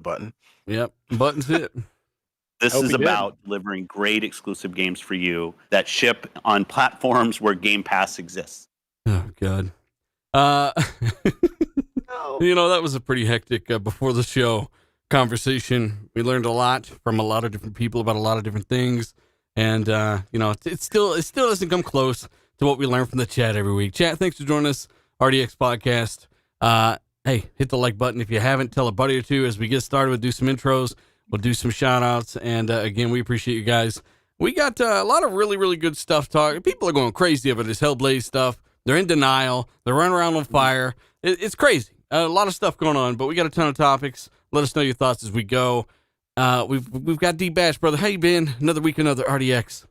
button. Yep, button's it. This is about delivering great exclusive games for you that ship on platforms where Game Pass exists. Oh, God. You know, that was a pretty hectic before the show conversation. We learned a lot from a lot of different people about a lot of different things. And, you know, it still doesn't come close to what we learn from the chat every week. Chat, thanks for joining us. RDX Podcast. Hey, hit the like button if you haven't. Tell a buddy or two as we get started. We'll do some intros. We'll do some shout outs. And again, we appreciate you guys. We got a lot of really, really good stuff talking. People are going crazy over this Hellblade stuff. They're in denial. They're running around on fire. It's crazy. A lot of stuff going on, but we got a ton of topics. Let us know your thoughts as we go. We've got D-Bash, brother. How you been? Another week, another RDX.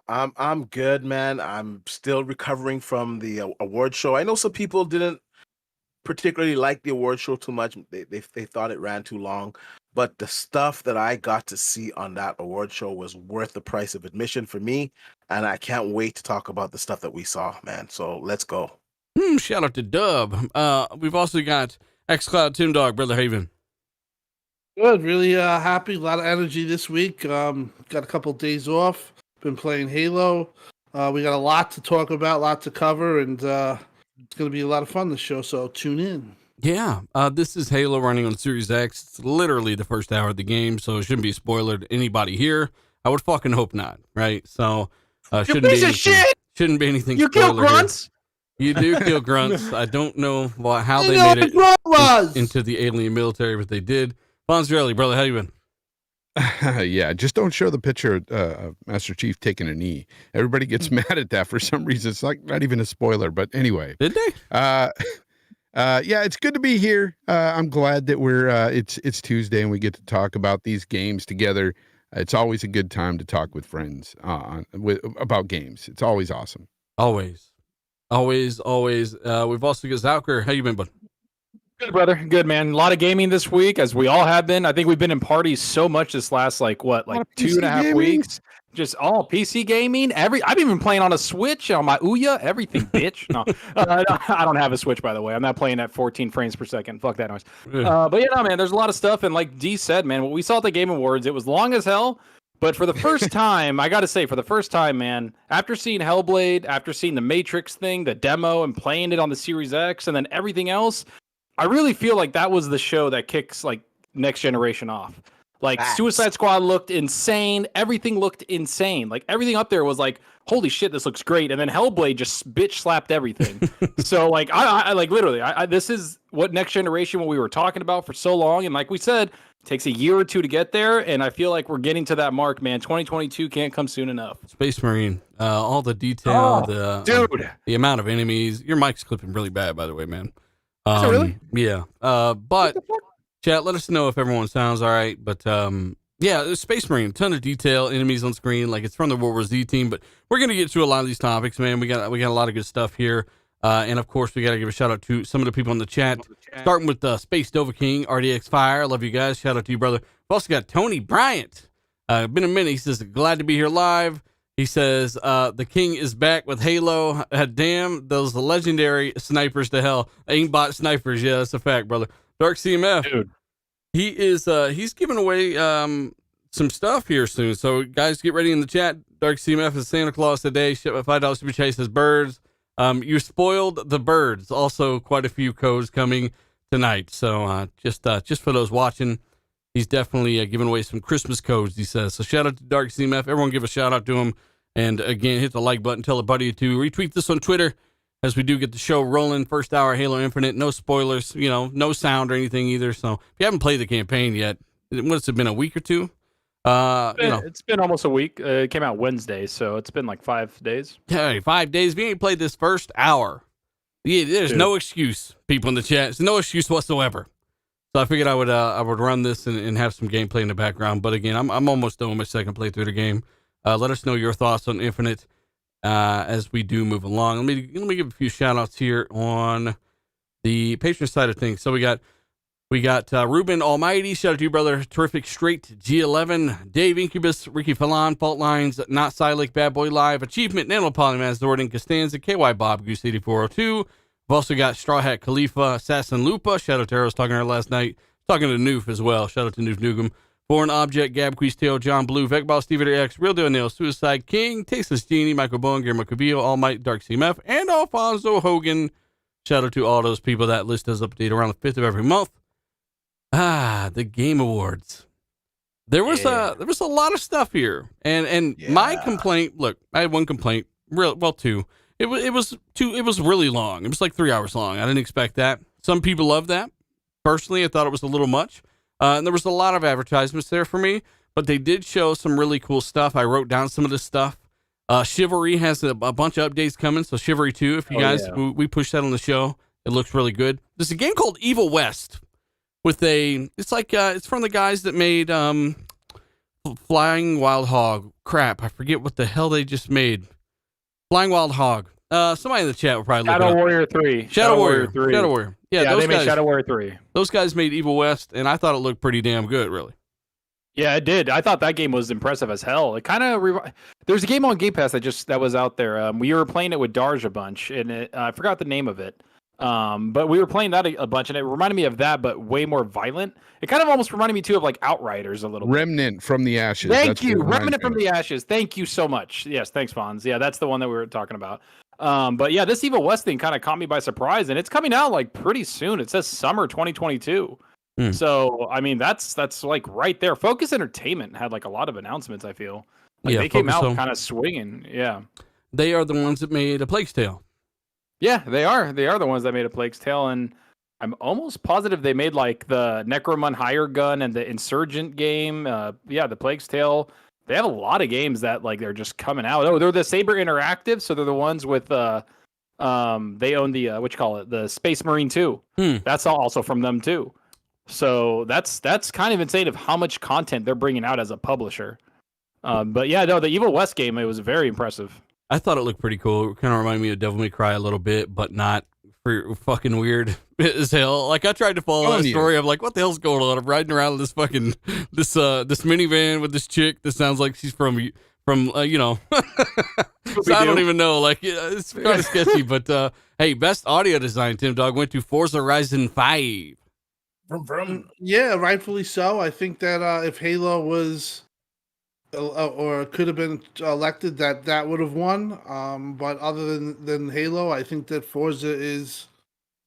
I'm good, man. I'm still recovering from the award show. I know some people didn't particularly like the award show too much. They thought it ran too long. But the stuff that I got to see on that award show was worth the price of admission for me. And I can't wait to talk about the stuff that we saw, man. So let's go. Shout out to Dub. We've also got xCloud Tim Dog, brother Haven. Good, really happy. A lot of energy this week. Got a couple of days off. Been playing Halo. We got a lot to talk about, a lot to cover, and it's going to be a lot of fun this show. So tune in. Yeah, this is Halo running on Series X. It's literally the first hour of the game, so it shouldn't be a spoiler to anybody here. I would fucking hope not, right? So shouldn't be anything. You kill grunts. You do kill grunts. I don't know how they made it into the alien military, but they did. Bonzarelli, brother, how you been? Yeah, just don't show the picture of Master Chief taking a knee. Everybody gets mad at that for some reason. It's like not even a spoiler, but anyway. Did they? Yeah, it's good to be here. I'm glad that we're it's Tuesday and we get to talk about these games together. It's always a good time to talk with friends about games. It's always awesome. Always. We've also got Stalker. How you been, bud? Good, brother. Good, man. A lot of gaming this week, as we all have been. I think we've been in parties so much this last, 2.5 weeks. Just all PC gaming. I've even been playing on a Switch, on my Ouya, everything, bitch. No, I don't have a Switch, by the way. I'm not playing at 14 frames per second. Fuck that noise. But yeah, no, man, there's a lot of stuff. And like D said, man, what we saw at the Game Awards, it was long as hell. But for the first time, I got to say, man, after seeing Hellblade, after seeing the Matrix thing, the demo, and playing it on the Series X, and then everything else, I really feel like that was the show that kicks like next generation off. Like Suicide Squad looked insane. Everything looked insane. Like everything up there was like, holy shit, this looks great. And then Hellblade just bitch slapped everything. So like, I like literally, this is what next generation, what we were talking about for so long. And like we said, it takes a year or two to get there. And I feel like we're getting to that mark, man. 2022 can't come soon enough. Space Marine, all the detail, the amount of enemies. Your mic's clipping really bad, by the way, man. Is it really? Yeah. But chat, let us know if everyone sounds all right. But yeah, Space Marine, ton of detail, enemies on screen, like it's from the World War Z team. But we're gonna get to a lot of these topics, man. We got a lot of good stuff here. And of course, we got to give a shout out to some of the people in the chat, starting with Space Dova King, RDX Fire. Love you guys. Shout out to you, brother. We've also got Tony Bryant. Been a minute. He says, glad to be here live. He says, the king is back with Halo. Damn, those legendary snipers to hell. Aimbot snipers. Yeah, that's a fact, brother. Dark CMF. Dude. He is, he's giving away some stuff here soon. So, guys, get ready in the chat. Dark CMF is Santa Claus today. Ship at $5 Super Chase says birds. You spoiled the birds. Also, quite a few codes coming tonight. So, just for those watching, he's definitely giving away some Christmas codes, he says. So shout out to Dark CMF. Everyone give a shout out to him. And again, hit the like button. Tell a buddy to retweet this on Twitter as we do get the show rolling. First hour, Halo Infinite. No spoilers, no sound or anything either. So if you haven't played the campaign yet, what's it been, a week or two? It's been almost a week. It came out Wednesday, so it's been like 5 days. Hey, 5 days. If you ain't played this first hour, there's no excuse, people in the chat. There's no excuse whatsoever. So I figured I would run this and have some gameplay in the background. But again, I'm almost done with my second playthrough of the game. Let us know your thoughts on Infinite as we do move along. Let me give a few shout outs here on the patron side of things. So we got Ruben Almighty. Shout out to you, brother. Terrific Straight G11, Dave Incubus, Ricky Fallon, Fault Lines, Not Silik, Bad Boy Live, Achievement, Nano Polymaz, Jordan Costanza, KY Bob, Goose 8402. We've also got Straw Hat Khalifa, Assassin Lupa. Shout out to her. I was talking to her last night. Talking to Noof as well. Shout out to Noof Nugum. Foreign Object, Gabqueez Tail, John Blue, Vecball, Steve X, Real Deal Nail, Suicide King, Tasteless Genie, Michael Bone, Guillermo Cabillo, All Might, Dark CMF, and Alfonso Hogan. Shout out to all those people. That list does update around the 5th of every month. The Game Awards. There was a lot of stuff here, and my complaint. Look, I had one complaint. Two. It was really long. It was like 3 hours long. I didn't expect that. Some people love that. Personally, I thought it was a little much. And there was a lot of advertisements there for me, but they did show some really cool stuff. I wrote down some of this stuff. Chivalry has a bunch of updates coming. So Chivalry 2, if you guys, we pushed that on the show. It looks really good. There's a game called Evil West it's from the guys that made, Flying Wild Hog. Crap. I forget what the hell they just made. Flying Wild Hog. Somebody in the chat will probably look it up. Shadow Warrior 3. Shadow Warrior 3. Shadow Warrior. Yeah, they made Shadow Warrior 3. Those guys made Evil West, and I thought it looked pretty damn good, really. Yeah, it did. I thought that game was impressive as hell. It kind of there's a game on Game Pass that was out there. We were playing it with Darj a bunch, and I forgot the name of it. But we were playing that a bunch, and it reminded me of that, but way more violent. It kind of almost reminded me too of like Outriders a little bit. Remnant from the Ashes. Thank you, Remnant from the Ashes. Thank you so much. Yes, thanks, Fonz. Yeah, that's the one that we were talking about. But yeah, this Evil West thing kind of caught me by surprise, and it's coming out like pretty soon. It says summer 2022. So I mean, that's like right there. Focus Entertainment had like a lot of announcements. I feel like they came out kind of swinging. Yeah, they are the ones that made A Plague's Tale. Yeah, they are. They are the ones that made A Plague's Tale, and I'm almost positive they made like the Necromon Higher Gun and the Insurgent game. The Plague's Tale. They have a lot of games that like they're just coming out. Oh, they're the Saber Interactive, so they're the ones with they own the the Space Marine 2. That's also from them too. So that's kind of insane of how much content they're bringing out as a publisher. But yeah, no, the Evil West game, it was very impressive. I thought it looked pretty cool. It kind of reminded me of Devil May Cry a little bit, but not fucking weird as hell. Like I tried to follow that story. I'm like, what the hell's going on? I'm riding around this fucking this minivan with this chick that sounds like she's from you know. So I don't even know. Like it's kind of sketchy. But hey, best audio design, Tim Dog went to Forza Horizon 5. Yeah, rightfully so. I think that if Halo was or could have been elected, that would have won. But other than Halo, I think that Forza is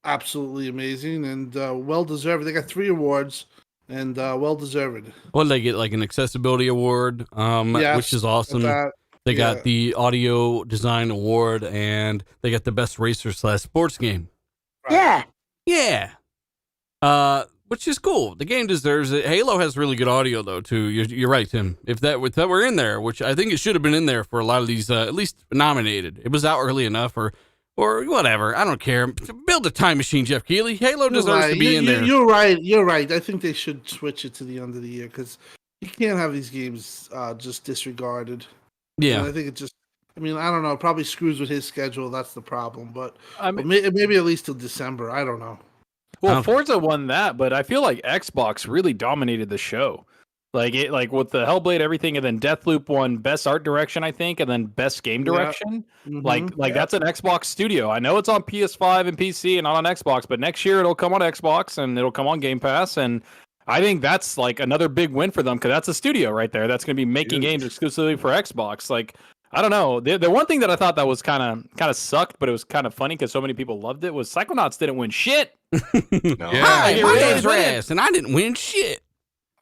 absolutely amazing and well deserved. They got 3 awards and well deserved. Well, they get like an accessibility award, which is awesome. They got the audio design award, and they got the best racer / sports game. Right. Yeah. Which is cool. The game deserves it. Halo has really good audio though too. You're right, Tim. If that were in there, which I think it should have been in there for a lot of these, at least nominated. It was out early enough, or whatever. I don't care. Build a time machine, Jeff Keighley. Halo deserves to be in there. You're right. I think they should switch it to the end of the year because you can't have these games just disregarded. Yeah, and I think it just. I mean, I don't know. It probably screws with his schedule. That's the problem. But maybe at least till December. I don't know. Well, Forza won that, but I feel like Xbox really dominated the show. Like with the Hellblade, everything, and then Deathloop won Best Art Direction, I think, and then Best Game Direction. Mm-hmm. Like that's an Xbox studio. I know it's on PS5 and PC and not on Xbox, but next year it'll come on Xbox and it'll come on Game Pass. And I think that's like another big win for them because that's a studio right there that's going to be making games exclusively for Xbox. Like, I don't know. The one thing that I thought that was kind of sucked, but it was kind of funny because so many people loved it was Psychonauts didn't win shit. Hi, my name's Raz, and I didn't win shit.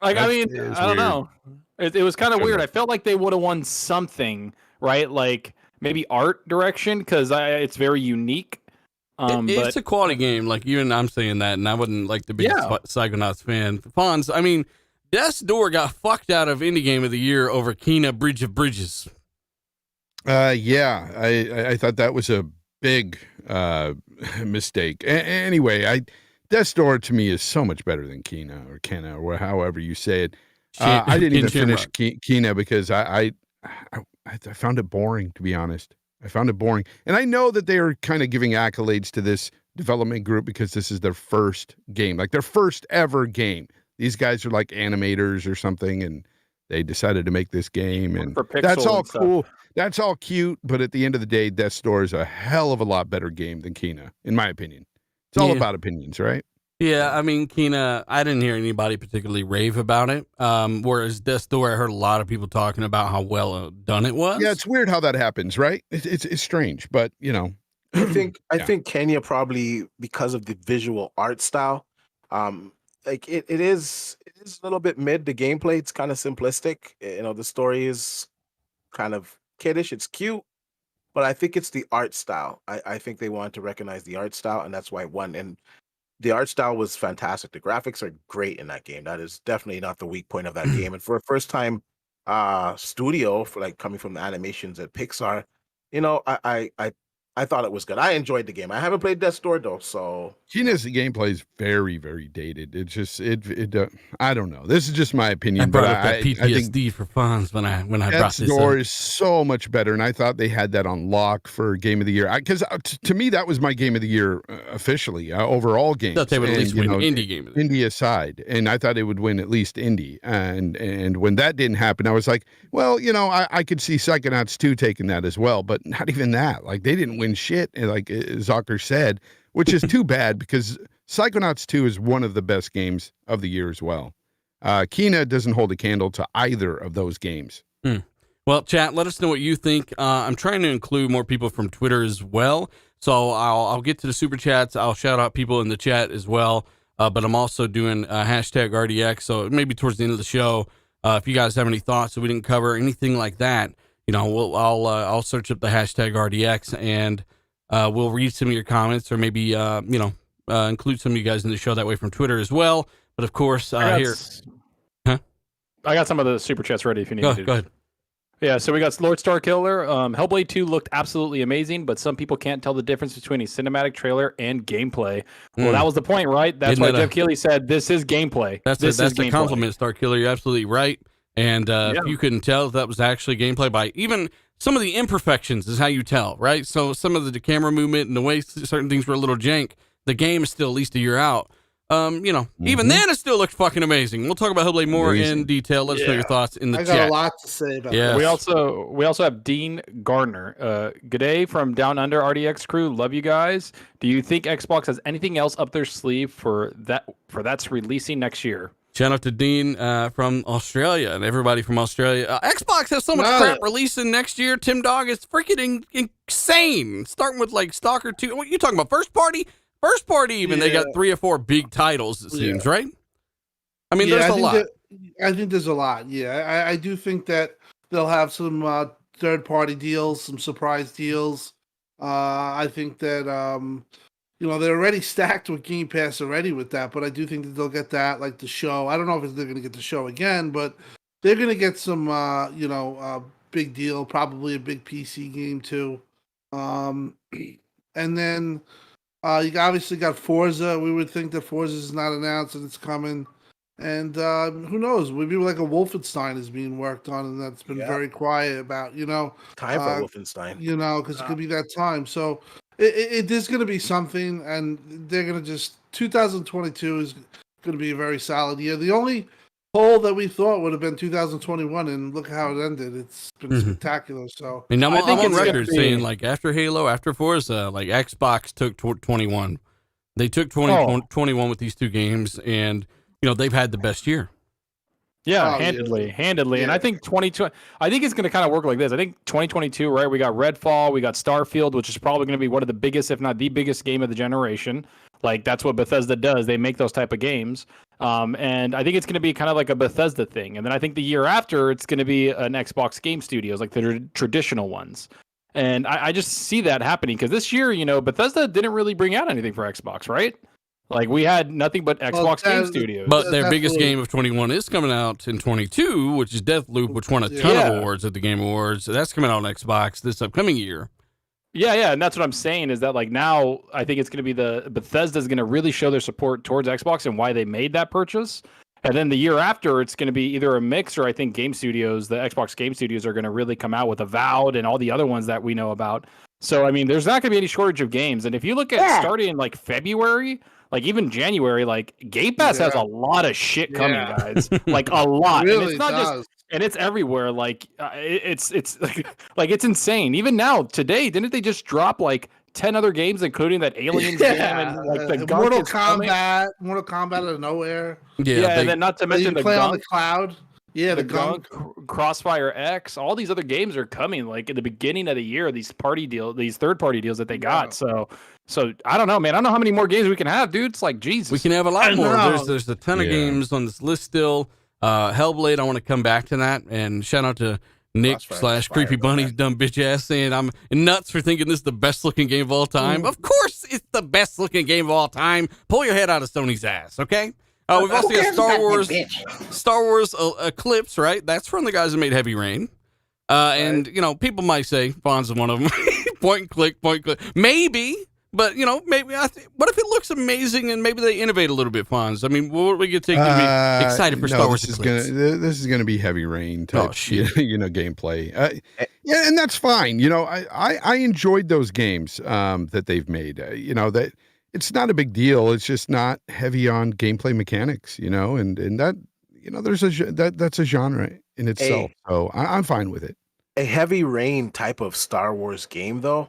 Like, I mean, I don't know. It was kind of weird. I felt like they would have won something, right? Like maybe art direction because it's very unique. It's a quality game. Like even I'm saying that, and I wasn't like the biggest Psychonauts fan. Fonz, I mean, Death's Door got fucked out of Indie Game of the Year over Kena Bridge of Bridges. I thought that was a big mistake. Anyway, Death's Door to me is so much better than Kena or however you say it. I didn't even finish Kena because I found it boring, to be honest. I found it boring. And I know that they are kind of giving accolades to this development group because this is their first game, like their first ever game. These guys are like animators or something, and they decided to make this game, and that's all cool. That's all cute, but at the end of the day, Death's Door is a hell of a lot better game than Kena, in my opinion. It's all about opinions, right? Yeah, I mean, Kina, I didn't hear anybody particularly rave about it. Whereas Death's Door, I heard a lot of people talking about how well done it was. Yeah, it's weird how that happens, right? It's strange, but you know, I think Kenya probably because of the visual art style, like it is a little bit mid. The gameplay it's kind of simplistic. The story is kind of kiddish. It's cute, but I think it's the art style. I think they wanted to recognize the art style, and that's why it won. And the art style was fantastic. The graphics are great in that game. That is definitely not the weak point of that game. And for a first time studio for like coming from the animations at Pixar, I thought it was good. I enjoyed the game. I haven't played Death's Door though, so Kina's gameplay is very, very dated. It's just I don't know. This is just my opinion. I brought but up that PTSD for fans when I brought Death's this Door up. is so much better, and I thought they had that on lock for Game of the Year. Because to me, that was my Game of the Year officially overall game. Thought they would at least win indie game. Indie aside, and I thought it would win at least indie. And when that didn't happen, I was like, well, I could see Psychonauts 2 taking that as well, but not even that. Like they didn't win shit, like Zucker said, which is too bad because Psychonauts 2 is one of the best games of the year as well. Kina doesn't hold a candle to either of those games. Well, chat, let us know what you think. I'm trying to include more people from Twitter as well. So I'll get to the super chats. I'll shout out people in the chat as well. But I'm also doing hashtag RDX. So maybe towards the end of the show, if you guys have any thoughts that we didn't cover, anything like that, I'll search up the hashtag RDX and we'll read some of your comments or maybe, include some of you guys in the show that way from Twitter as well. But of course, here. Huh? I got some of the super chats ready if you need to. Go ahead. Yeah, so we got Lord Star Killer. Hellblade 2 looked absolutely amazing, but some people can't tell the difference between a cinematic trailer and gameplay. Well, that was the point, right? That's why Jeff Keighley said this is gameplay. That's a compliment, Star Killer. You're absolutely right. And if you couldn't tell if that was actually gameplay by even some of the imperfections is how you tell, right? So some of the camera movement and the way certain things were a little jank, the game is still at least a year out. Even then it still looked fucking amazing. We'll talk about Hellblade more in detail. Let us know your thoughts in the chat. I got a lot to say about that. We also have Dean Gardner. Good day from Down Under RDX crew. Love you guys. Do you think Xbox has anything else up their sleeve for that's releasing next year? Shout out to Dean from Australia and everybody from Australia. Xbox has so much crap releasing next year. Tim Dog is freaking insane. Starting with like Stalker 2. What are you talking about? First party? First party even, they got 3 or 4 big titles, it seems, right? I mean, there's a lot. I think there's a lot, yeah. I do think that they'll have some third-party deals, some surprise deals. I think that, they're already stacked with Game Pass already with that, but I do think that they'll get that, like the show. I don't know if they're going to get the show again, but they're going to get some, big deal, probably a big PC game too. And then... you obviously got Forza. We would think that Forza is not announced and it's coming. And who knows? Maybe like a Wolfenstein is being worked on and that's been very quiet about, Time for Wolfenstein. Because it could be that time. So it is going to be something, and they're going to 2022 is going to be a very solid year. The only poll that we thought would have been 2021, and look how it ended. It's been spectacular. So I'm on record saying, like, after Halo, after Forza, like Xbox took 21. They took 21 with these 2 games, and they've had the best year. Yeah, handedly. Yeah. And I think 2020. I think it's going to kind of work like this. I think 2022, right? We got Redfall, we got Starfield, which is probably going to be one of the biggest, if not the biggest, game of the generation. Like that's what Bethesda does. They make those type of games. And I think it's going to be kind of like a Bethesda thing. And then I think the year after, it's going to be an Xbox Game Studios, like the traditional ones. And I just see that happening because this year, Bethesda didn't really bring out anything for Xbox, right? Like we had nothing but Xbox Game Studios. But their biggest game of 21 is coming out in 22, which is Deathloop, which won a ton of awards at the Game Awards. So that's coming out on Xbox this upcoming year. Yeah, and that's what I'm saying is that like now I think it's going to be Bethesda's going to really show their support towards Xbox and why they made that purchase. And then the year after, it's going to be either a mix or I think Game Studios, the Xbox Game Studios are going to really come out with Avowed and all the other ones that we know about. So, I mean, there's not going to be any shortage of games. And if you look at starting in like February, like even January, like Game Pass has a lot of shit coming, guys. Like a lot. Really and it's not just... And it's everywhere. Like it's like it's insane. Even now, today, didn't they just drop like 10 other games, including that Aliens game and like the gunk Mortal is coming. Kombat out of nowhere. Yeah, and then not to You mention can the play on the gunk. cloud. Yeah, the gunk, gunk. Crossfire X, all these other games are coming like at the beginning of the year. These third-party deals that they got. So I don't know, man. I don't know how many more games we can have, dude. It's like Jesus. We can have a lot more. There's a ton of Yeah. games on this list still. Hellblade, I want to come back to that. And shout out to Nick / Creepy Bunny's dumb bitch ass saying I'm nuts for thinking this is the best looking game of all time. Of course it's the best looking game of all time. Pull your head out of Sony's ass, okay? We've also got Star Wars Eclipse, right? That's from the guys that made Heavy Rain. And, you know, people might say Fonz is one of them. Point and click. Maybe, but, you know, maybe. What if it looks amazing and maybe they innovate a little bit, Fonz? I mean, what we get to be excited for Star Wars Eclipse? This is gonna be Heavy Rain type, gameplay. Yeah, and that's fine. You know, I enjoyed those games that they've made. You know, that it's not a big deal. It's just not heavy on gameplay mechanics. You know, and that, you know, that's a genre in itself. So I'm fine with it. A Heavy Rain type of Star Wars game, though,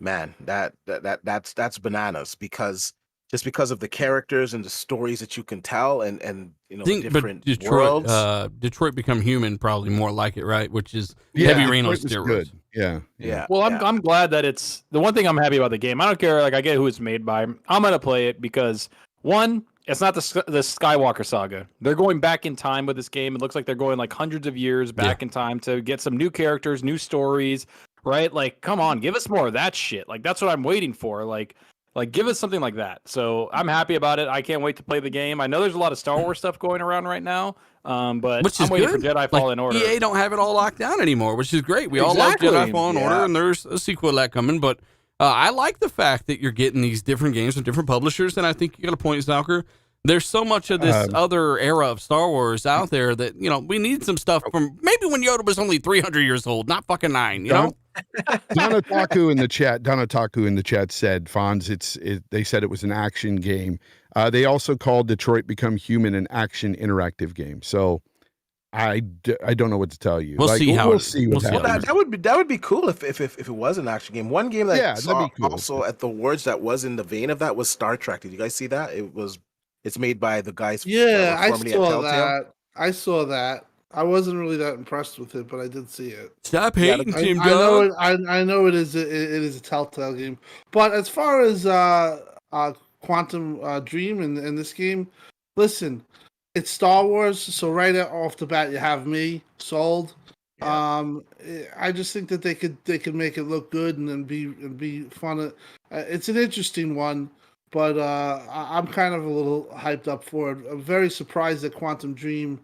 man, that's bananas, because of the characters and the stories that you can tell, and you know, different worlds. Detroit Become Human, probably more like it, right? Which is Heavy Rain on steroids. Good. Yeah. Well, I'm glad that it's the one thing I'm happy about the game. I don't care, like I get who it's made by. I'm gonna play it because one, it's not the Skywalker saga. They're going back in time with this game. It looks like they're going like hundreds of years back in time to get some new characters, new stories, right? Like, come on, give us more of that shit. Like, that's what I'm waiting for. Like give us something like that. So I'm happy about it. I can't wait to play the game. I know there's a lot of Star Wars stuff going around right now, but which is I'm waiting good. for Jedi Fallen Order. EA don't have it all locked down anymore, which is great. We all love Jedi Fallen Order, and there's a sequel to that coming. But I like the fact that you're getting these different games from different publishers, and I think you got a point, Stalker. There's so much of this other era of Star Wars out there that, you know, we need some stuff from maybe when Yoda was only 300 years old, not fucking 9, you know? Donataku in the chat said, Fonz, they said it was an action game. They also called Detroit Become Human an action interactive game. So I don't know what to tell you. We'll see what happens. That would be cool if it was an action game. One game that that'd be cool. Also at the awards that was in the vein of that was Star Trek. Did you guys see that? It's made by the guys. Yeah, I saw that. I wasn't really that impressed with it, but I did see it. Stop hating, Jim. I know it is a Telltale game, but as far as Quantum Dream in this game, listen, it's Star Wars, so right off the bat you have me sold. Yeah. I just think that they could make it look good and be fun. It's an interesting one. But I'm kind of a little hyped up for it. I'm very surprised that Quantum Dream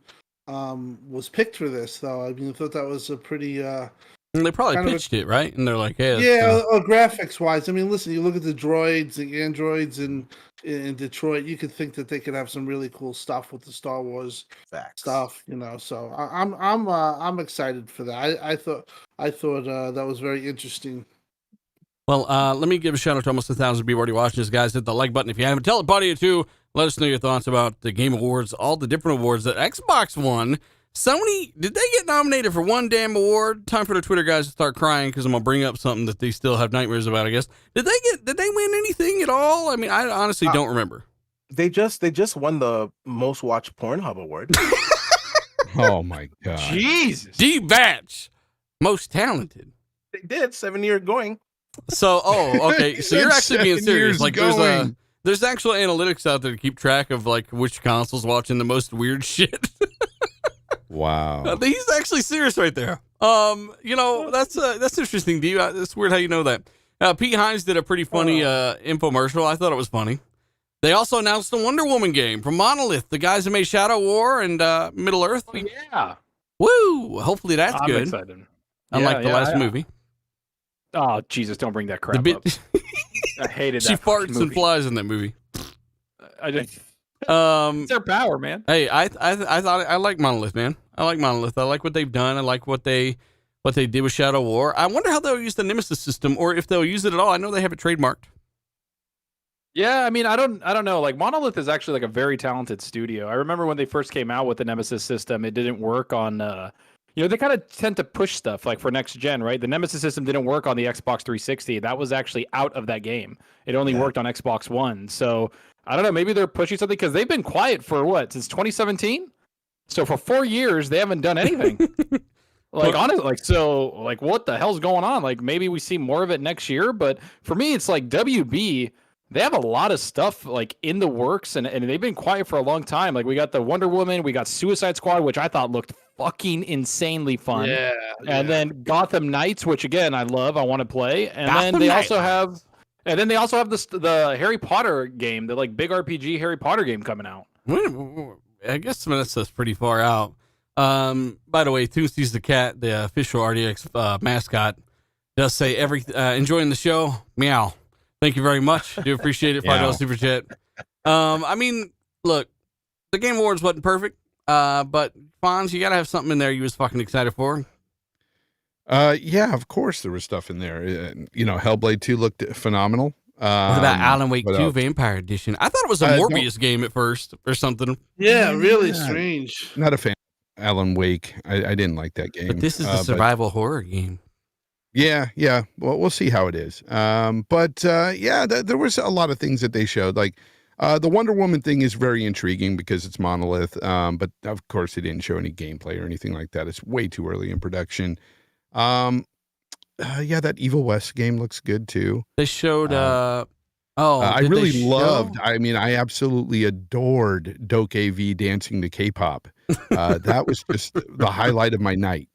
was picked for this, though. I mean, I thought that was a pretty... they probably pitched it, right? And they're like, hey... graphics-wise. I mean, listen, you look at the droids, the androids in Detroit, you could think that they could have some really cool stuff with the Star Wars stuff, you know. So I'm excited for that. I thought that was very interesting. Well, let me give a shout out to almost 1,000 people already watching this, guys. Hit the like button if you haven't. Tell a buddy or two. Let us know your thoughts about the Game Awards, all the different awards that Xbox won. Sony, did they get nominated for one damn award? Time for the Twitter guys to start crying because I'm gonna bring up something that they still have nightmares about, I guess. Did they win anything at all? I mean, I honestly don't remember. They just won the most watched Pornhub award. Oh my god. Jesus. D-Batch. Most talented. They did, 7-year going. So, okay. So you're actually being serious. Like, there's actual analytics out there to keep track of like which console's watching the most weird shit. Wow. He's actually serious right there. You know, that's interesting. It's weird how you know that. Pete Hines did a pretty funny infomercial. I thought it was funny. They also announced a Wonder Woman game from Monolith, the guys who made Shadow War and Middle Earth. Oh, yeah. Woo! Hopefully that's good. Excited. Unlike the last movie. Oh, Jesus, don't bring that crap up. I hated that. She farts movie. and flies in that movie. I just it's their power, man. Hey, I thought I like Monolith, man. I like Monolith. I like what they've done. I like what they did with Shadow War. I wonder how they'll use the Nemesis system, or if they'll use it at all. I know they have it trademarked. Yeah, I mean, I don't know. Like, Monolith is actually like a very talented studio. I remember when they first came out with the Nemesis system, it didn't work on they kind of tend to push stuff like for next gen, right? The Nemesis system didn't work on the Xbox 360. That was actually out of that game. It only worked on Xbox One. So I don't know. Maybe they're pushing something because they've been quiet for since 2017. So for 4 years, they haven't done anything. Honestly, what the hell's going on? Like, maybe we see more of it next year. But for me, it's like WB. They have a lot of stuff like in the works, and they've been quiet for a long time. Like, we got the Wonder Woman, we got Suicide Squad, which I thought looked fucking insanely fun. Yeah. And then Gotham Knights, which again I love, I want to play. And then they also have the Harry Potter game, the like big RPG Harry Potter game coming out. I guess that's pretty far out. By the way, Toonsies the cat, the official RDX mascot, does say enjoying the show. Meow. Thank you very much. Do appreciate it. $5 super chat. I mean, look, the Game Awards wasn't perfect, but Fonz, you gotta have something in there you was fucking excited for. Yeah, of course there was stuff in there. Hellblade 2 looked phenomenal. What about Alan Wake 2 Vampire Edition? I thought it was a Morbius game at first or something. Yeah, really strange. Not a fan of Alan Wake. I didn't like that game. But this is a survival horror game. Yeah. Well, we'll see how it is. There was a lot of things that they showed. Like the Wonder Woman thing is very intriguing because it's Monolith. But of course, they didn't show any gameplay or anything like that. It's way too early in production. That Evil West game looks good too. They showed. I absolutely adored Doke AV dancing to K-pop. That was just the highlight of my night.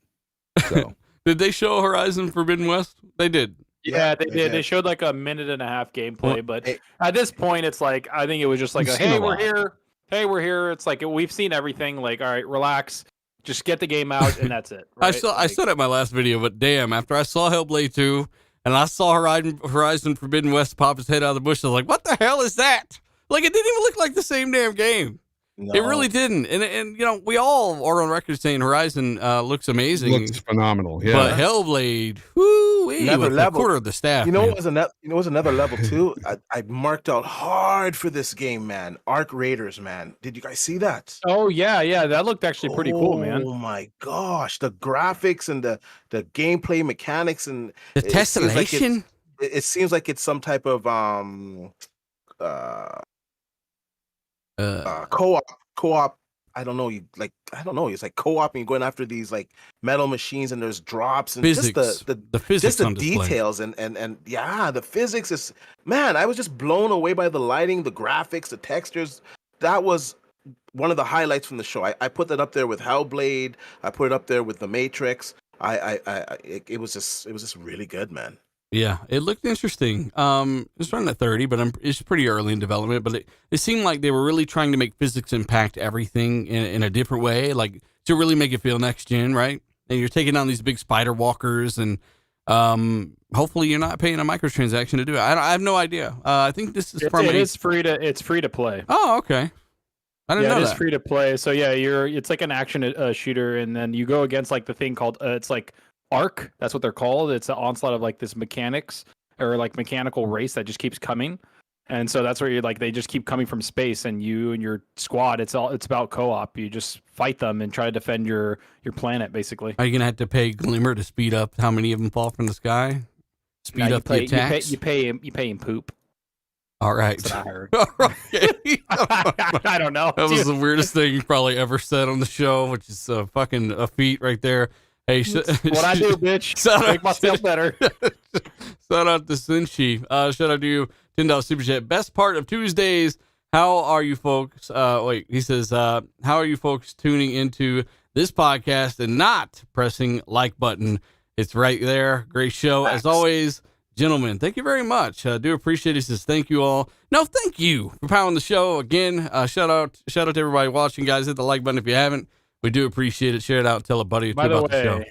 So. Did they show Horizon Forbidden West? They did. Yeah, they did. They showed like a minute and a half gameplay, but at this point, it's like I think it was just like, "Hey, we're here. Hey, we're here." It's like we've seen everything. Like, all right, relax, just get the game out, and that's it. Right? I said it in my last video, but damn, after I saw Hellblade 2 and I saw Horizon Forbidden West pop his head out of the bush, I was like, "What the hell is that?" Like, it didn't even look like the same damn game. No. It really didn't, and we all are on record saying Horizon looks amazing, looks phenomenal. Yeah, but Hellblade, another level, quarter of the staff. It was another level too. I marked out hard for this game, man. Arc Raiders, man. Did you guys see that? Oh yeah, that looked actually pretty cool, man. Oh my gosh, the graphics and the gameplay mechanics and the tessellation. It seems like it's some type of co-op. I don't know. It's like co-op and you're going after these like metal machines and there's drops and physics, just the physics, just the on details and the physics is, man, I was just blown away by the lighting, the graphics, the textures. That was one of the highlights from the show. I put that up there with Hellblade. I put it up there with The Matrix. It was just really good, man. Yeah, it looked interesting. It's running at 30, but it's pretty early in development. But it seemed like they were really trying to make physics impact everything in a different way, like to really make it feel next gen, right? And you're taking on these big spider walkers, and hopefully you're not paying a microtransaction to do it. I have no idea. I think this is it's free to play. Oh, okay. I didn't know that. It's free to play. So yeah, it's like an action shooter, and then you go against like the thing called it's like Arc, that's what they're called. It's an onslaught of like this mechanics or like mechanical race that just keeps coming, and so that's where you're like they just keep coming from space, and you and your squad. It's about co-op. You just fight them and try to defend your planet, basically. Are you gonna have to pay Glimmer to speed up how many of them fall from the sky? Speed up the attacks. You pay him poop. All right. That's what I heard. Okay. I don't know. That was the weirdest thing you probably ever said on the show, which is fucking a feat right there. Hey, what I do, bitch. Make myself better. Shout out to Sinchi. Shout out to you. $10 super chat. Best part of Tuesdays. How are you folks? He says, how are you folks tuning into this podcast and not pressing like button? It's right there. Great show. As always, gentlemen, thank you very much. I do appreciate it. He says, thank you all. No, thank you for powering the show again. Shout out to everybody watching, guys. Hit the like button if you haven't. We do appreciate it. Share it out. Tell a buddy about the show.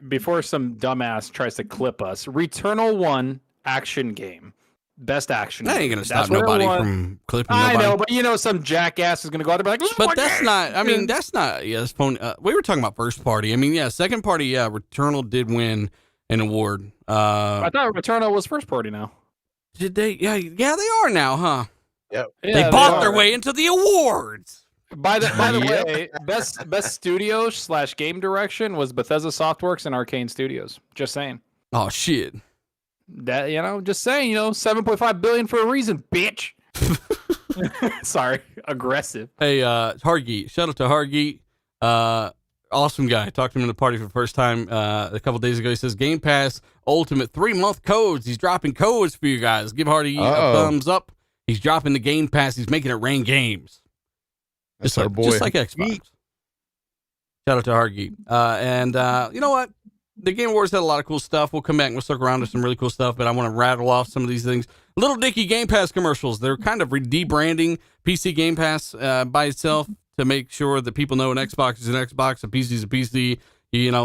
Before some dumbass tries to clip us, Returnal 1 action game. Best action game. That ain't going to stop nobody from clipping nobody. I know, but some jackass is going to go out there and be like, but that's not, that's not, that's phone. We were talking about first party. Second party, Returnal did win an award. I thought Returnal was first party now. Did they? Yeah, they are now, huh? Yep. Yeah, they bought their way into the awards. By the way, best studio / game direction was Bethesda Softworks and Arcane Studios. Just saying. Oh shit. That just saying. 7.5 billion for a reason, bitch. Sorry, aggressive. Hey, Hargeet. Shout out to Hargeet. Awesome guy. Talked to him in the party for the first time a couple days ago. He says Game Pass Ultimate 3-month codes. He's dropping codes for you guys. Give Hargeet a thumbs up. He's dropping the Game Pass. He's making it rain games. That's our boy. Just like Xbox. Shout out to Hargeet. And you know what? The Game Awards had a lot of cool stuff. We'll come back and we'll circle around to some really cool stuff, but I want to rattle off some of these things. Little Dicky Game Pass commercials. They're kind of debranding PC Game Pass by itself to make sure that people know an Xbox is an Xbox, a PC is a PC.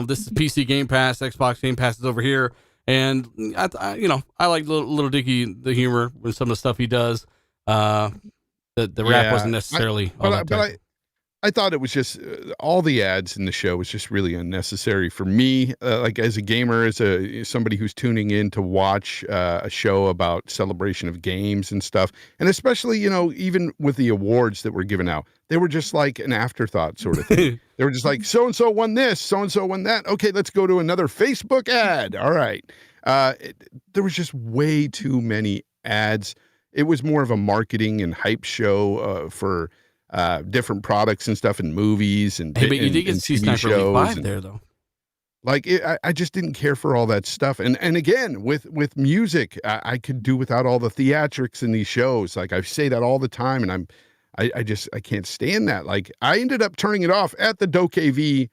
This is PC Game Pass, Xbox Game Pass is over here. And, I like Little Dicky, the humor with some of the stuff he does. The rap wasn't necessarily I thought it was just all the ads in the show was just really unnecessary for me. Like as a gamer, as somebody who's tuning in to watch a show about celebration of games and stuff, and especially even with the awards that were given out, they were just like an afterthought sort of thing. They were just like so and so won this, so and so won that. Okay, let's go to another Facebook ad. All right, there was just way too many ads. It was more of a marketing and hype show for different products and stuff and movies and but you did get to see Sniper Elite 5 there though. Like I just didn't care for all that stuff. And again, with music, I could do without all the theatrics in these shows. Like I say that all the time, and I can't stand that. Like I ended up turning it off at the DokeV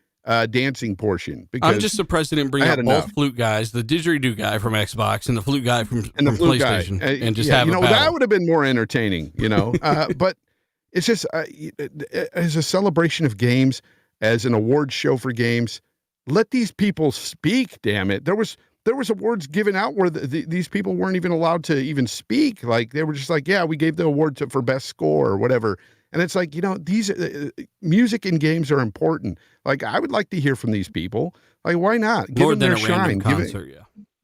dancing portion because I'm just surprised they didn't bring out both flute guys, the didgeridoo guy from Xbox and the flute guy from PlayStation, and just have a battle. That would have been more entertaining, but. It's just as a celebration of games, as an award show for games. Let these people speak. Damn it! There was awards given out where these people weren't even allowed to even speak. Like they were just like, yeah, we gave the award for best score or whatever. And it's like these music and games are important. Like I would like to hear from these people. Like why not give them their shine? Concert,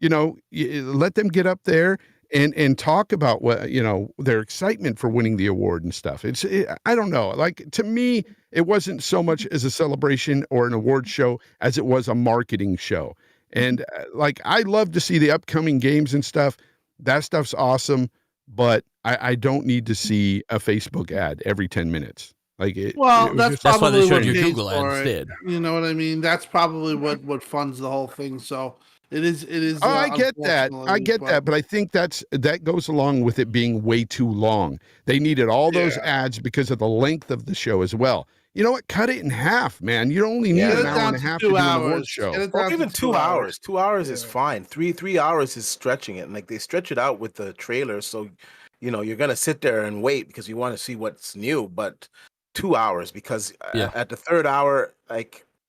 Let them get up there. And talk about what their excitement for winning the award and stuff. I don't know. Like to me, it wasn't so much as a celebration or an award show as it was a marketing show. And like I love to see the upcoming games and stuff. That stuff's awesome, but I don't need to see a Facebook ad every 10 minutes. Like that's why they showed what your Google ad instead. You know what I mean? That's probably what funds the whole thing. So. It is. Oh, I get that. But I think that goes along with it being way too long. They needed all those ads because of the length of the show as well. You know what? Cut it in half, man. You only need an hour and a half to do an award show. Or even 2 hours. 2 hours is fine. Three hours is stretching it. And like they stretch it out with the trailer. So, you're going to sit there and wait because you want to see what's new. But 2 hours because at the third hour,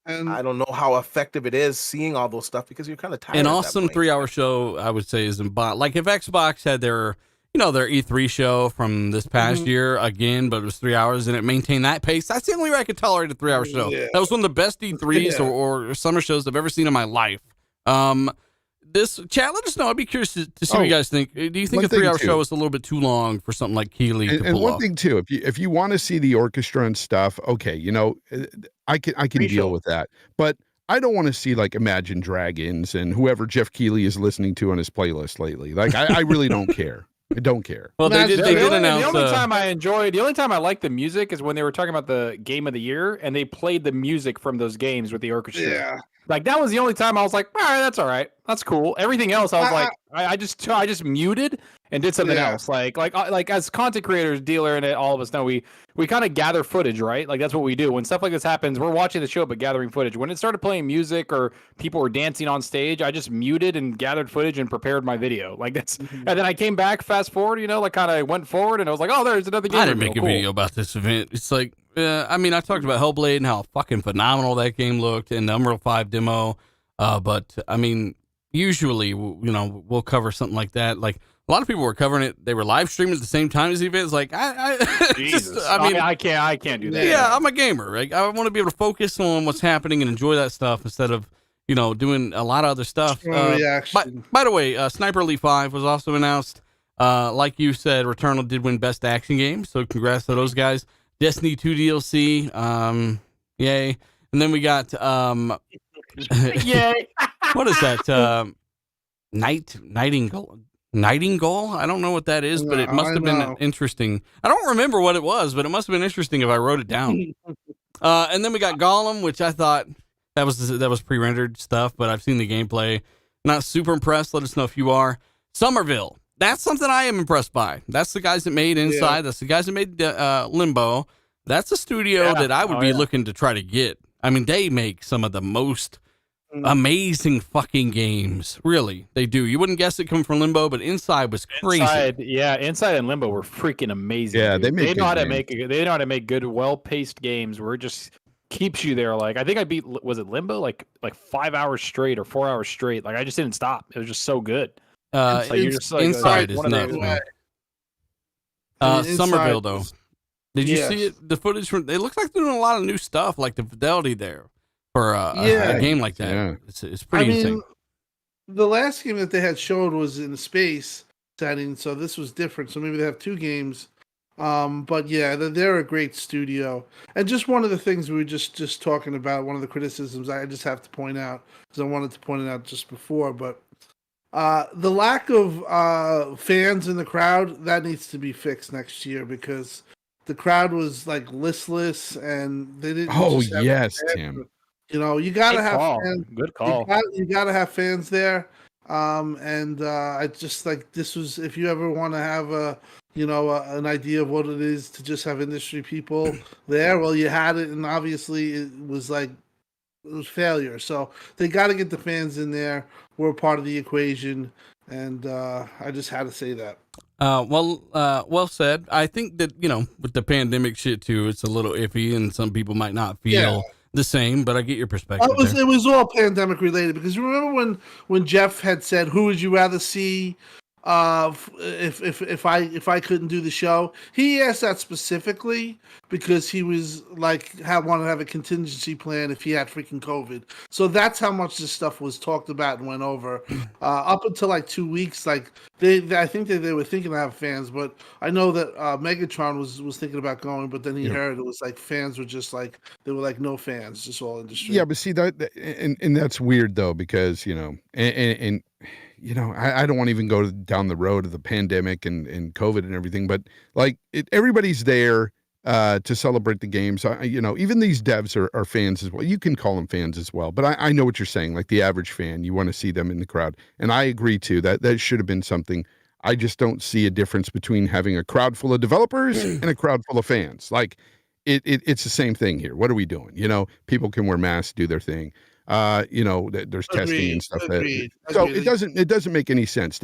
and I don't know how effective it is seeing all those stuff because you're kind of tired. An awesome 3-hour show, I would say, is like if Xbox had their E3 show from this past year again, but it was 3 hours and it maintained that pace. That's the only way I could tolerate a 3-hour show. Yeah. That was one of the best E3s or summer shows I've ever seen in my life. This chat, let us know. I'd be curious to see what you guys think. Do you think a 3-hour show is a little bit too long for something like Keeley to pull and one off? thing too, if you want to see the orchestra and stuff, okay, I can deal with that. But I don't want to see like Imagine Dragons and whoever Jeff Keighley is listening to on his playlist lately. Like I really don't care. I don't care. Well, they did announce. The only time I liked the music is when they were talking about the game of the year and they played the music from those games with the orchestra. Yeah. Like that was the only time I was like, all right, that's all right. That's cool. Everything else, I was I just muted and did something else. Like as content creators, Dealer and all of us know, we kind of gather footage, right? Like that's what we do. When stuff like this happens, we're watching the show, but gathering footage. When it started playing music or people were dancing on stage, I just muted and gathered footage and prepared my video. Like that's, and then I came back, fast forward, kind of went forward and I was like, oh, there's another game. I didn't make a video about this event. It's like, I talked about Hellblade and how fucking phenomenal that game looked and the Unreal 5 demo. But usually, we'll cover something like that. Like a lot of people were covering it. They were live streaming at the same time as the event. It's like, I can't do that. Yeah, I'm a gamer. Right? I want to be able to focus on what's happening and enjoy that stuff instead of, doing a lot of other stuff. By the way, Sniper Elite 5 was also announced. Like you said, Returnal did win Best Action Game. So congrats to those guys. Destiny 2 DLC. Yay. And then we got Yay. what is that? Nightingale. Nightingale? I don't know what that is, but it must have been interesting. I don't remember what it was, but it must have been interesting if I wrote it down. And then we got Gollum, which I thought that was pre-rendered stuff, but I've seen the gameplay. Not super impressed. Let us know if you are. Somerville. That's something I am impressed by. That's the guys that made Inside. Yeah. That's the guys that made Limbo. That's a studio that I would be looking to try to get. I mean, they make some of the most amazing fucking games. Really, they do. You wouldn't guess it coming from Limbo, but Inside was crazy. Inside and Limbo were freaking amazing. Yeah, dude. They know how to make good, well-paced games where it just keeps you there. Like I think I beat was it Limbo like 5 hours straight or 4 hours straight. Like I just didn't stop. It was just so good. Inside is nuts. Somerville though. Did you see it? The footage from it looks like they're doing a lot of new stuff, like the fidelity there for a game like that. Yeah. It's pretty insane. The last game that they had showed was in a space setting, so this was different. So maybe they have two games. But yeah, they're a great studio. And just one of the things we were just talking about, one of the criticisms I just have to point out, because I wanted to point it out just before, but the lack of fans in the crowd, that needs to be fixed next year, because the crowd was like listless and they didn't. Oh yes, Tim. You know, you gotta have fans. Good call. You gotta have fans there. I just like this was, if you ever want to have an idea of what it is to just have industry people there, well, you had it, and obviously it was failure. So they got to get the fans in there. We're part of the equation, and I just had to say that. Well said. I think that, with the pandemic shit too, it's a little iffy, and some people might not feel the same, but I get your perspective. It was all pandemic related, because you remember when Jeff had said, "Who would you rather see if I couldn't do the show?" He asked that specifically because he was wanted to have a contingency plan if he had freaking COVID. So that's how much this stuff was talked about and went over up until like 2 weeks. Like I think they were thinking to have fans, but I know that Megatron was thinking about going, but then he heard it was like fans were just like, they were like no fans, just all industry. Yeah, but see that and that's weird though, because and I don't want to even go down the road of the pandemic and COVID and everything, but like everybody's there to celebrate the games. Even these devs are fans as well. You can call them fans as well, but I know what you're saying. Like the average fan, you want to see them in the crowd. And I agree too, that should have been something. I just don't see a difference between having a crowd full of developers and a crowd full of fans. Like it's the same thing here. What are we doing? People can wear masks, do their thing. There's testing and stuff. So it doesn't make any sense.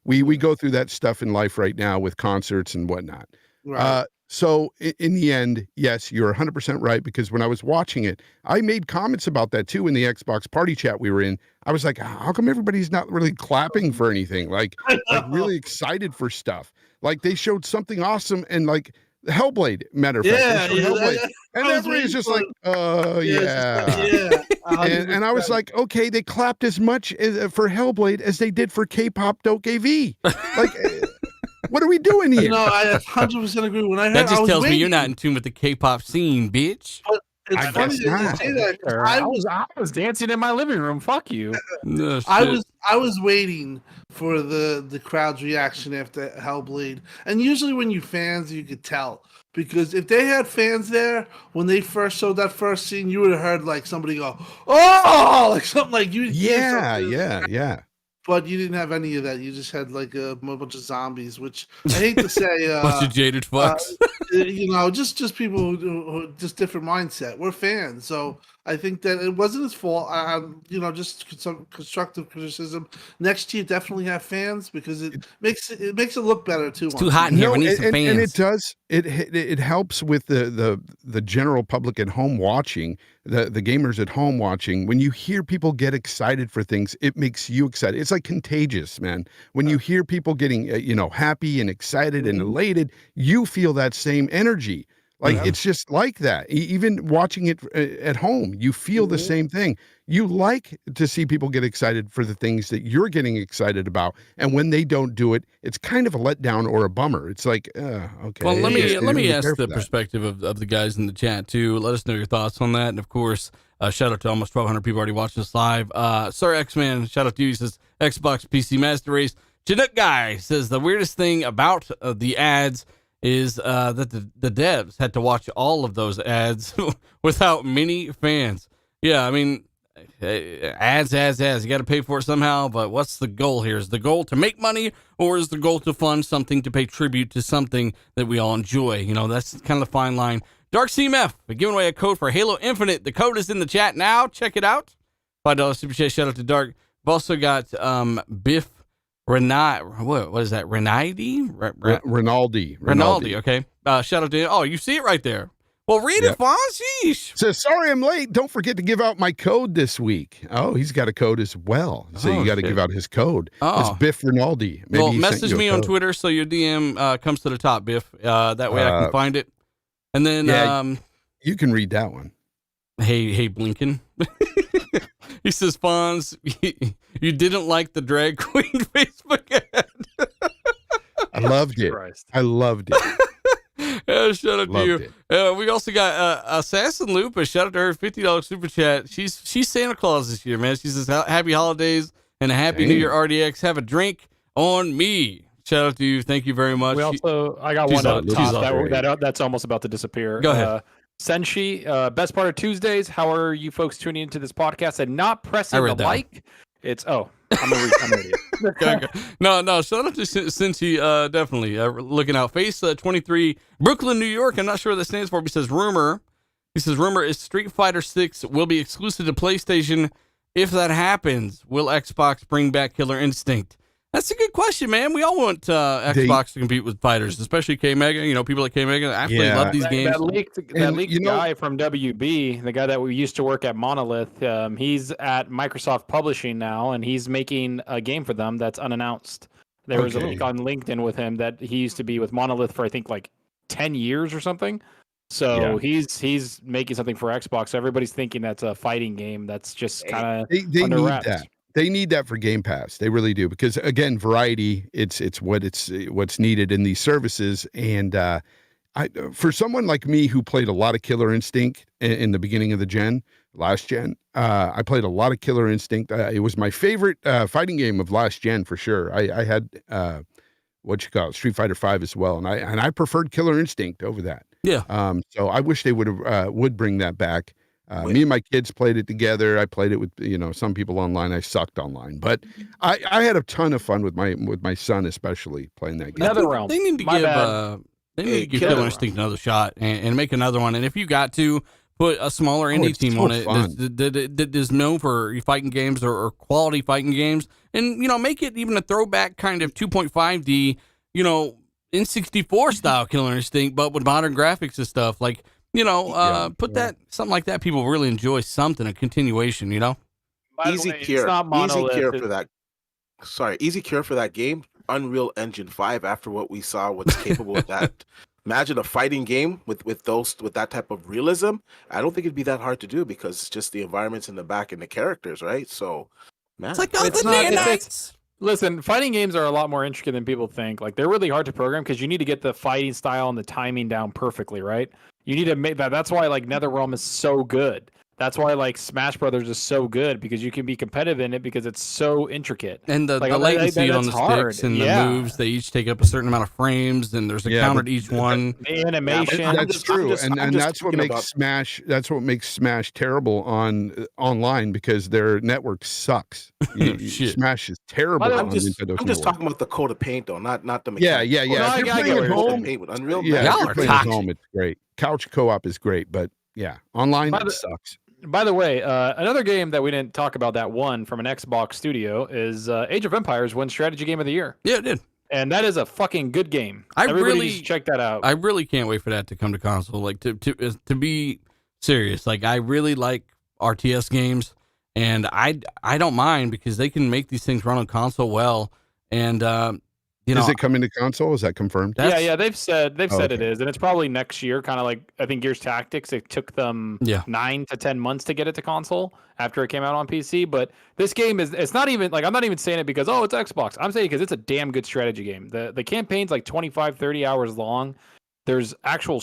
We go through that stuff in life right now with concerts and whatnot. Right. So in the end, yes, you're 100% right, because when I was watching it, I made comments about that too in the Xbox party chat we were in. I was like, how come everybody's not really clapping for anything? Like really excited for stuff. Like they showed something awesome, and like Hellblade, matter of fact. Hellblade. And everybody's just like, and I was like, okay, they clapped as much for Hellblade as they did for K-pop Doke AV. Like, what are we doing here? I 100% agree. When I heard, that just tells me you're not in tune with the K-pop scene, bitch. But it's funny that you say that. I was dancing in my living room. Fuck you. No, I was waiting for the crowd's reaction after Hellblade, and usually when you fans, you could tell, because if they had fans there when they first showed that first scene, you would have heard like somebody go, "Oh!" like something like you. Yeah. But you didn't have any of that. You just had like a bunch of zombies, which I hate to say. Bunch of jaded fucks. Just people who just different mindset. We're fans, so I think that it wasn't his fault. Just some constructive criticism. Next year, definitely have fans, because it makes it look better too. It's too hot in here. We need some fans. And it does. It helps with the general public at home watching, the gamers at home watching. When you hear people get excited for things, it makes you excited. It's like contagious, man. When you hear people getting happy and excited and elated, you feel that same energy. Like it's just like that. Even watching it at home, you feel the same thing. You like to see people get excited for the things that you're getting excited about, and when they don't do it, it's kind of a letdown or a bummer. It's like, okay. Well, let me really ask care the for that. perspective of the guys in the chat too. Let us know your thoughts on that, and of course, shout out to almost 1,200 people already watching us live. Sir X-Man, shout out to you. He says Xbox PC Master Race. Chinook Guy says the weirdest thing about the ads is that the devs had to watch all of those ads without many fans. Yeah, I mean, ads. You got to pay for it somehow, but what's the goal here? Is the goal to make money, or is the goal to fund something, to pay tribute to something that we all enjoy? You know, that's kind of the fine line. Dark CMF, we're giving away a code for Halo Infinite. The code is in the chat now. Check it out. $5 super chat. Shout out to Dark. We've also got Biff Renai. What is that? Rinaldi? Rinaldi. Okay. Shout out to. Oh, you see it right there. Well, read it, Fonz. Sheesh. Says, sorry I'm late. Don't forget to give out my code this week. Oh, he's got a code as well. So you got to give out his code. It's Biff Rinaldi. Maybe well, message me on Twitter so your DM comes to the top, Biff. That way I can find it. And then you can read that one. Hey, Blinken. He says, Fonz, you didn't like the drag queen Facebook ad. I loved it. I loved it. Shout out to you. We also got Assassin Lupa. Shout out to her, $50 super chat. She's Santa Claus this year, man. She says, happy holidays and a happy New Year, RDX. Have a drink on me. Shout out to you. Thank you very much. We also, I got one up top that's almost about to disappear. Go ahead. Senshi, best part of Tuesdays. How are you folks tuning into this podcast and not pressing the like? It's I'm an idiot. No. Shout out to Senshi, definitely looking out. Face 23, Brooklyn, New York. I'm not sure what that stands for. But he says rumor is Street Fighter 6 will be exclusive to PlayStation. If that happens, will Xbox bring back Killer Instinct? That's a good question, man. We all want Xbox to compete with fighters, especially K-Mega. You know, people like K-Mega absolutely love these games. That leaked guy from WB, the guy that we used to work at Monolith, he's at Microsoft Publishing now, and he's making a game for them that's unannounced. There was a leak on LinkedIn with him that he used to be with Monolith for, I think, like 10 years or something. So he's making something for Xbox. Everybody's thinking that's a fighting game. That's just kind of under wraps. That. They need that for Game Pass. They really do, because again, variety. It's what's needed in these services. And for someone like me who played a lot of Killer Instinct in the beginning of the last gen, I played a lot of Killer Instinct. It was my favorite fighting game of last gen for sure. I had Street Fighter 5 as well, and I preferred Killer Instinct over that. Yeah. So I wish they would bring that back. Me and my kids played it together. I played it with some people online. I sucked online, but I had a ton of fun with my son, especially playing that game. They need to give Killer Instinct another shot and make another one. And if you got to put a smaller indie team on it that is known for fighting games or quality fighting games, and make it even a throwback kind of 2.5D, N64 style Killer Instinct, but with modern graphics and stuff like. Put that something like that. People really enjoy something, a continuation. Easy cure for that. Sorry, easy cure for that game. Unreal Engine 5. After what we saw, what's capable of that. Imagine a fighting game with that type of realism. I don't think it'd be that hard to do because it's just the environments in the back and the characters, right? So, man, it's like the Listen, fighting games are a lot more intricate than people think. Like, they're really hard to program because you need to get the fighting style and the timing down perfectly, right? You need to make that. That's why NetherRealm is so good. That's why Smash Brothers is so good, because you can be competitive in it because it's so intricate. And the latency on the sticks and the moves, they each take up a certain amount of frames, and there's a counter to each one. The animation. That's true. And that's what makes Smash. That's what makes Smash terrible online, because their network sucks. Smash is terrible. I'm just talking about the code of paint, though, not the mechanics. Yeah. If you're playing at home, with Unreal, if you're playing at home, it's great. Couch co-op is great, but online it sucks. By the way, another game that we didn't talk about that won from an Xbox studio is Age of Empires won Strategy Game of the Year. Yeah, it did. And that is a fucking good game. Everybody needs to check that out. I really can't wait for that to come to console. Like, to be serious, I really like RTS games, and I don't mind, because they can make these things run on console well. And Is it coming to console? Is that confirmed? Yeah, they've said okay. it is, and it's probably next year. Kind of like I think Gears Tactics. It took them 9 to 10 months to get it to console after it came out on PC. But this game it's not even like I'm not even saying it because it's Xbox. I'm saying because it's a damn good strategy game. The campaign's like 25, 30 hours long. There's actual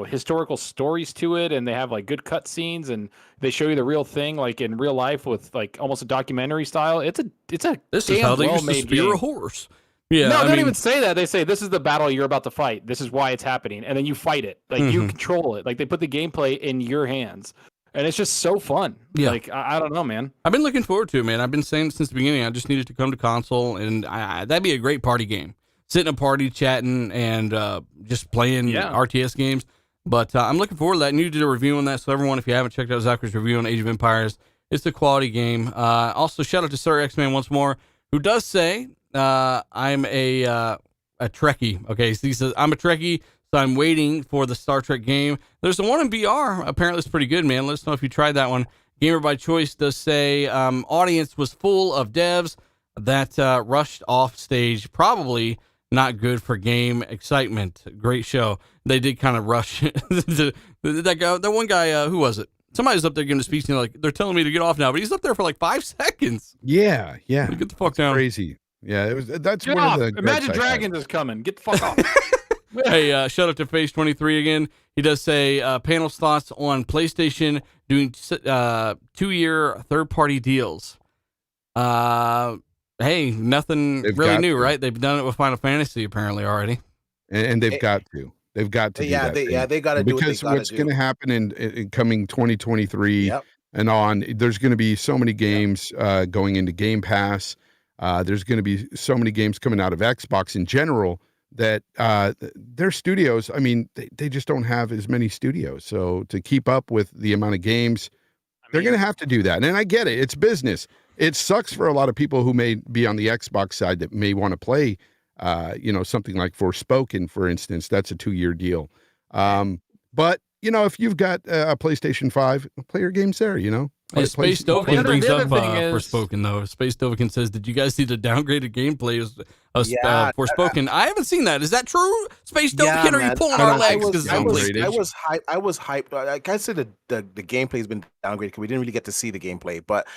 historical stories to it, and they have like good cut scenes, and they show you the real thing like in real life with like almost a documentary style. It's a this damn is how they well used to made spear game. a horse. Yeah, no, they don't even say that. They say this is the battle you're about to fight. This is why it's happening, and then you fight it. Like you control it. Like they put the gameplay in your hands, and it's just so fun. Yeah. Like I don't know, man. I've been looking forward to it, man. I've been saying since the beginning, I just needed to come to console, and that'd be a great party game. Sitting in a party, chatting, and just playing RTS games. But I'm looking forward to that. And you did a review on that, so everyone, if you haven't checked out Zachary's review on Age of Empires, it's a quality game. Also, shout out to Sir X-Man once more, who does say I'm a Trekkie. Okay, so he says I'm a Trekkie, so I'm waiting for the Star Trek game. There's the one in VR. Apparently, it's pretty good, man. Let us know if you tried that one. Gamer by Choice does say audience was full of devs that rushed off stage. Probably not good for game excitement. Great show. They did kind of rush. that one guy, who was it? Somebody's up there giving a speech, and they're telling me to get off now, but he's up there for like 5 seconds. Yeah. Get the fuck down. Crazy. Yeah, that's Get one off. of the Imagine Dragons is coming. Get the fuck off. Hey, shout out to Phase 23 again. He does say panel's thoughts on PlayStation doing 2-year third-party deals. Hey, nothing really new, right? They've done it with Final Fantasy apparently already, and they've got to. They've got to. Yeah, they got to do because what's going to happen in coming 2023 and on. There's going to be so many games going into Game Pass. There's going to be so many games coming out of Xbox in general that their studios. I mean, they just don't have as many studios. So to keep up with the amount of games, they're going to have to do that. And I get it. It's business. It sucks for a lot of people who may be on the Xbox side that may want to play, something like Forspoken, for instance. That's a 2-year deal. But, if you've got a PlayStation 5, play your games there, Space Dovican brings up is... Forspoken, though. Space Dovican says, did you guys see the downgraded gameplay of Forspoken? I haven't seen that. Is that true? Space Dovican, are you pulling our legs? I was hyped. I can't say the gameplay has been downgraded because we didn't really get to see the gameplay, but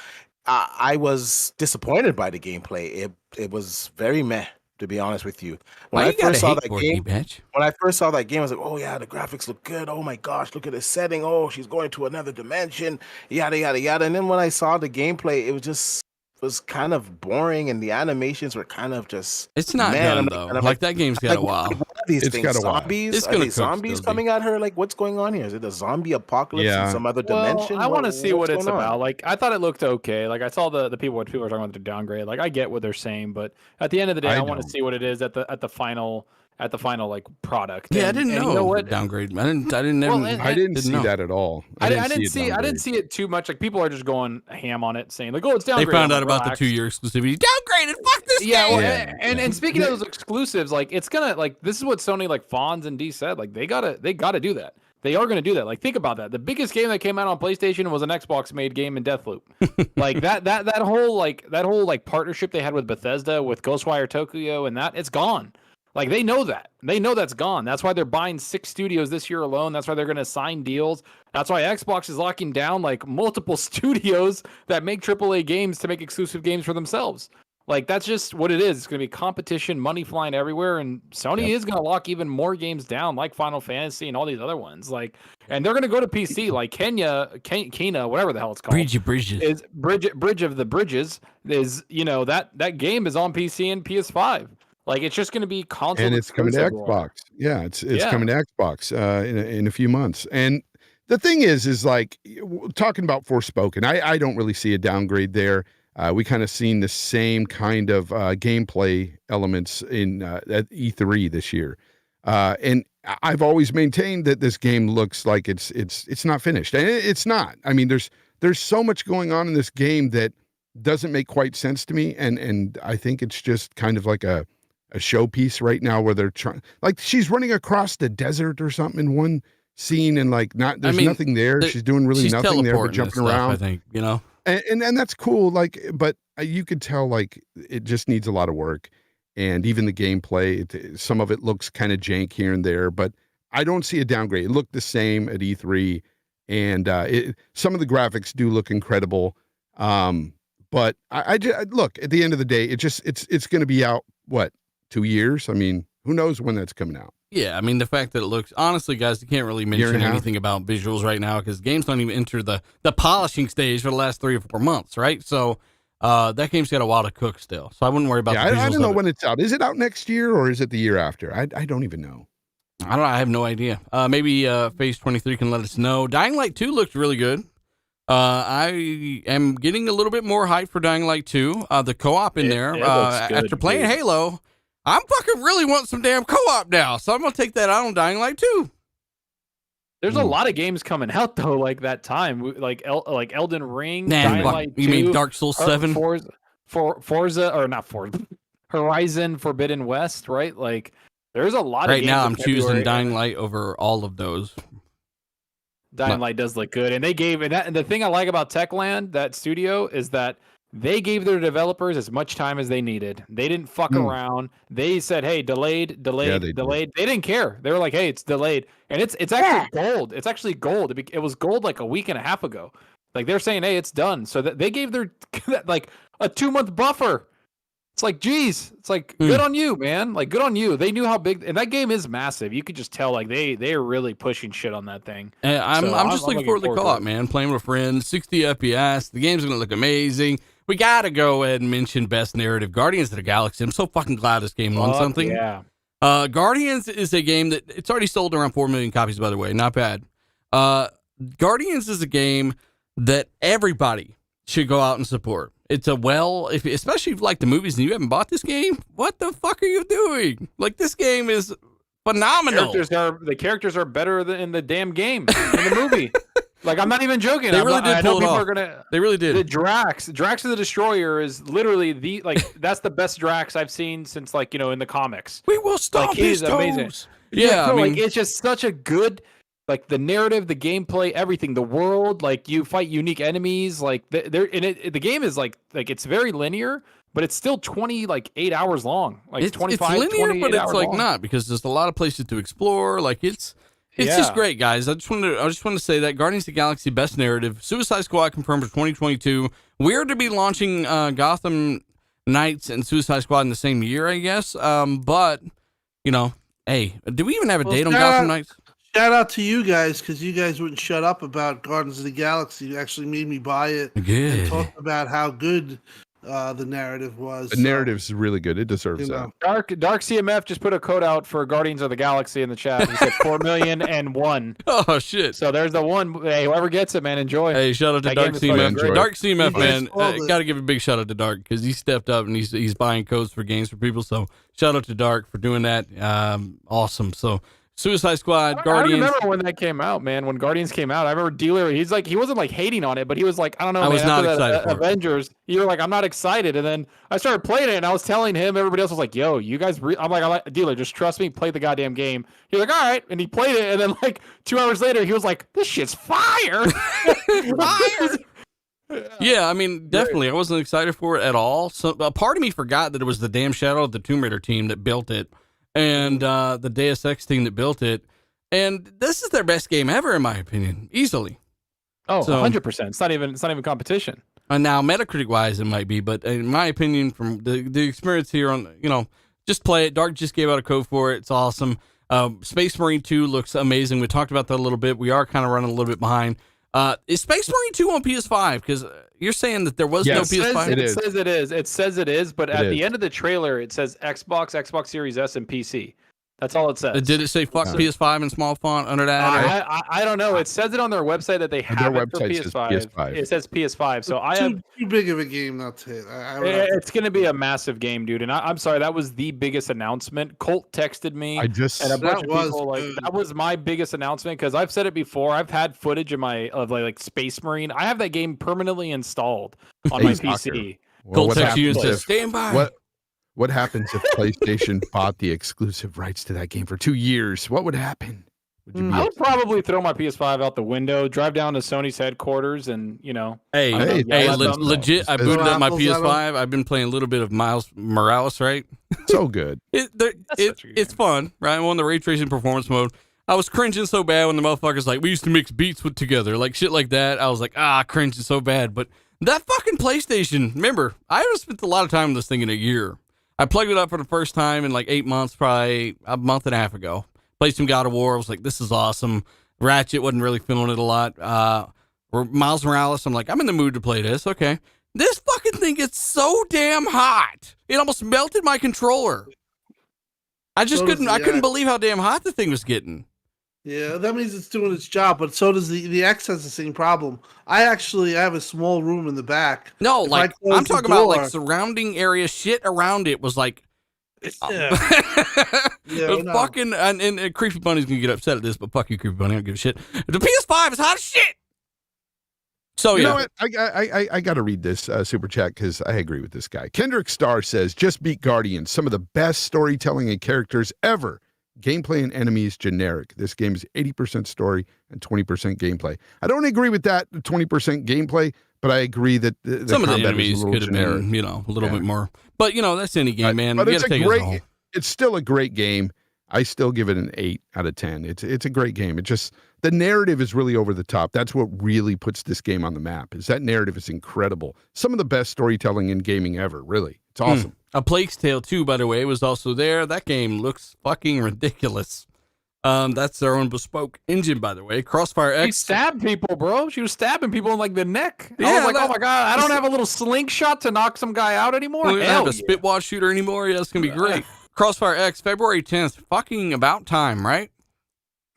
I was disappointed by the gameplay. It was very meh, to be honest with you. When I first saw that game, I was like, oh yeah, the graphics look good. Oh my gosh, look at this setting. Oh, she's going to another dimension. Yada yada yada. And then when I saw the gameplay, it was kind of boring, and the animations were kind of just. It's not done though. Like that game's got a while. What are these things? Got a while. Zombies? It's are they zombies coming at her? Like, what's going on here? Is it a zombie apocalypse in some other dimension? I want to see what it's about. Like, I thought it looked okay. Like, I saw the people are talking about the downgrade. Like, I get what they're saying, but at the end of the day, I want to see what it is at the final like product. Yeah, and, I didn't know. You know what? Downgrade. I didn't see that at all. I didn't see it too much. Like, people are just going ham on it, saying like, "Oh, it's downgraded." They found out about the 2-year exclusivity. Downgraded. Fuck this game. Well, and speaking of those exclusives, like it's gonna like this is what Sony like Fonz and D said. Like they gotta do that. They are gonna do that. Like think about that. The biggest game that came out on PlayStation was an Xbox made game in Deathloop. Like that whole partnership they had with Bethesda with Ghostwire Tokyo and that it's gone. Like they know that. They know that's gone. That's why they're buying 6 studios this year alone. That's why they're going to sign deals. That's why Xbox is locking down like multiple studios that make AAA games to make exclusive games for themselves. Like that's just what it is. It's going to be competition, money flying everywhere, and Sony is going to lock even more games down, like Final Fantasy and all these other ones. Like, and they're going to go to PC, like Kena, whatever the hell it's called. Bridge of the Bridges is that game is on PC and PS5. Like it's just going to be console, and it's coming to Xbox. Yeah, it's coming to Xbox in a few months. And the thing is like talking about Forspoken, I don't really see a downgrade there. We kind of seen the same kind of gameplay elements in at E3 this year, and I've always maintained that this game looks like it's not finished, and it's not. I mean, there's so much going on in this game that doesn't make quite sense to me, and I think it's just kind of like a showpiece right now where they're trying, like she's running across the desert or something in one scene, and like there's nothing there. She's doing really nothing there but jumping around. I think and that's cool. Like, but you could tell like it just needs a lot of work. and even the gameplay, some of it looks kind of jank here and there, but I don't see a downgrade. It looked the same at E3, and some of the graphics do look incredible. But I look, at the end of the day, it's going to be out, what, 2 years? I mean, who knows when that's coming out? Yeah, I mean, the fact that it looks, honestly, guys, you can't really mention anything about visuals right now because games don't even enter the polishing stage for the last 3 or 4 months, right? So that game's got a while to cook still. So I wouldn't worry about the visuals. I don't know when it's out. Is it out next year or is it the year after? I don't even know. I have no idea. Maybe Phase 23 can let us know. Dying Light 2 looked really good. I am getting a little bit more hype for Dying Light 2. The co-op in there. After playing Halo, I'm fucking really want some damn co-op now. So I'm going to take that out on Dying Light 2. There's a lot of games coming out, though, like that time. Like Elden Ring, Dying Light 2. You mean Dark Souls 7? Forza, or not Forza. Horizon Forbidden West, right? Like, there's a lot of right games now, I'm choosing Dying Light over all of those. Dying Light does look good, and they gave and the thing I like about Techland, that studio, is that they gave their developers as much time as they needed. They didn't fuck around. They said, "Hey, delayed." They didn't care. They were like, "Hey, it's delayed," and it's actually gold. It's actually gold. It was gold like a week and a half ago. Like they're saying, "Hey, it's done." So they gave their like a 2-month buffer. It's like, geez, it's like good on you, man. Like good on you. They knew how big, and that game is massive. You could just tell, like they are really pushing shit on that thing. And I'm just looking forward to the co-op, man. Playing with friends, 60 FPS. The game's gonna look amazing. We gotta go ahead and mention best narrative, Guardians of the Galaxy. I'm so fucking glad this game won something. Yeah. Guardians is a game that it's already sold around 4 million copies, by the way. Not bad. Guardians is a game that everybody should go out and support. It's especially if you like the movies and you haven't bought this game, what the fuck are you doing? Like, this game is phenomenal. The characters are better than in the damn game, in the movie. Like, I'm not even joking. They really did pull it off. They really did. The Drax of the Destroyer is literally that's the best Drax I've seen since, like, in the comics. We will stop his toes. Amazing. Yeah, I mean, it's just such a good, like, the narrative, the gameplay, everything, the world, like, you fight unique enemies, like, the game is like it's very linear, but it's still 8 hours long, like, it's 25, linear, 28 but it's like long. not, because there's a lot of places to explore. Like, it's just great, guys. I just wanted to say that Guardians of the Galaxy best narrative, Suicide Squad confirmed for 2022. We're to be launching Gotham Knights and Suicide Squad in the same year, I guess. But hey, do we even have a date on Gotham Knights? Shout out to you guys, because you guys wouldn't shut up about Guardians of the Galaxy. You actually made me buy it and talk about how good the narrative was. The narrative's really good. It deserves that. Dark CMF just put a code out for Guardians of the Galaxy in the chat. He said 4,000,001. Oh shit! So there's the one. Hey, whoever gets it, man, enjoy. Hey, shout out to Dark CMF. Dark CMF, man. Got to give a big shout out to Dark, because he stepped up and he's buying codes for games for people. So shout out to Dark for doing that. Awesome. So Suicide Squad, Guardians. I remember when that came out, man. When Guardians came out, I remember Dealer. He wasn't like hating on it, but he was like, I don't know. I was not after excited for Avengers. You were like, I'm not excited, and then I started playing it, and I was telling him. Everybody else was like, Yo, you guys. I'm like, Dealer, just trust me. Play the goddamn game. He's like, all right, and he played it, and then like 2 hours later, he was like, this shit's fire. Fire. Yeah, I mean, definitely. I wasn't excited for it at all. So a part of me forgot that it was the damn Shadow of the Tomb Raider team that built it, and the Deus Ex team that built it. And this is their best game ever, in my opinion, easily. Oh, 100%. It's not even competition. And now, Metacritic wise, it might be, but in my opinion, from the experience here on, just play it. Dark just gave out a code for it. It's awesome. Space Marine 2 looks amazing. We talked about that a little bit. We are kind of running a little bit behind. Is Space Marine 2 on PS5? Because you're saying that there was no PS5. It says it is. It says it is, but at the end of the trailer, it says Xbox Series S, and PC. That's all it says. Did it say fuck PS5 in small font under that? I don't know. It says it on their website that they have it for PS5. It says PS5. So too big of a game not to hit. It's going to be a massive game, dude. And I'm sorry, that was the biggest announcement. Colt texted me. And a bunch of people that was my biggest announcement, because I've said it before. I've had footage of like Space Marine. I have that game permanently installed on my PC. Colt texted you and said, "Stand by." What happens if PlayStation bought the exclusive rights to that game for 2 years? What would happen? Would you be I would probably throw my PS5 out the window, drive down to Sony's headquarters, and Hey, I don't know, Hey, yell at them. legit. I Is booted up my apples out of- PS5. I've been playing a little bit of Miles Morales, right? So good. It's fun, right? I'm on the ray tracing performance mode. I was cringing so bad when the motherfuckers like, we used to mix beats with together, like shit like that. I was like, cringing so bad. But that fucking PlayStation, remember, I haven't spent a lot of time on this thing in a year. I plugged it up for the first time in like 8 months, probably a month and a half ago. Played some God of War. I was like, this is awesome. Ratchet, wasn't really feeling it a lot. Miles Morales, I'm like, I'm in the mood to play this. Okay. This fucking thing gets so damn hot. It almost melted my controller. I couldn't believe how damn hot the thing was getting. Yeah, that means it's doing its job, but so does the X has the same problem. I have a small room in the back. No, If like I close I'm the talking about like door- surrounding area shit around it was like Yeah. it was no. fucking and Creepy Bunny's gonna get upset at this, but fuck you, Creepy Bunny, I don't give a shit. The PS5 is hot as shit. So You yeah. know what? I got to read this super chat because I agree with this guy. Kendrick Starr says, "Just beat Guardians. Some of the best storytelling and characters ever. Gameplay and enemies generic. This game is 80% story and 20% gameplay." I don't agree with that 20% gameplay, but I agree that the Some of the combat is enemies a little could have generic. been, a little Yeah. bit more. But that's any game, man. But You it's gotta a take it as a whole. great. It's still a great game. I still give it an 8 out of 10. It's a great game. It just the narrative is really over the top. That's what really puts this game on the map. Is that narrative is incredible. Some of the best storytelling in gaming ever. Really, it's awesome. A Plague's Tale 2, by the way, was also there. That game looks fucking ridiculous. That's their own bespoke engine, by the way. Crossfire She X. stabbed people, bro. She was stabbing people in like the neck. I Yeah, was like, oh my god, I don't have a little slingshot to knock some guy out anymore. We don't have Hell a spitwad shooter anymore. Yeah, it's gonna be great. Crossfire X, February 10th. Fucking about time, right?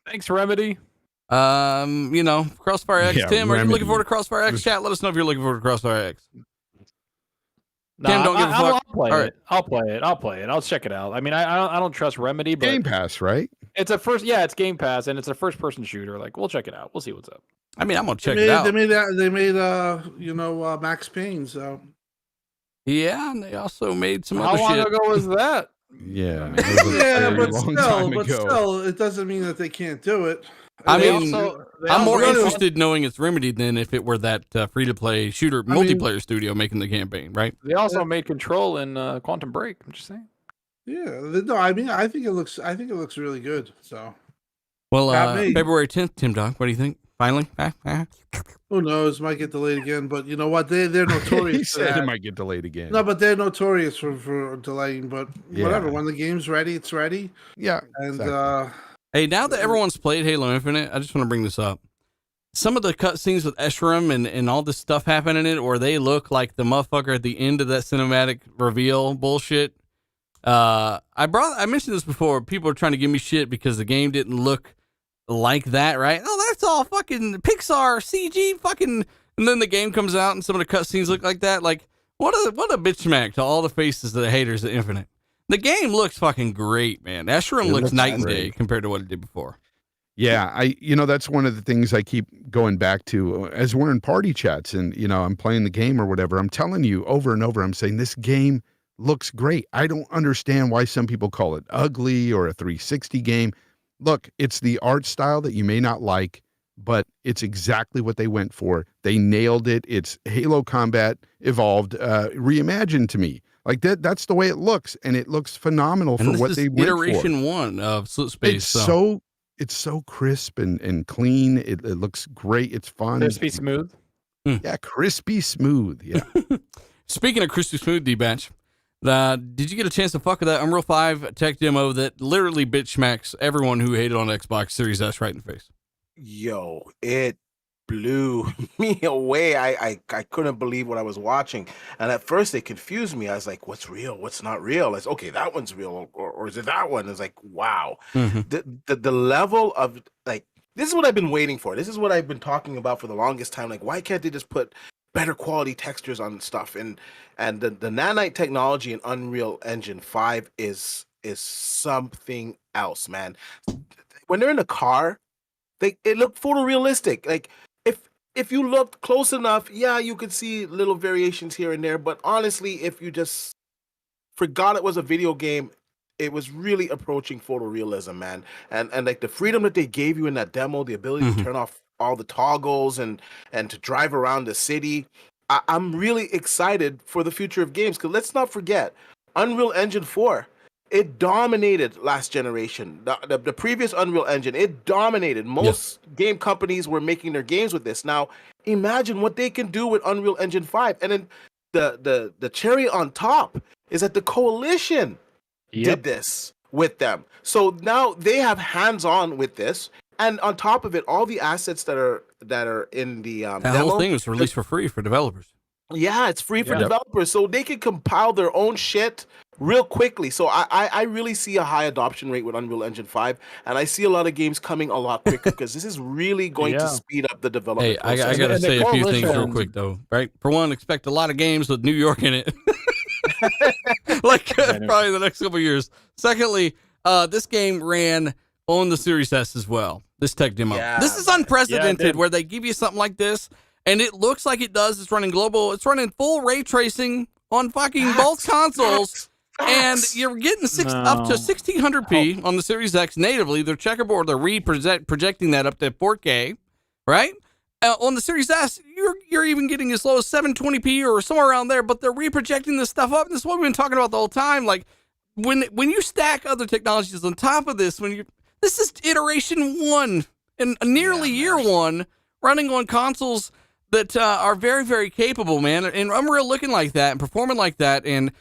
Thanks, Remedy. Crossfire X. Yeah, Tim, are you Remedy. looking forward to Crossfire X? Chat, let us know if you're looking forward to Crossfire X. Nah, Tim, don't give a I'll fuck. play All it. right. I'll play it. I'll check it out. I mean, I don't trust Remedy, but Game Pass, right? it's it's Game Pass and it's a first person shooter. Like, we'll check it out. We'll see what's up. I mean, I'm gonna check They it out. made Max Payne. So Yeah, and they also made some How other long shit. ago was that? Yeah. yeah, Very but long time ago. still, it doesn't mean that they can't do it. I They mean, also- they I'm also more really- interested knowing it's Remedy than if it were that free-to-play shooter multiplayer studio making the campaign, right? They also made Control in Quantum Break. I'm just saying. Yeah, no, I mean, I think it looks really good. So Well, Not me. February 10th, Tim Dog, what do you think? Finally? who knows? Might get delayed again, but you know what? They're He notorious for said it that. might get delayed again. No, but they're notorious for delaying. But whatever, Yeah. when the game's ready, it's ready. Yeah. And exactly. Hey, now that everyone's played Halo Infinite, I just want to bring this up. Some of the cutscenes with Escharum and all this stuff happening in it, where they look like the motherfucker at the end of that cinematic reveal bullshit. I mentioned this before. People are trying to give me shit because the game didn't look like that, right? Oh, that's all fucking Pixar CG fucking. And then the game comes out and some of the cutscenes look like that. Like, what a bitch smack to all the faces of the haters of Infinite. The game looks fucking great, man. Escharum It looks looks night and great. day compared to what it did before. Yeah, that's one of the things I keep going back to as we're in party chats and, I'm playing the game or whatever. I'm telling you over and over, I'm saying this game looks great. I don't understand why some people call it ugly or a 360 game. Look, it's the art style that you may not like, but it's exactly what they went for. They nailed it. It's Halo Combat Evolved, reimagined to me. Like that's the way it looks, and it looks phenomenal And for this what is they went iteration for. 1 of Split Space. It's so crisp and clean. It looks great. It's fun. Crispy smooth. Yeah, crispy smooth. Yeah. Speaking of crispy smooth, D-Batch, did you get a chance to fuck with that Unreal 5 tech demo that literally bitch smacks everyone who hated on Xbox Series S right in the face? Yo, it blew me away. I couldn't believe what I was watching. And at first it confused me. I was like, what's real? What's not real? It's okay, that one's real, or is it that one? It's like, wow. The level of like, this is what I've been waiting for. This is what I've been talking about for the longest time. Like, why can't they just put better quality textures on stuff? And the nanite technology in Unreal Engine 5 is something else, man. When they're in the car, it looked photorealistic. Like if you looked close enough, yeah, you could see little variations here and there. But honestly, if you just forgot it was a video game, it was really approaching photorealism, man. And like the freedom that they gave you in that demo, the ability to turn off all the toggles and to drive around the city. I'm really excited for the future of games, because let's not forget, Unreal Engine 4, it dominated last generation. The previous Unreal Engine, it dominated. Most game companies were making their games with this. Now, imagine what they can do with Unreal Engine 5. And then the cherry on top is that the Coalition did this with them. So now they have hands-on with this. And on top of it, all the assets that are in the That demo, whole thing was released for free for developers. yeah, it's free for developers, so they can compile their own shit real quickly. So I really see a high adoption rate with Unreal Engine 5, and I see a lot of games coming a lot quicker, because this is really going to speed up the development Hey, process. I got to And the say a few things real Coalition- quick, though. Right? For one, expect a lot of games with New York in it. Like, probably the next couple of years. Secondly, this game ran on the Series S as well. This tech demo. Yeah, This is man. unprecedented, where they give you something like this, and it looks like it does. It's running global. It's running full ray tracing on fucking both consoles. And you're getting up to 1600p on the Series X natively. They're checkerboard. They're projecting that up to 4K, right? On the Series S, you're even getting as low as 720p or somewhere around there. But they're reprojecting this stuff up. And this is what we've been talking about the whole time. Like when you stack other technologies on top of this, this is iteration 1 and nearly year 1 running on consoles that are very, very capable, man. And Unreal looking like that and performing like that and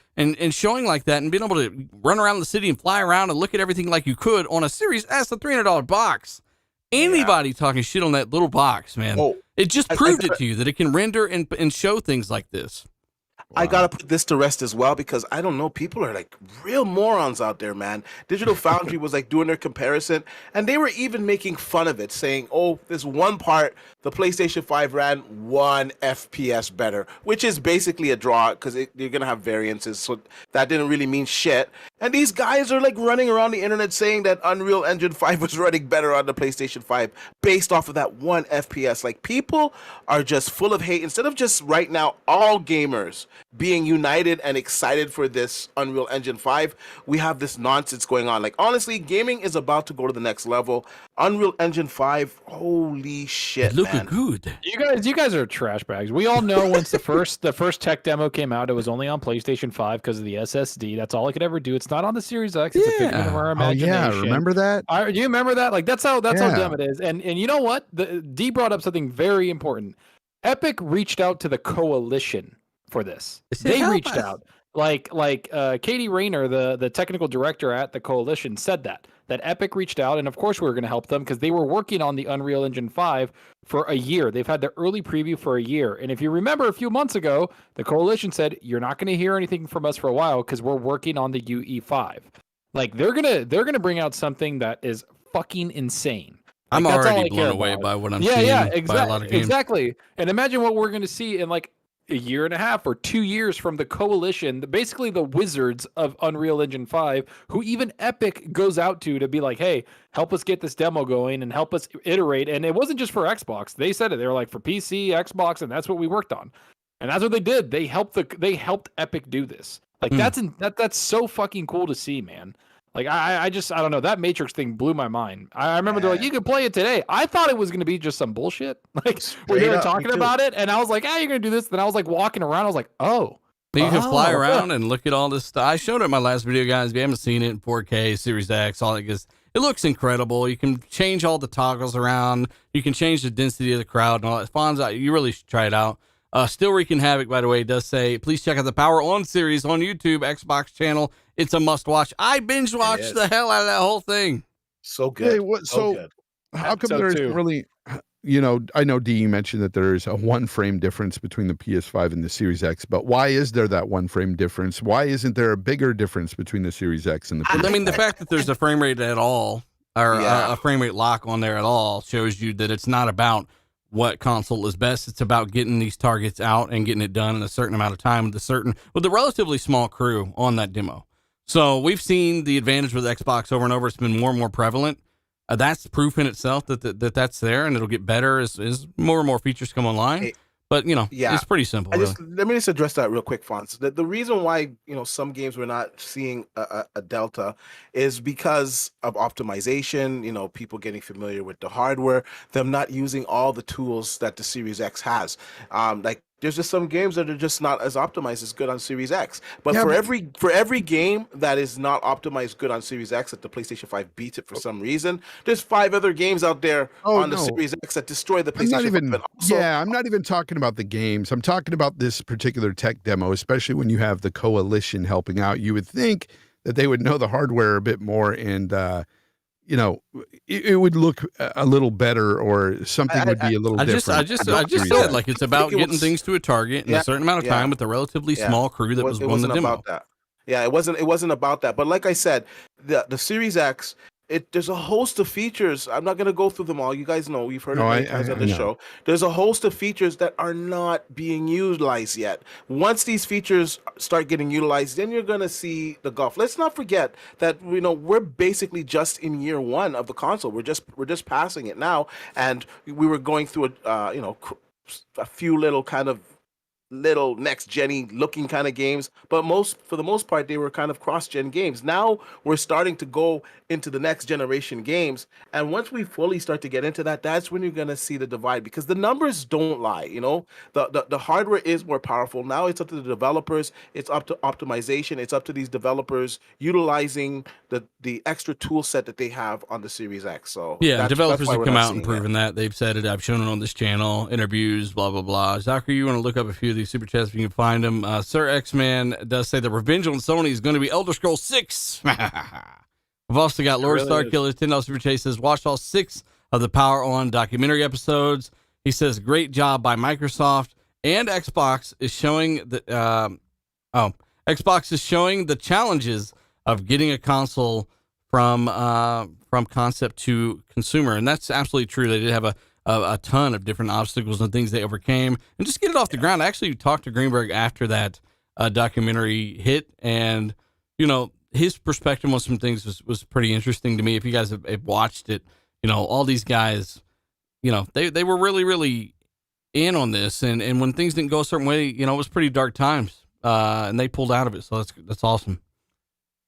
showing like that and being able to run around the city and fly around and look at everything like you could on a Series S, a $300 box. Anybody talking shit on that little box, man, it just proved it to you that it can render and show things like this. I gotta put this to rest as well, because I don't know, people are like real morons out there, man. Digital Foundry was like doing their comparison, and they were even making fun of it, saying, oh, this one part, the PlayStation 5 ran 1 FPS better, which is basically a draw, because you're gonna have variances, so that didn't really mean shit. And these guys are like running around the internet saying that Unreal Engine 5 was running better on the PlayStation 5 based off of that 1 FPS. Like, people are just full of hate. Instead of just right now all gamers being united and excited for this Unreal Engine 5, we have this nonsense going on. Like, honestly, gaming is about to go to the next level. Unreal Engine 5, holy shit, Looking man. good. You guys are trash bags. We all know once the first tech demo came out, it was only on PlayStation 5 because of the SSD. That's all it could ever do. It's not on the Series X. It's a figment of our imagination. Remember that? Do you remember that? Like, that's how dumb it is. And you know what? D brought up something very important. Epic reached out to the Coalition for this. They reached out. Like Katie Rayner, the technical director at the Coalition, said that Epic reached out, and of course we were going to help them because they were working on the Unreal Engine 5 for a year. They've had the early preview for a year, and if you remember a few months ago, the Coalition said you're not going to hear anything from us for a while because we're working on the UE5. Like, they're gonna bring out something that is fucking insane. Like, I'm that's all already I care blown away about. by what I'm seeing by a lot of games. Exactly. And imagine what we're going to see in like a year and a half or 2 years from the Coalition, basically the wizards of Unreal Engine 5, who even Epic goes out to be like, hey, help us get this demo going and help us iterate. And it wasn't just for Xbox. They said it. They were like, for PC, Xbox, and that's what we worked on. And that's what they did. They helped Epic do this. Like, that's so fucking cool to see, man. Like, I don't know. That Matrix thing blew my mind. I remember they're like, you can play it today. I thought it was going to be just some bullshit. Like, we were talking about it, and I was like, you're going to do this. Then I was like walking around. I was like, oh. You can fly around and look at all this stuff. I showed it in my last video, guys. If you haven't seen it in 4K, Series X, all that goes. It looks incredible. You can change all the toggles around. You can change the density of the crowd and all that. Fonz, you really should try it out. Still Wreaking Havoc, by the way, does say, please check out the Power On series on YouTube, Xbox channel. It's a must watch. I binge watched the hell out of that whole thing. So good. Hey, so good. How come there's really, I know D, you mentioned that there's a 1 frame difference between the PS5 and the Series X, but why is there that 1 frame difference? Why isn't there a bigger difference between the Series X and the PS5? I mean, the fact that there's a frame rate at all, or a frame rate lock on there at all, shows you that it's not about what console is best. It's about getting these targets out and getting it done in a certain amount of time with a relatively small crew on that demo. So we've seen the advantage with Xbox over and over. It's been more and more prevalent. That's proof in itself that that's there, and it'll get better as more and more features come online. But Yeah. it's pretty simple. Let me just address that real quick, Fonz. The reason why some games we're not seeing a delta is because of optimization. People getting familiar with the hardware, them not using all the tools that the Series X has. Like there's just some games that are just not as optimized as good on Series X. But for every game that is not optimized good on Series X that the PlayStation 5 beats it for some reason, there's 5 other games out there on the Series X that destroy the PlayStation 5. I'm not even talking about the games. I'm talking about this particular tech demo, especially when you have the coalition helping out. You would think that they would know the hardware a bit more and it would look a little better, or something would be a little different. I just said, like, it's about getting things to a target in a certain amount of time with a relatively small crew that was on the demo. About that. Yeah, it wasn't about that. But like I said, the Series X, there's a host of features. I'm not going to go through them all. You guys know, you've heard it many times on the show. There's a host of features that are not being utilized yet. Once these features start getting utilized, then you're going to see the gulf. Let's not forget that we're basically just in year 1 of the console. We're just passing it now, and we were going through a few little next-gen-y looking kind of games, but for the most part they were kind of cross-gen games. Now we're starting to go into the next generation games, and once we fully start to get into that, that's when you're going to see the divide, because the numbers don't lie. The hardware is more powerful. Now it's up to the developers, it's up to optimization, it's up to these developers utilizing the extra tool set that they have on the Series X. So developers have come out and proven that. They've said it. I've shown it on this channel, interviews, blah blah blah. Zachary, you want to look up a few of these super chats if you can find them. Sir X-Man does say the revenge on Sony is going to be Elder Scrolls 6. We've also got Lord Starkiller, $10 super chat, says watched all 6 of the Power On documentary episodes. He says great job by Microsoft, and Xbox is showing Xbox is showing the challenges of getting a console from concept to consumer, and that's absolutely true. They did have a ton of different obstacles and things they overcame, and just get it off the ground. I actually talked to Greenberg after that documentary hit, and his perspective on some things was pretty interesting to me. If you guys have watched it, all these guys, they were really, really in on this, and when things didn't go a certain way, it was pretty dark times, and they pulled out of it. So that's awesome.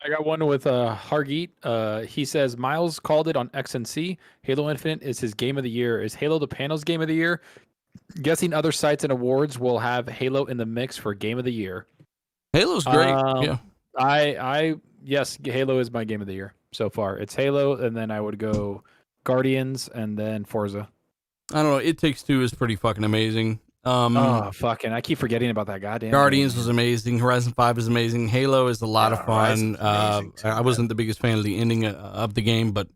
I got one with Hargeet. He says Miles called it on XNC. Halo Infinite is his game of the year. Is Halo the Panel's game of the year? Guessing other sites and awards will have Halo in the mix for game of the year. Halo's great. Yeah. Yes, Halo is my game of the year so far. It's Halo, and then I would go Guardians, and then Forza. I don't know. It Takes Two is pretty fucking amazing. I keep forgetting about that goddamn Guardians game. Was amazing. Horizon 5 is amazing. Halo is a lot of fun. I wasn't the biggest fan of the ending of the game, but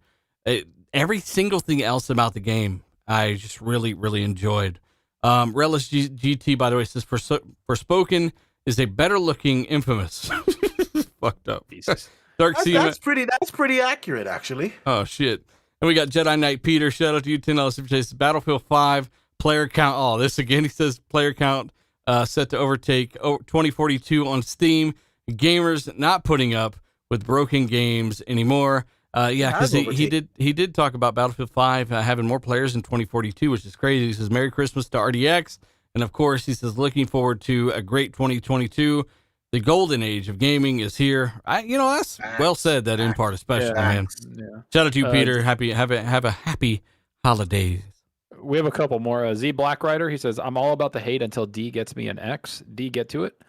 every single thing else about the game I just really, really enjoyed. Relish GT, by the way, says Forspoken is a better looking Infamous. Fucked up. Dark Sea. That's pretty accurate, actually. Oh shit. And we got Jedi Knight Peter. Shout out to you, $10 super chase. Battlefield 5 player count. Oh, this again. He says player count set to overtake 2042 on Steam. Gamers not putting up with broken games anymore. Because he did talk about Battlefield 5 having more players in 2042, which is crazy. He says Merry Christmas to RDX, and of course he says looking forward to a great 2022. The golden age of gaming is here. That's well said. That in part, especially, man. Yeah. Shout out to you, Peter. Have a happy holidays. We have a couple more. Z Black Rider. He says, "I'm all about the hate until D gets me an X. D, get to it."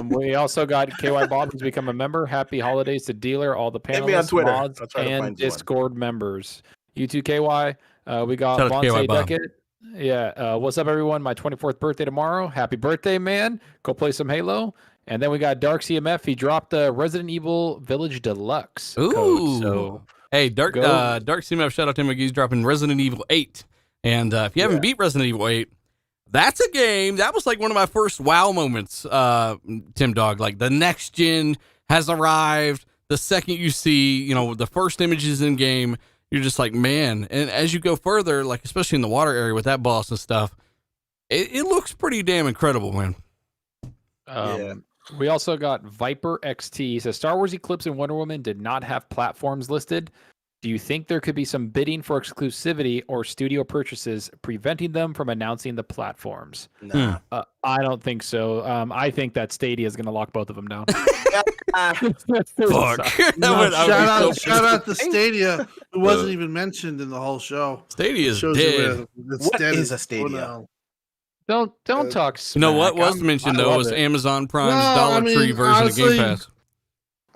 We also got KY Bob has become a member. Happy holidays to Dealer, all the panelists, mods, and Discord members. You too, KY. We got Vontae Duckett. Yeah. What's up, everyone? My 24th birthday tomorrow. Happy birthday, man. Go play some Halo. And then we got Dark CMF. He dropped the Resident Evil Village Deluxe code. So, hey, Dark CMF, shout out to him. He's dropping Resident Evil 8. And if you haven't beat Resident Evil 8, that's a game. That was like one of my first WoW moments, Tim Dog. Like, the next gen has arrived. The second you see, the first images in game, you're just like, man. And as you go further, like, especially in the water area with that boss and stuff, it looks pretty damn incredible, man. We also got Viper XT. He says Star Wars Eclipse and Wonder Woman did not have platforms listed. Do you think there could be some bidding for exclusivity or studio purchases preventing them from announcing the platforms? Nah. I don't think so. I think that Stadia is going to lock both of them down. Fuck. No, shout so out to Stadia, who wasn't even mentioned in the whole show. Stadia is Shows you dead. where it's What dead is a as Stadia? well Don't talk You know what smack. was mentioned I though love was it. Amazon Prime's No, Dollar I mean, Tree version honestly, of Game Pass.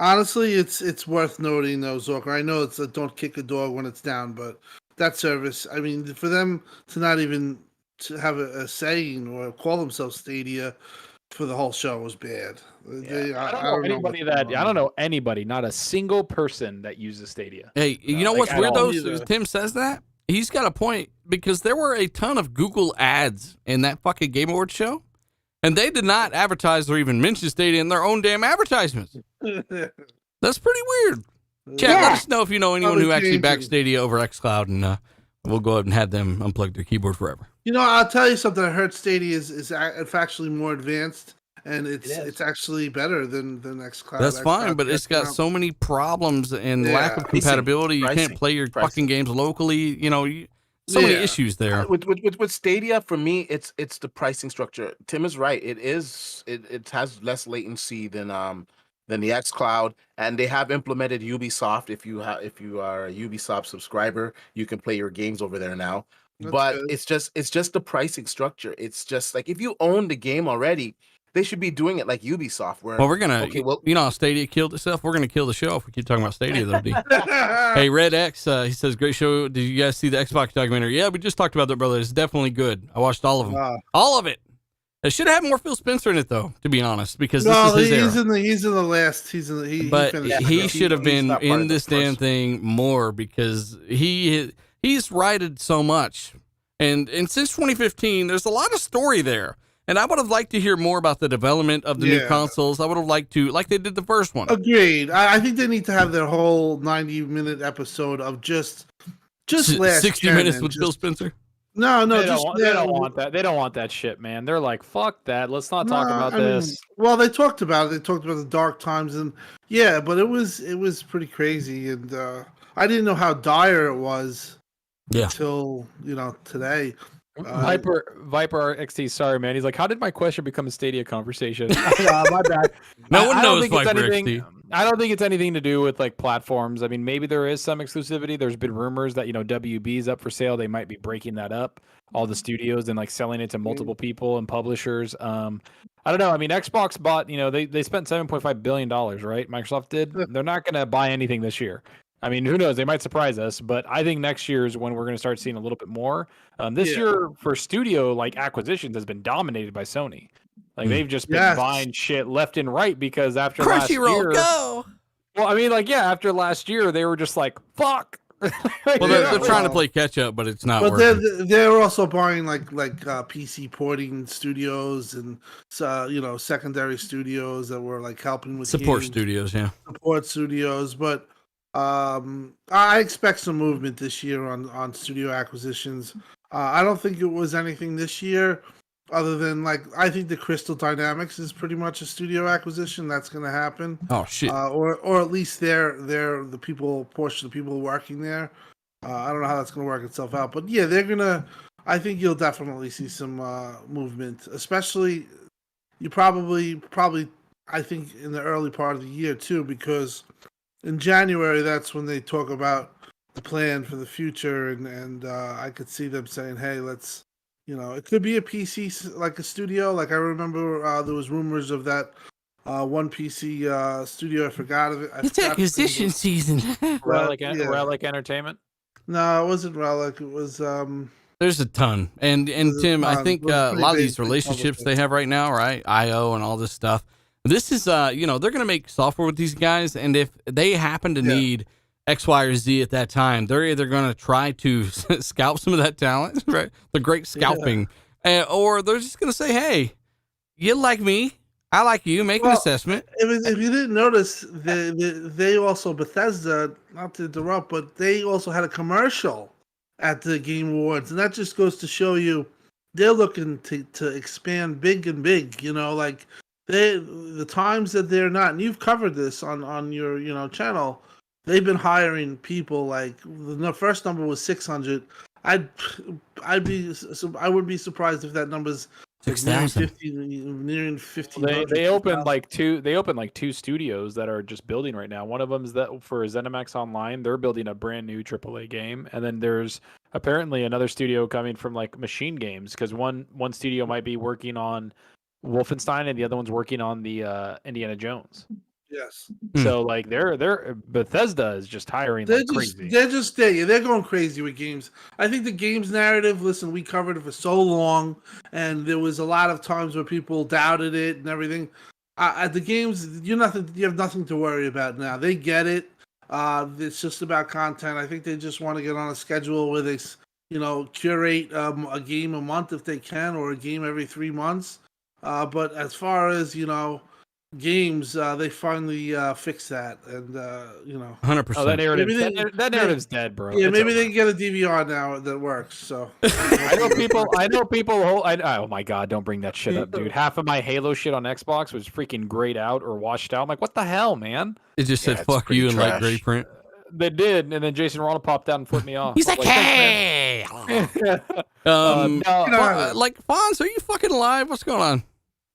Honestly, it's worth noting though, Zorker. I know it's a don't kick a dog when it's down, but that service, I mean, for them to not even to have a saying or call themselves Stadia for the whole show was bad. I don't know anybody that I don't know anybody, not a single person that uses Stadia. Hey, you know like, what's at weird all. though? Either. Tim says that he's got a point because there were a ton of Google ads in that fucking Game Awards show, and they did not advertise or even mention Stadia in their own damn advertisements. That's pretty weird. Chat, let us know if you know anyone who actually backs Stadia over xCloud, and we'll go ahead and have them unplug their keyboard forever. You know, I'll tell you something. I heard Stadia is actually more advanced, and it's actually better than xCloud. That's fine, xCloud but it's got so many problems and lack of Pricing, compatibility. You can't pricing, play your pricing. fucking games locally. You know, so many issues there. With Stadia, for me, it's the pricing structure. Tim is right. It has less latency than the xCloud, and they have implemented Ubisoft. If you are a Ubisoft subscriber, you can play your games over there now. That's But good. it's just the pricing structure. It's just like if you own the game already, they should be doing it like Ubisoft. Where Well, we're gonna, well, you know, how Stadia killed itself. We're gonna kill the show if we keep talking about Stadia, though. D. Hey, Red X, he says, great show. Did you guys see the Xbox documentary? Yeah, we just talked about that, brother. It's definitely good. I watched all of them, all of it. It should have had more Phil Spencer in it, though, to be honest, because this is his era. he's in the last. But he finished. should have He's been not part in of the this damn first. thing more because he's righted so much, and since 2015, there's a lot of story there. And I would have liked to hear more about the development of the new consoles. I would have liked to, like they did the first one. Agreed. I think they need to have their whole 90-minute episode of just last 60 gen minutes and with just- Phil Spencer. No, They just don't want that. They don't want that shit, man. They're like, fuck that. Let's not talk about this. Well, they talked about it. They talked about the dark times, and but it was pretty crazy, and I didn't know how dire it was until today. Viper RXT, sorry man. He's like, how did my question become a Stadia conversation? My bad. No one knows Viper Viper XT. I don't think it's anything to do with like platforms. I mean, maybe there is some exclusivity. There's been rumors that WB is up for sale. They might be breaking that up, all the studios, and like selling it to multiple people and publishers. I don't know. I mean, Xbox bought. They spent $7.5 billion, right? Microsoft did. They're not going to buy anything this year. I mean, who knows? They might surprise us, but I think next year is when we're going to start seeing a little bit more. This year for studio like acquisitions has been dominated by Sony. Like they've just been buying shit left and right because after last year, go. Well, I mean, after last year, they were just like, fuck. Well, they're trying to play catch up, but it's not But working. they're also buying like PC porting studios and secondary studios that were like helping with Support games. studios, yeah. Support studios, but I expect some movement this year on studio acquisitions. I don't think it was anything this year other than I think the Crystal Dynamics is pretty much a studio acquisition that's going to happen. Oh shit! Or at least they're the portion of the people working there. I don't know how that's going to work itself out, but yeah, they're gonna. I think you'll definitely see some movement, especially you probably I think in the early part of the year too, because in January that's when they talk about the plan for the future, and I could see them saying, hey, let's. It could be a PC, like a studio. Like I remember there was rumors of that one PC studio. I forgot of it. It's acquisition season. Relic Entertainment? No, it wasn't Relic. It was... There's a ton. And Tim, I think a lot of these relationships they have right now, right? IO and all this stuff. This is, they're going to make software with these guys. And if they happen to need X, Y, or Z at that time, they're either going to try to scalp some of that talent, right? The great scalping, or they're just going to say, "Hey, you like me, I like you. Make an assessment." If you didn't notice, they also Bethesda, not to interrupt, but they also had a commercial at the Game Awards, and that just goes to show you they're looking to expand big and big. The times that they're not, and you've covered this on your channel. they've been hiring people. Like the first number was 600. I wouldn't be surprised if that number's like 6,000. nearing 15. They opened like two studios that are just building right now. One of them is that for ZeniMax Online, they're building a brand new AAA game, and then there's apparently another studio coming from like Machine Games, because one studio might be working on Wolfenstein and the other one's working on the Indiana Jones. Yes. So like they're Bethesda is just hiring crazy. They're going crazy with games. I think the games narrative, listen, we covered it for so long, and there was a lot of times where people doubted it and everything. At the games, you have nothing to worry about now. They get it. It's just about content. I think they just want to get on a schedule where they, curate a game a month if they can, or a game every 3 months. But as far as games, they finally fixed that, and 100%. Oh, that narrative's dead, bro. Yeah, It's maybe over. they can get a DVR now that works. So I know people. Oh my god, don't bring that shit up, dude. Half of my Halo shit on Xbox was freaking grayed out or washed out. I'm like, what the hell, man? It just said it's "fuck pretty you" in like trash. gray print. They did, and then Jason Ronald popped out and flipped me off. He's like, "Hey." No, know, like Fonz, are you fucking alive? What's going on?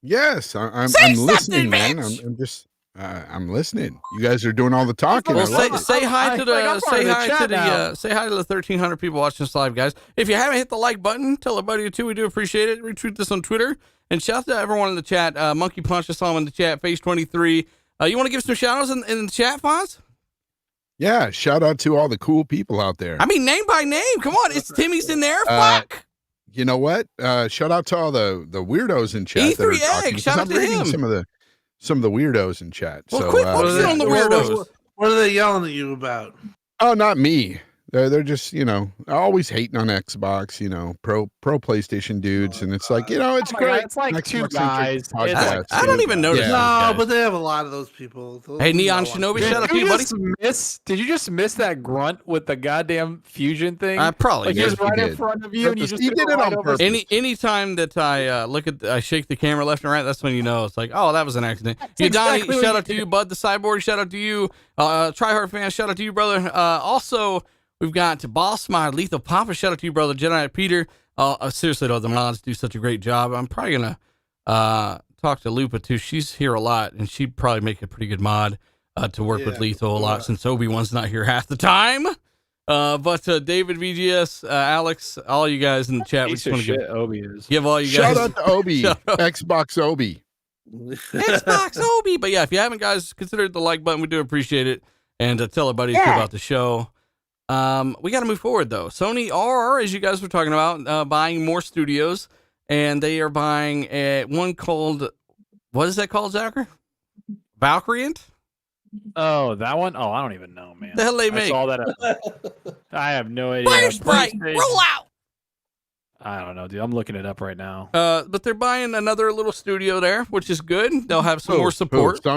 Yes, I'm Say listening, something, man. bitch! I'm just I'm listening. You guys are doing all the talking. Well, I love it. say hi to I'm part of the chat say hi to the 1,300 people watching this live, guys. If you haven't hit the like button, tell a buddy or two. We do appreciate it. Retweet this on Twitter, and shout out to everyone in the chat. Monkey Punch, I saw him in the chat. Phase 23. You want to give some shout outs in the chat, Fonz? Yeah, shout out to all the cool people out there. I mean, name by name. Come on, it's Timmy's in there. Fuck. You know what? Shout out to all the weirdos in chat. E3 that are talking, Egg, shout out I'm to reading him. some of the weirdos in chat. Well, so quit focusing on the weirdos. What are they yelling at you about? oh, not me. They're just always hating on Xbox. Pro PlayStation dudes, and it's like it's Oh my great. God, it's like two Xbox-centric guys. It's podcast. like I don't even notice. Yeah. those No, guys. but they have a lot of those people. Hey, Neon Shinobi, shout out to you, buddy. Did you just miss that grunt with the goddamn fusion thing? I probably like did. he was right he in did. front of you, and you just He took did it right on over. purpose. Anytime that I shake the camera left and right, that's when you know it's like, oh, that was an accident. That's You Donnie, exactly what shout you out to you, Bud the Cyborg, shout out to you, Tryhard fan, shout out to you, brother. Also, we've got Boss Mod, Lethal Papa, shout out to you, brother, Jedi Peter. Seriously though, the mods do such a great job. I'm probably gonna talk to Lupa too. She's here a lot, and she'd probably make a pretty good mod to work with Lethal a lot, since Obi-Wan's not here half the time. But David, VGS, Alex, all you guys in the chat, we Piece just of want to shit, Obi is. give all you guys Shout out to Obi, Shout out. Xbox Obi. Xbox Obi. But yeah, if you haven't, guys, consider the like button. We do appreciate it, and tell a buddy or two about the show. We got to move forward though. Sony are, as you guys were talking about, buying more studios, and they are buying one called, what is that called, Zachary? Valkyriant? Oh, that one? Oh, I don't even know, man. The hell they I make? saw that. I have no idea. Fire Sprite, PlayStation- roll out. I don't know, dude. I'm looking it up right now. But they're buying another little studio there, which is good. They'll have some Who? more support. Who?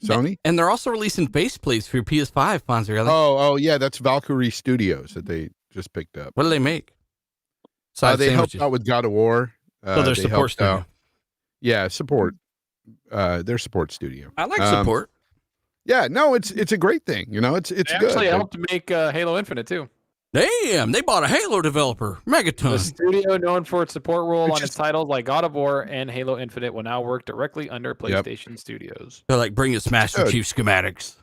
Sony? And they're also releasing faceplates for your PS5, Fonzie. Oh, yeah, that's Valkyrie Studios that they just picked up. What do they make? Side They helped sandwiches. out with God of War. So their they support helped studio. out- Yeah, support. Their support studio. I like support. Yeah, no, it's a great thing. It's They good. actually helped make Halo Infinite too. Damn, they bought a Halo developer, The Megaton. studio known for its support role Which on its is- titles like God of War and Halo Infinite will now work directly under PlayStation Studios. They're like, bring us Master Good. Chief schematics.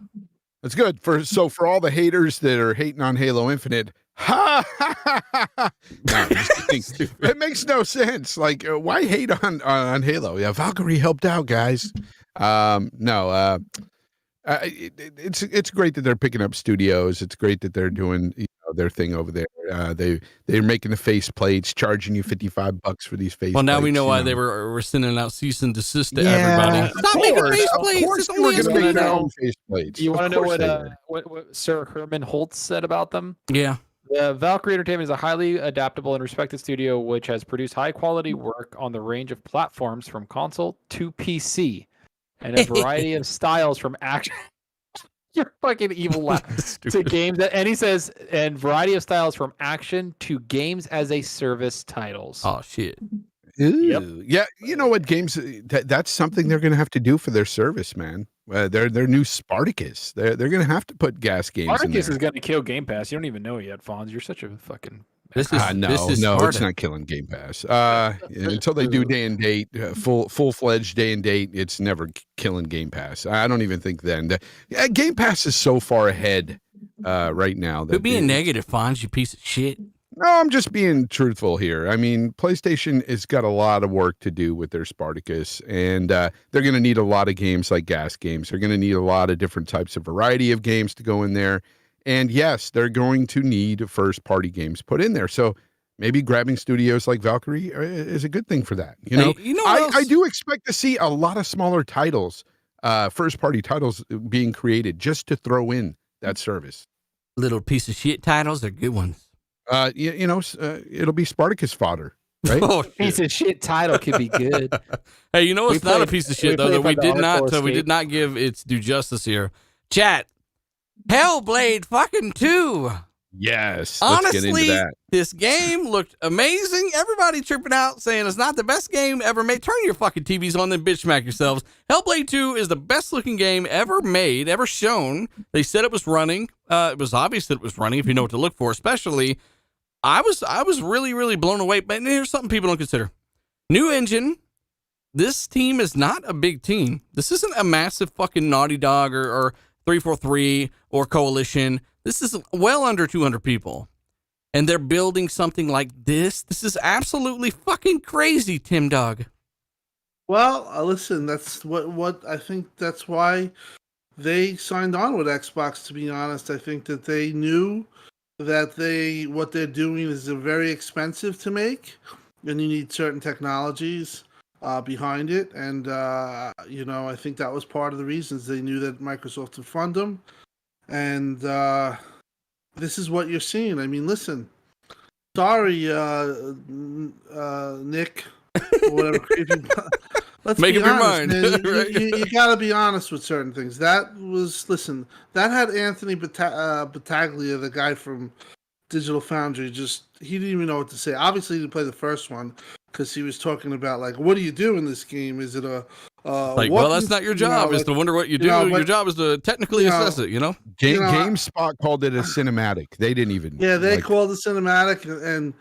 It's good for all the haters that are hating on Halo Infinite. Ha ha ha ha! ha. No, just kidding. It makes no sense. Like, why hate on Halo? Yeah, Valkyrie helped out, guys. No, it's great that they're picking up studios. It's great that they're doing their thing over there. They're making the face plates, charging you $55 for these face. Well, now plates, we know why they were sending out cease and desist to Yeah, everybody. of Stop making course, face of plates. course It's they only were as gonna good make as their that. own face plates. You Of want to know course they what, were. what Sir Herman Holtz said about them? Yeah. Valkyrie Entertainment is a highly adaptable and respected studio which has produced high quality work on the range of platforms from console to PC and a variety of styles from action. You're fucking evil laugh. To games that, and he says, and variety of styles from action to games as a service titles. Oh shit. Ooh, yeah. You know what games? That's something they're going to have to do for their service, man. Their new Spartacus. They're going to have to put gas games in Spartacus there. is going to kill Game Pass. You don't even know it yet, Fonz. You're such a fucking. This is no, Sparta. it's not killing Game Pass. Until they do day and date, full-fledged day and date, it's never killing Game Pass. I don't even think then. Game Pass is so far ahead right now. Quit being negative, Fonz, you piece of shit. No, I'm just being truthful here. I mean, PlayStation has got a lot of work to do with their Spartacus, and they're going to need a lot of games like gas games. They're going to need a lot of different types of variety of games to go in there. And yes, they're going to need first-party games put in there. So maybe grabbing studios like Valkyrie is a good thing for that. You know, I do expect to see a lot of smaller titles, first-party titles being created just to throw in that service. Little piece of shit titles are good ones. It'll be Spartacus fodder, right? Oh, piece of shit title could be good. Hey, you know what's not a piece of shit though that we did not give its due justice here. Chat, Hellblade fucking 2. Yes. Honestly, let's get into that. This game looked amazing. Everybody tripping out saying it's not the best game ever made. Turn your fucking TVs on and bitch smack yourselves. Hellblade 2 is the best looking game ever made, ever shown. They said it was running. It was obvious that it was running if you know what to look for, especially. I was really, really blown away. But here's something people don't consider. New engine. This team is not a big team. This isn't a massive fucking Naughty Dog or 343 or Coalition. This is well under 200 people. And they're building something like this. This is absolutely fucking crazy, Tim Dog. Well, listen, that's what I think that's why they signed on with Xbox, to be honest. I think that they knew that what they're doing is very expensive to make, and you need certain technologies behind it. And, I think that was part of the reasons they knew that Microsoft would fund them. And this is what you're seeing. I mean, listen, sorry, Nick, or whatever. Let's make be up honest, your mind. man. You got to be honest with certain things. That had Anthony Battaglia, the guy from Digital Foundry, he didn't even know what to say. Obviously, he didn't play the first one because he was talking about, like, what do you do in this game? Is it a well, that's not your job, is to wonder what you do. Your job is to technically assess it, GameSpot called it a cinematic. They didn't even. Yeah, they called it cinematic, and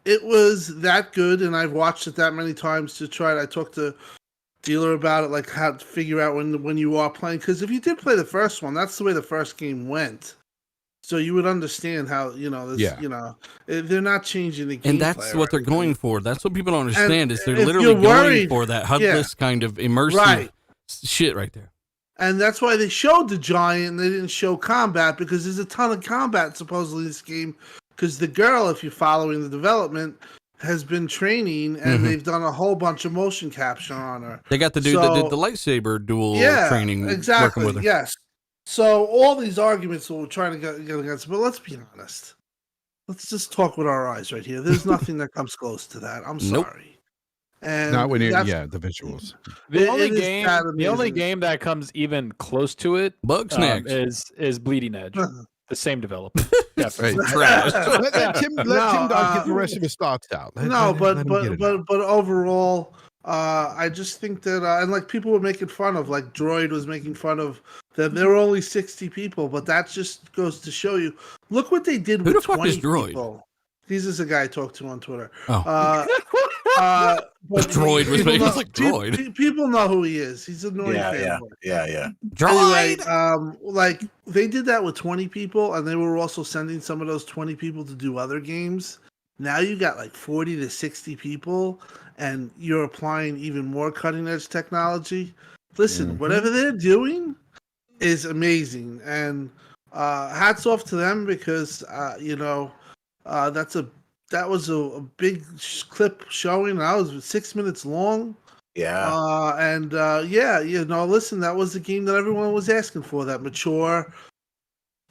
it was that good, and I've watched it that many times to try it. I talked to Dealer about it, like how to figure out when you are playing. Because if you did play the first one, that's the way the first game went. So you would understand how, they're not changing the game. And that's what they're going for. That's what people don't understand is they're literally going for that HUD-less kind of immersive shit right there. And that's why they showed the giant and they didn't show combat, because there's a ton of combat supposedly in this game. Because the girl, if you're following the development, has been training, and they've done a whole bunch of motion capture on her. They got the dude that did the lightsaber duel training. Exactly. Working with her. Yes. So all these arguments we're trying to get against, but let's be honest. Let's just talk with our eyes right here. There's nothing that comes close to that. I'm sorry. And not when the visuals. The only game that comes even close to it is Bleeding Edge. The same developer. Trash. Let Tim Dog get the rest of his thoughts out. But overall, I just think that and like people were making fun of, like Droid was making fun of that there were only 60 people, but that just goes to show you. Look what they did with 20 people. He's just a guy I talked to on Twitter. Droid was making like Droid. People know who he is. He's an annoying fanboy. Yeah. Droid. Anyway, like they did that with 20 people, and they were also sending some of those 20 people to do other games. Now you got like 40 to 60 people, and you're applying even more cutting edge technology. Listen, whatever they're doing is amazing, and hats off to them, because that was a big clip showing. That was 6 minutes long. Yeah. Listen, that was the game that everyone was asking for, that mature,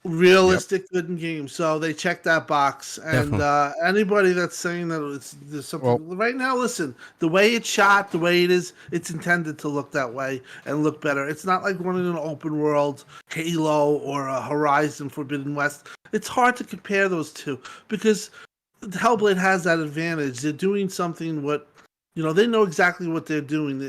realistic, good game. So they checked that box. And anybody that's saying that there's something right now, listen, the way it's shot, the way it is, it's intended to look that way and look better. It's not like running an open world Halo or a Horizon Forbidden West. It's hard to compare those two, because Hellblade has that advantage. They're doing something they know exactly what they're doing.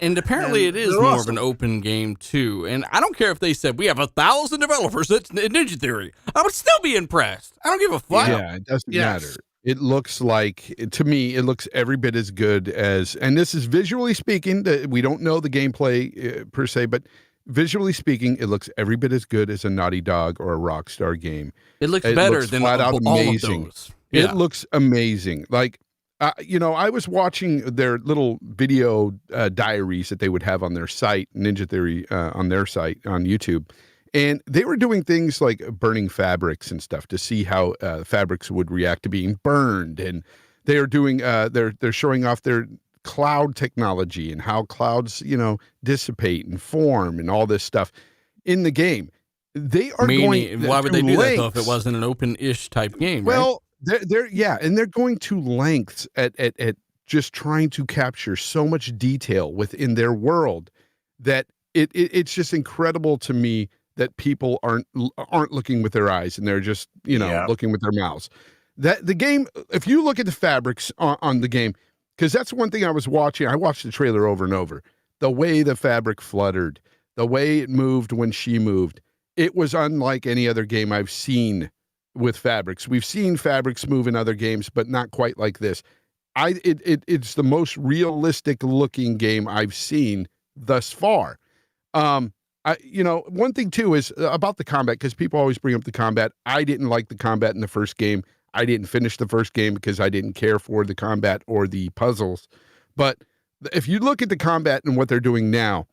And apparently it is more of an open game too. And I don't care if they said we have 1,000 developers at Ninja Theory. I would still be impressed. I don't give a fuck. Yeah, it doesn't matter. It looks like, to me, it looks every bit as good as, and this is visually speaking, we don't know the gameplay per se, but visually speaking, it looks every bit as good as a Naughty Dog or a Rockstar game. It looks better than flat out all amazing. of those. Yeah. It looks amazing. Like, I was watching their little video diaries that they would have on their site, Ninja Theory, on their site on YouTube. And they were doing things like burning fabrics and stuff to see how fabrics would react to being burned. And they are doing, they're showing off their cloud technology and how clouds, dissipate and form and all this stuff in the game. They are going. Why would they do that though if it wasn't an open-ish type game? Well, and they're going to lengths at just trying to capture so much detail within their world that it's just incredible to me that people aren't looking with their eyes and they're just looking with their mouths. That the game, if you look at the fabrics on the game, because that's one thing I was watching. I watched the trailer over and over. The way the fabric fluttered, the way it moved when she moved, it was unlike any other game I've seen with fabrics. We've seen fabrics move in other games, but not quite like this. It's the most realistic looking game I've seen thus far. One thing too is about the combat, because people always bring up the combat. I didn't like the combat in the first game. I didn't finish the first game because I didn't care for the combat or the puzzles. But if you look at the combat and what they're doing now,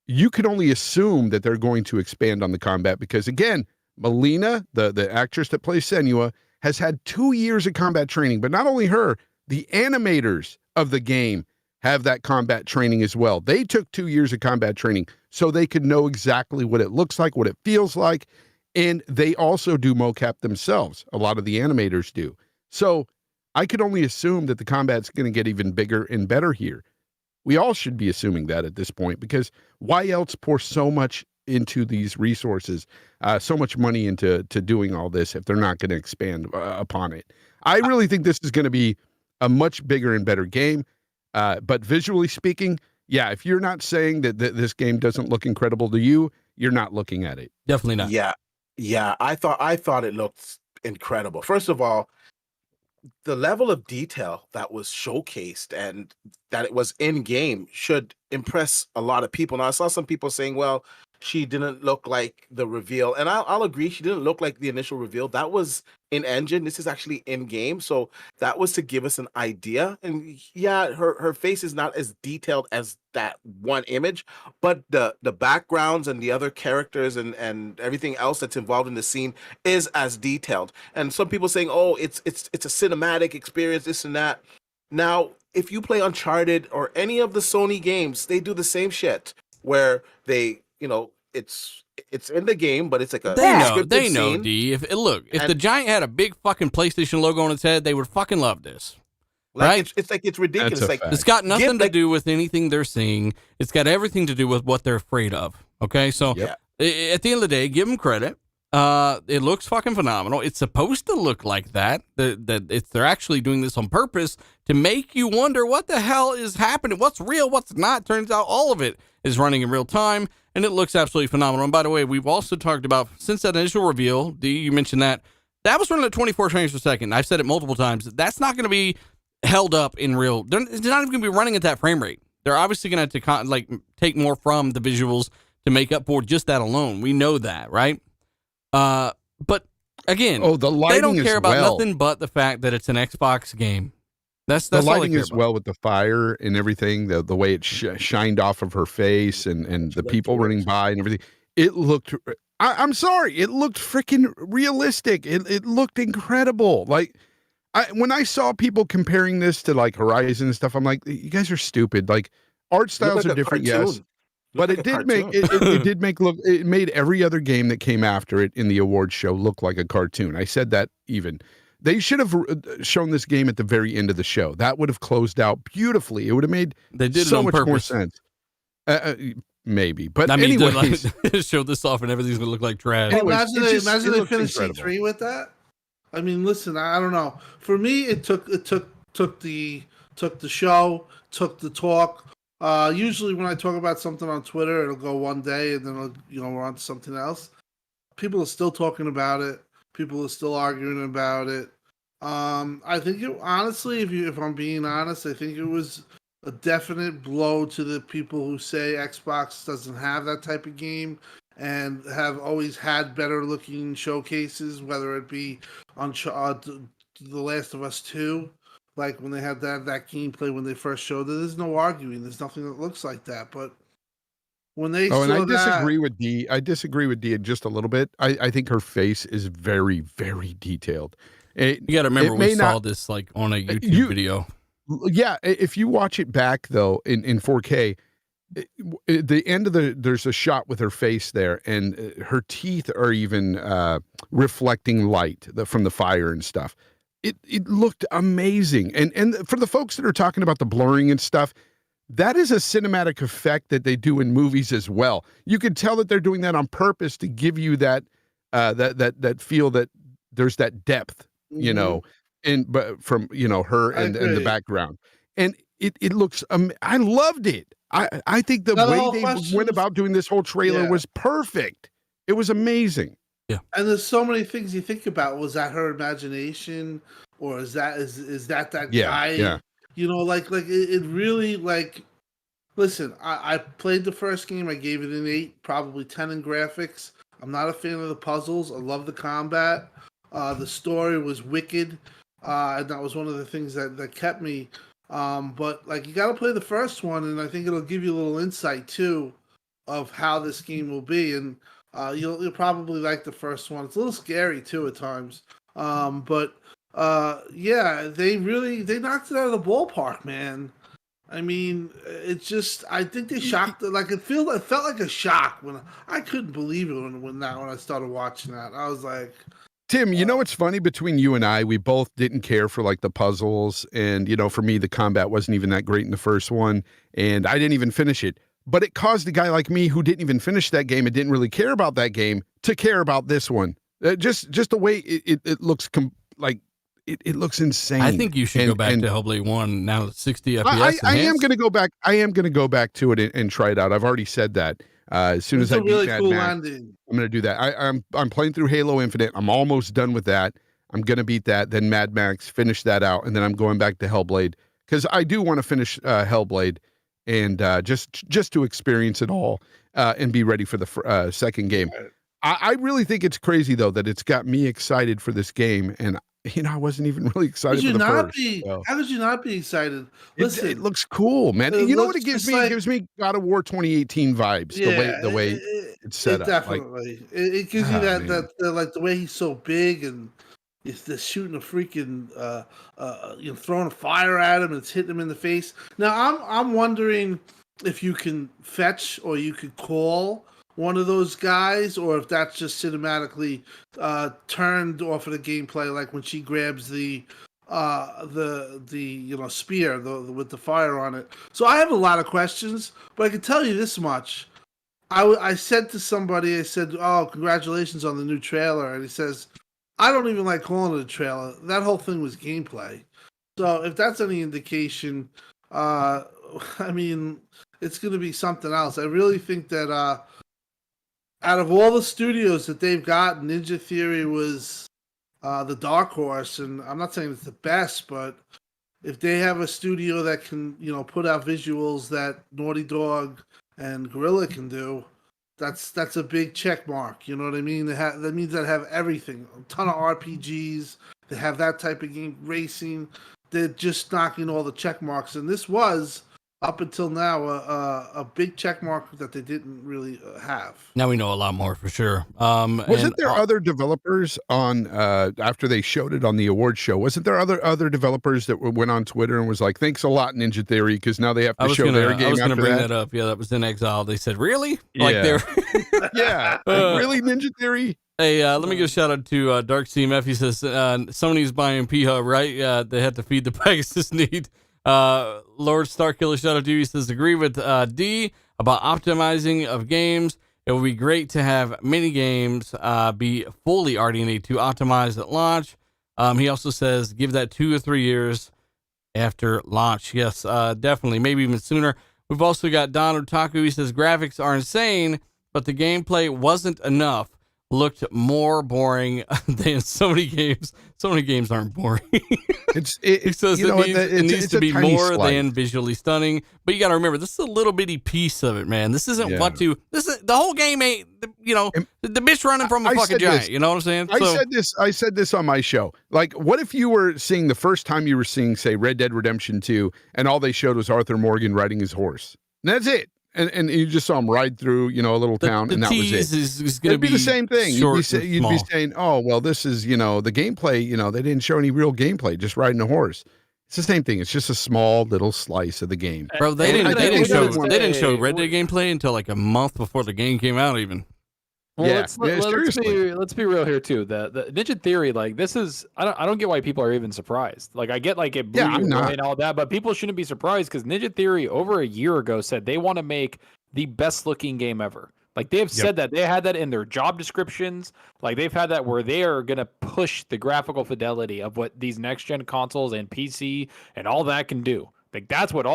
you can only assume that they're going to expand on the combat because, again, Melina, the actress that plays Senua, has had 2 years of combat training. But not only her, the animators of the game have that combat training as well. They took 2 years of combat training so they could know exactly what it looks like, what it feels like. And they also do mocap themselves. A lot of the animators do. So I could only assume that the combat's going to get even bigger and better here. We all should be assuming that at this point, because why else pour so much into these resources, so much money into doing all this if they're not going to expand upon it? I really think this is going to be a much bigger and better game. But visually speaking, yeah, if you're not saying that this game doesn't look incredible to you, you're not looking at it. Definitely not. Yeah, I thought it looked incredible. First of all, the level of detail that was showcased and that it was in game should impress a lot of people. Now, I saw some people saying, well, she didn't look like the reveal. And I'll agree, she didn't look like the initial reveal. That was in engine. This is actually in game. So that was to give us an idea. And yeah, her face is not as detailed as that one image, but the backgrounds and the other characters and everything else that's involved in the scene is as detailed. And some people saying, oh, it's a cinematic experience, this and that. Now, if you play Uncharted or any of the Sony games, they do the same shit where they, it's in the game, but it's like a they know, scene. D. If the Giant had a big fucking PlayStation logo on its head, they would fucking love this. Right? It's ridiculous. It's got nothing to do with anything they're seeing. It's got everything to do with what they're afraid of. Okay, so at the end of the day, give them credit. It looks fucking phenomenal. It's supposed to look like that. They're actually doing this on purpose to make you wonder what the hell is happening, what's real, what's not. Turns out all of it is running in real time, and it looks absolutely phenomenal. And by the way, we've also talked about, since that initial reveal, D, you mentioned that was running at 24 frames per second. I've said it multiple times. That's not going to be held up in real. They're not even going to be running at that frame rate. They're obviously going to have to take more from the visuals to make up for just that alone. We know that, right? But again, they don't care about nothing but the fact that it's an Xbox game. That's the lighting as well, with the fire and everything, the way it shined off of her face and the people running by and everything. It looked, I'm sorry, it looked freaking realistic. It looked incredible. Like, when I saw people comparing this to like Horizon and stuff, I'm like, you guys are stupid. Like, art styles are different, yes. But it did make it made every other game that came after it in the awards show look like a cartoon. I said that even. They should have shown this game at the very end of the show. That would have closed out beautifully. It would have made so much more sense. Maybe, but I mean, anyways, show this off and everything's gonna look like trash. Imagine they finish E3 with that. I mean, listen, I don't know. For me, it took the show, took the talk. Usually, when I talk about something on Twitter, it'll go one day, and then we're on to something else. People are still talking about it. People are still arguing about it. I think honestly, if I'm being honest, I think it was a definite blow to the people who say Xbox doesn't have that type of game and have always had better looking showcases, whether it be on The Last of Us 2, like when they had that gameplay when they first showed it. There's no arguing. There's nothing that looks like that. But when they and I saw disagree with Dee. I disagree with Dee just a little bit. I think her face is very, very detailed. You got to remember, we saw this like on a YouTube video. Yeah, if you watch it back though in 4K, the end of there's a shot with her face there, and her teeth are even reflecting light from the fire and stuff. It looked amazing, and for the folks that are talking about the blurring and stuff, that is a cinematic effect that they do in movies as well. You can tell that they're doing that on purpose to give you that that feel that there's that depth, you know, but from her and the background, and it looks. I loved it. I think the way they went about doing this whole trailer was perfect. It was amazing. Yeah, and there's so many things you think about. Was that her imagination, or is that guy? Yeah. You know, like it really like. Listen, I played the first game. I gave it an 8, probably 10 in graphics. I'm not a fan of the puzzles. I love the combat. The story was wicked, and that was one of the things that kept me. But like, you got to play the first one, and I think it'll give you a little insight too of how this game will be. And you'll probably like the first one. It's a little scary too at times. But yeah, they knocked it out of the ballpark, man. I mean, it's just, I think they shocked. Like it felt like a shock when I couldn't believe it when I started watching that. I was like, Tim, you know what's funny between you and I? We both didn't care for like the puzzles, and for me the combat wasn't even that great in the first one, and I didn't even finish it. But it caused a guy like me who didn't even finish that game and didn't really care about that game to care about this one. Just the way it looks it looks insane. I think you should go back to Hellblade 1 now. 60 FPS. I am going to go back. I am going to go back to it and try it out. I've already said that. As soon as I beat Mad Max, I'm going to do that. I'm playing through Halo Infinite. I'm almost done with that. I'm going to beat that. Then Mad Max, finish that out, and then I'm going back to Hellblade because I do want to finish Hellblade and just to experience it all and be ready for the second game. I really think it's crazy though that it's got me excited for this game, and I wasn't even really excited for the first. So. How could you not be excited? Listen, it looks cool, man. You know what it gives me? It gives me God of War 2018 vibes. Yeah, the way it's set up. Definitely, it gives you that like the way he's so big and it's just shooting a freaking throwing a fire at him and it's hitting him in the face. Now I'm wondering if you can fetch or you could call one of those guys, or if that's just cinematically turned off of the gameplay, like when she grabs the spear with the fire on it. So I have a lot of questions, but I can tell you this much: I said to somebody, I said, "Oh, congratulations on the new trailer," and he says, "I don't even like calling it a trailer. That whole thing was gameplay." So if that's any indication, I mean, it's going to be something else. I really think that. Out of all the studios that they've got, Ninja Theory was the dark horse, and I'm not saying it's the best, but if they have a studio that can, put out visuals that Naughty Dog and Guerrilla can do, that's a big check mark. You know what I mean? That means they have everything, a ton of RPGs. They have that type of game, racing. They're just knocking all the check marks, and this was. Up until now, a big check mark that they didn't really have. Now we know a lot more for sure. Wasn't there other developers on after they showed it on the award show? Wasn't there other developers that went on Twitter and was like, "Thanks a lot, Ninja Theory," because now they have to show their game. I was going to bring that up. Yeah, that was in Exile. They said, "Really?" Like they're really Ninja Theory. Hey, let me give a shout out to Dark CMF. He says Sony's buying P-Hub, right? Yeah, they had to feed the Pegasus need. Lord Starkiller shout out to you. He says, agree with D about optimizing of games. It would be great to have many games be fully RDNA to optimize at launch. He also says give that 2 or 3 years after launch. Yes, definitely, maybe even sooner. We've also got Don Otaku. He says graphics are insane, but the gameplay wasn't enough. Looked more boring than so many games. So many games aren't boring. He says it needs to be more than visually stunning. But you got to remember, this is a little bitty piece of it, man. This isn't this is the whole game. Ain't the bitch running from a fucking giant. You know what I'm saying? I said this on my show. Like, what if you were seeing the first time you were seeing, say, Red Dead Redemption 2, and all they showed was Arthur Morgan riding his horse? And that's it. And you just saw him ride through, a little town, and that was it. Is going to be the same thing. You'd be saying, oh, well, this is, the gameplay, they didn't show any real gameplay, just riding a horse. It's the same thing. It's just a small little slice of the game. Bro, they didn't show Red Dead gameplay until like a month before the game came out even. Well, let's be real here too. The Ninja Theory, like this is, I don't get why people are even surprised. Like I get like it blew you away and all that, but people shouldn't be surprised because Ninja Theory over a year ago said they want to make the best looking game ever. Like they have said that. They had that in their job descriptions. Like they've had that where they are gonna push the graphical fidelity of what these next gen consoles and PC and all that can do. Like that's what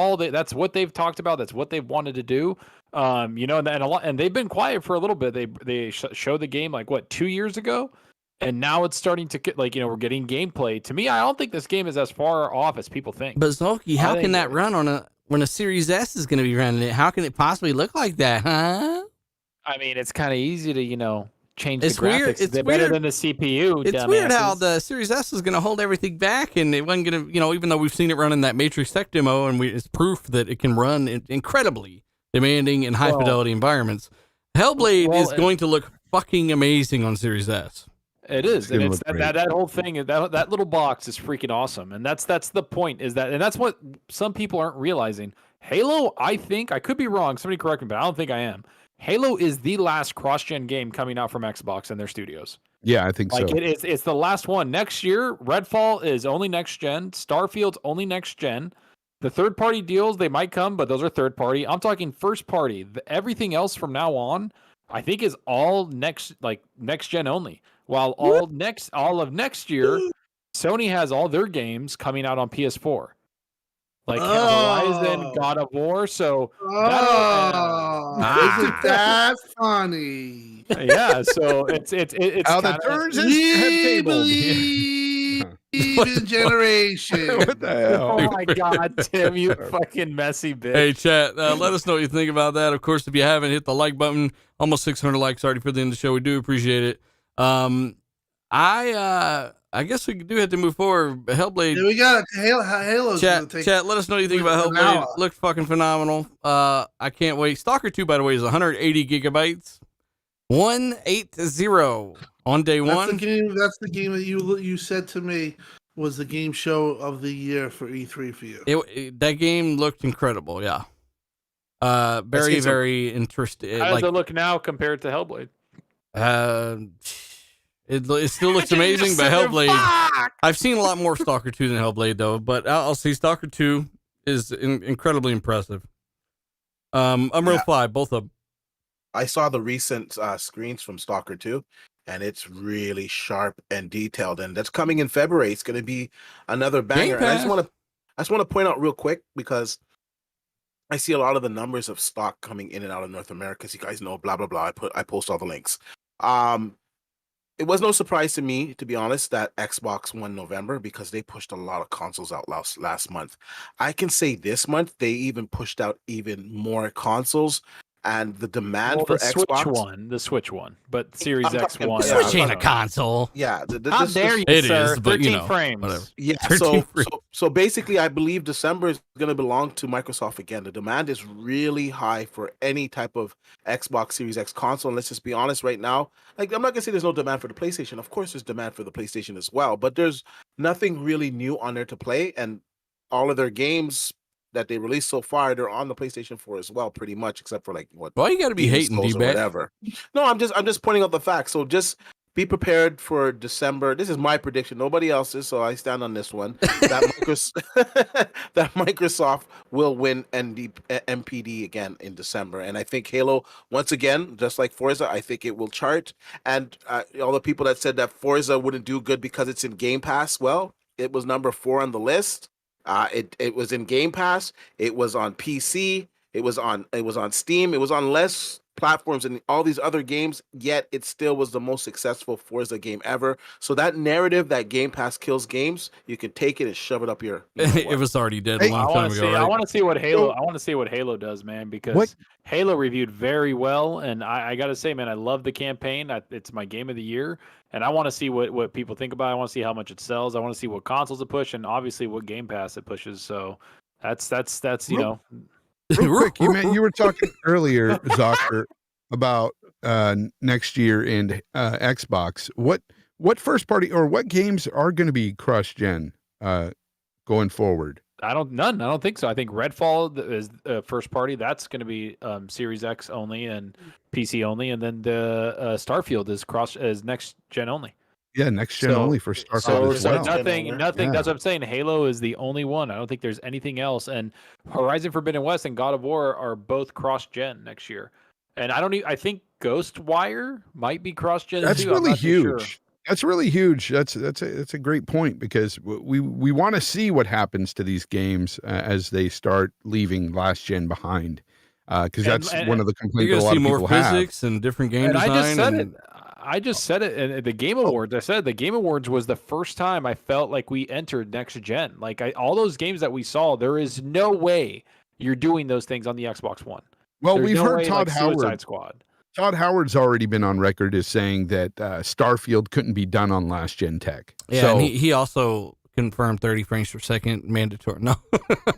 they've talked about. That's what they've wanted to do. And they've been quiet for a little bit. They showed the game like 2 years ago, and now it's starting to get we're getting gameplay. To me, I don't think this game is as far off as people think. But Zolky, how can that run when a Series S is going to be running it? How can it possibly look like that, huh? I mean, it's kind of easy to change the graphics. Weird. It's better than the CPU. It's weird how the Series S is going to hold everything back, and it wasn't going to, even though we've seen it run in that Matrix Tech demo, and it's proof that it can run incredibly demanding in high fidelity environments. Hellblade is going to look fucking amazing on Series S. It is, and it's that whole thing, that little box is freaking awesome, and that's the point. And that's what some people aren't realizing. Halo, I think I could be wrong. Somebody correct me, but I don't think I am. Halo is the last cross-gen game coming out from Xbox and their studios. Yeah, I think so. It's the last one. Next year, Redfall is only next gen. Starfield's only next gen. The third-party deals, they might come, but those are third-party. I'm talking first-party. Everything else from now on, I think, is all next gen only. While all of next year, Sony has all their games coming out on PS4, like Horizon, God of War. So isn't that funny? Yeah. So it's how the turns have tabled. Even generation. What the hell? Oh my God, Tim, you fucking messy bitch. Hey, chat, let us know what you think about that. Of course, if you haven't, hit the like button. Almost 600 likes already for the end of the show. We do appreciate it. I guess we do have to move forward. Hellblade. Yeah, we got Halo's chat, let us know what you think about Hellblade. Looked fucking phenomenal. I can't wait. Stalker 2, by the way, is 180 gigabytes. 180 on day one. That's the game that you said to me was the game show of the year for E3 for you. That game looked incredible. Yeah. Very interesting. How does it look now compared to Hellblade? It still looks amazing, but Hellblade. I've seen a lot more Stalker 2 than Hellblade, though. But I'll see Stalker 2 is incredibly impressive. Unreal 5, both of them. I saw the recent screens from Stalker 2, and it's really sharp and detailed. And that's coming in February. It's going to be another banger. And I just want to point out real quick, because I see a lot of the numbers of stock coming in and out of North America. As you guys know, blah blah blah. I post all the links. It was no surprise to me, to be honest, that Xbox won November, because they pushed a lot of consoles out last month. I can say this month they even pushed out even more consoles. And the demand for Xbox, the Switch one, but Series X one. Switch ain't a console. Yeah, how dare you, it sir? is, but 13 frames. Whatever. Yeah, so basically, I believe December is going to belong to Microsoft again. The demand is really high for any type of Xbox Series X console. And let's just be honest, right now, like I'm not gonna say there's no demand for the PlayStation. Of course, there's demand for the PlayStation as well, but there's nothing really new on there to play, and all of their games that they released so far, they're on the PlayStation 4 as well, pretty much, except for like what. Why you got to be hating, or whatever. No, I'm just pointing out the facts. So just be prepared for December. This is my prediction, nobody else's, so I stand on this one. That that Microsoft will win MPD again in December, and I think Halo, once again, just like Forza, I think it will chart. And all the people that said that Forza wouldn't do good because it's in Game Pass, well, it was number 4 on the list. It was in Game Pass. It was on PC. It was on Steam. It was on less platforms and all these other games, yet it still was the most successful Forza game ever. So that narrative that Game Pass kills games, you can take it and shove it up your It was already dead a long time ago, right? I want to see what Halo does, man, because Halo reviewed very well, and I got to say, man, I love the campaign. It's my game of the year, and I want to see what people think about it. I want to see how much it sells. I want to see what consoles it push, and obviously what Game Pass it pushes. So that's you know. Real quick, you were talking earlier, Zocker, about next year and Xbox. What first party or what games are going to be cross gen going forward? None. I don't think so. I think Redfall is first party. That's going to be Series X only and PC only, and then the Starfield is next gen only. Yeah, next gen only for Starfield as well. Nothing. Yeah. That's what I'm saying. Halo is the only one. I don't think there's anything else. And Horizon Forbidden West and God of War are both cross gen next year. And I think Ghostwire might be cross gen. That's too. really huge. Sure. That's really huge. That's a great point, because we want to see what happens to these games as they start leaving last gen behind. Because that's one of the complaints a lot of people have. You're gonna see more physics and different game design. I just said it in the Game Awards. I said the Game Awards was the first time I felt like we entered next gen. Like all those games that we saw, there is no way you're doing those things on the Xbox One. Well, we've heard Todd Howard. Suicide Squad. Todd Howard's already been on record as saying that Starfield couldn't be done on last gen tech. Yeah, so, and he also confirmed 30 frames per second mandatory. No.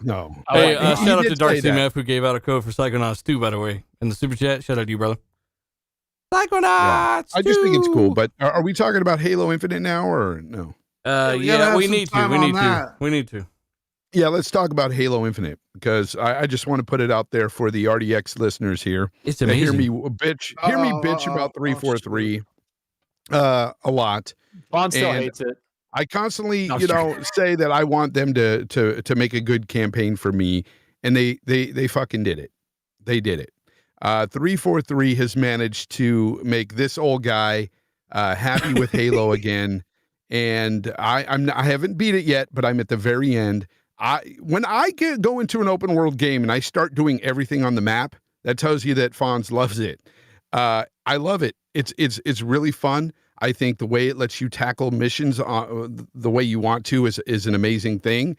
No. Hey, shout out to Dark CMF who gave out a code for Psychonauts 2, by the way, in the super chat. Shout out to you, brother. Psychonauts 2! I just think it's cool, but are we talking about Halo Infinite now or no? Yeah, we need to. We need to. Yeah, let's talk about Halo Infinite, because I just want to put it out there for the RDX listeners here. It's amazing. Hear me bitch about 343 a lot. Vaughn still hates it. I constantly, say that I want them to make a good campaign for me, and they fucking did it. They did it. 343 has managed to make this old guy happy with Halo again, and I haven't beat it yet, but I'm at the very end. When I go into an open world game and I start doing everything on the map, that tells you that Fonz loves it. I love it. It's really fun. I think the way it lets you tackle missions the way you want to is an amazing thing.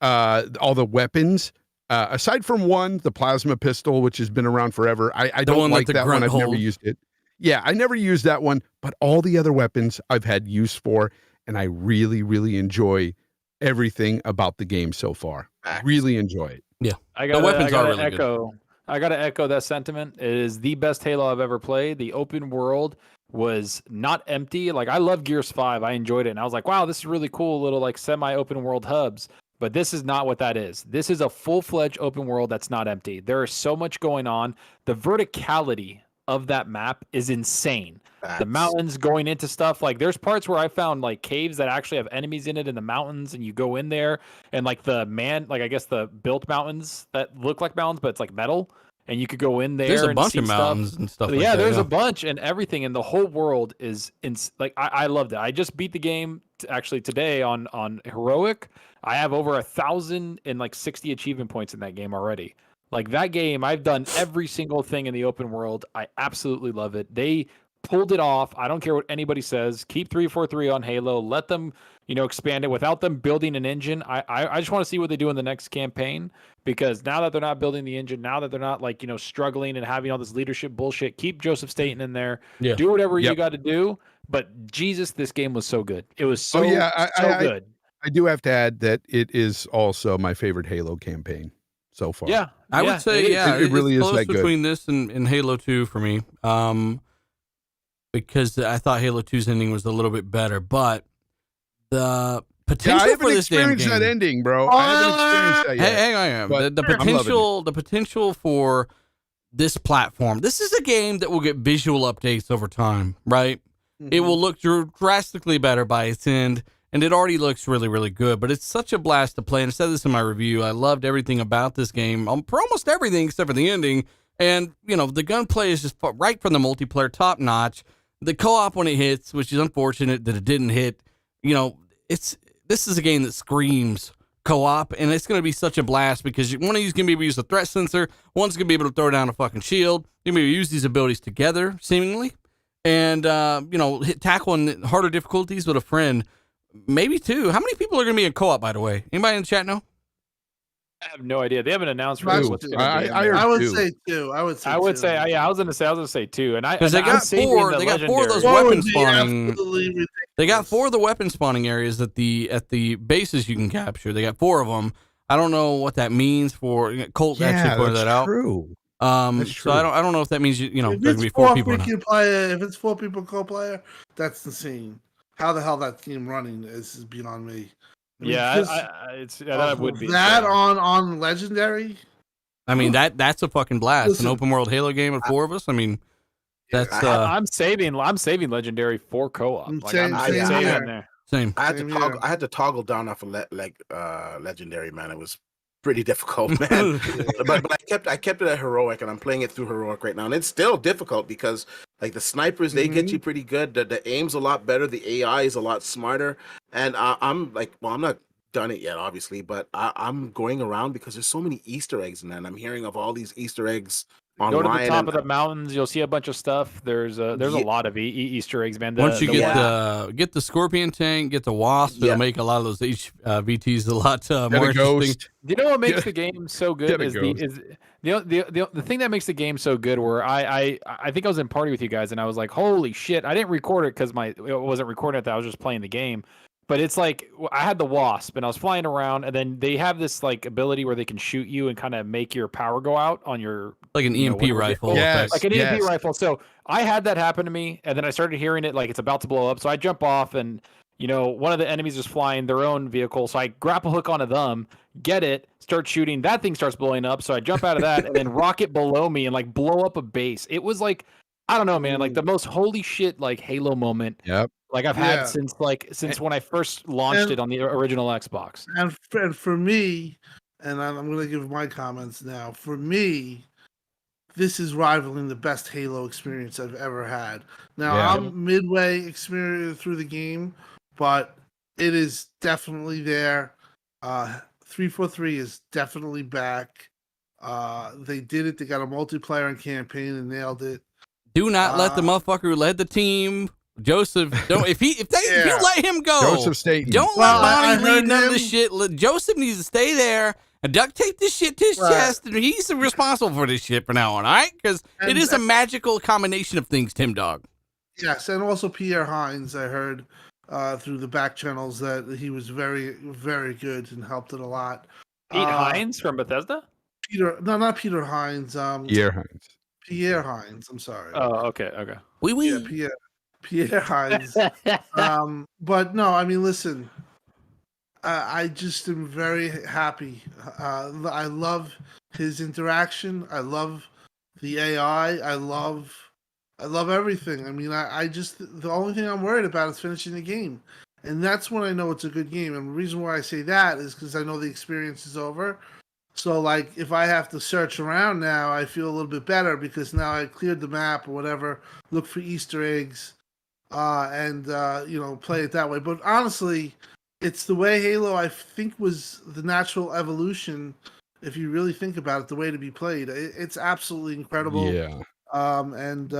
All the weapons, aside from one, the plasma pistol, which has been around forever. I don't like that one. I've never used it. Yeah, I never used that one, but all the other weapons I've had use for, and I really, really enjoy everything about the game so far. Really enjoy it. Yeah, the weapons are really good. I gotta echo that sentiment. It is the best Halo I've ever played. The open world was not empty. Like, I love Gears 5. I enjoyed it, and I was like, wow, this is really cool, little like semi-open world hubs. But this is not what that is. This is a full-fledged open world that's not empty. There is so much going on. The verticality of that map is insane. The mountains going into stuff, like there's parts where I found like caves that actually have enemies in it in the mountains, and you go in there and like I guess the built mountains that look like mountains, but it's like metal, and you could go in there. There's a bunch of mountains and stuff. Yeah, there's a bunch, and everything, and the whole world is like I loved it. I just beat the game actually today on heroic. I have over 1,060 achievement points in that game already. Like, that game, I've done every single thing in the open world. I absolutely love it. They pulled it off. I don't care what anybody says. Keep 343 on Halo. Let them, expand it without them building an engine. I just want to see what they do in the next campaign, because now that they're not building the engine, now that they're not struggling and having all this leadership bullshit, keep Joseph Staten in there. Yeah. Do whatever you got to do. But Jesus, this game was so good. It was so good. I do have to add that it is also my favorite Halo campaign so far. Yeah, I would say, it really is that good. Between this and Halo 2 for me, because I thought Halo 2's ending was a little bit better, but the potential for this damn game. I haven't experienced that ending, bro. I haven't experienced that yet. Hang on. The potential for this platform. This is a game that will get visual updates over time, right? it will look drastically better by its end. And it already looks really, really good, but it's such a blast to play. And I said this in my review. I loved everything about this game, for almost everything except for the ending. And, the gunplay is just right from the multiplayer, top notch. The co-op when it hits, which is unfortunate that it didn't hit, this is a game that screams co-op, and it's going to be such a blast because one of you's going to be able to use a threat sensor, one's going to be able to throw down a fucking shield. You're going to be able to use these abilities together, seemingly, and, tackling harder difficulties with a friend. Maybe two. How many people are going to be in co-op, by the way? Anybody in the chat know? I have no idea. They haven't announced really what's going to be. I would say two. I was going to say two. And because they got four. They got four of those weapon spawning. They got four of the weapon spawning areas at the bases you can capture. They got four of them. I don't know what that means for Colt. Actually pointed that out. True. That's true. So I don't know if that means there's gonna be four people. If it's 4 people co-player, that's insane. How the hell that game running is beyond me. That would be that on Legendary. I mean that's a fucking blast. Listen, an open world Halo game with four of us. I mean, that's I'm saving Legendary for co-op. I'm saving there. Same. I had to toggle down off of Legendary, man. It was pretty difficult, man. but I kept it at heroic, and I'm playing it through heroic right now, and it's still difficult because like the snipers, they get you pretty good. The aim's a lot better. The AI is a lot smarter, and I'm not done it yet, obviously, but I'm going around because there's so many Easter eggs in there, and I'm hearing of all these Easter eggs online. Go to the top of the mountains, you'll see a bunch of stuff. There's a lot of Easter eggs, man. Once you get the Scorpion tank, get the Wasp, it'll make a lot of those VTs a lot more interesting. Do you know what makes the game so good? The thing that makes the game so good, where I think I was in party with you guys, and I was like, holy shit! I didn't record it because it wasn't recording it. I was just playing the game. But it's like I had the Wasp and I was flying around, and then they have this like ability where they can shoot you and kind of make your power go out on your like an EMP rifle. Like an EMP rifle. So I had that happen to me, and then I started hearing it like it's about to blow up. So I jump off, and one of the enemies is flying their own vehicle. So I grapple hook onto them, get it, start shooting. That thing starts blowing up. So I jump out of that and then rocket below me and like blow up a base. It was like, I don't know, man, like the most holy shit like Halo moment. Yep. Like I've had since when I first launched it on the original Xbox. And for me, and I'm going to give my comments now. For me, this is rivaling the best Halo experience I've ever had. Now I'm midway experience through the game, but it is definitely there. 343 is definitely back. They did it. They got a multiplayer and campaign and nailed it. Do not let the motherfucker who led the team, Joseph. Don't if you let him go, Joseph Staten. Don't let Bonnie lead none of this shit. Joseph needs to stay there and duct tape this shit to his chest, and he's responsible for this shit from now on. All right, because it is a magical combination of things, Tim Dog. Yes, and also Pierre Hines. I heard through the back channels that he was very, very good and helped it a lot. Pete Hines from Bethesda. Not Peter Hines. Pierre Hines. Pierre Hines. I'm sorry. Oh, okay. Yeah, Pierre Hines. But no, I mean, listen. I just am very happy. I love his interaction. I love the AI. I love everything. I mean, I just the only thing I'm worried about is finishing the game, and that's when I know it's a good game. And the reason why I say that is because I know the experience is over. So, like, if I have to search around now, I feel a little bit better because now I cleared the map or whatever, look for Easter eggs, and play it that way. But honestly, it's the way Halo, I think, was the natural evolution. If you really think about it, the way to be played, it's absolutely incredible. Yeah. And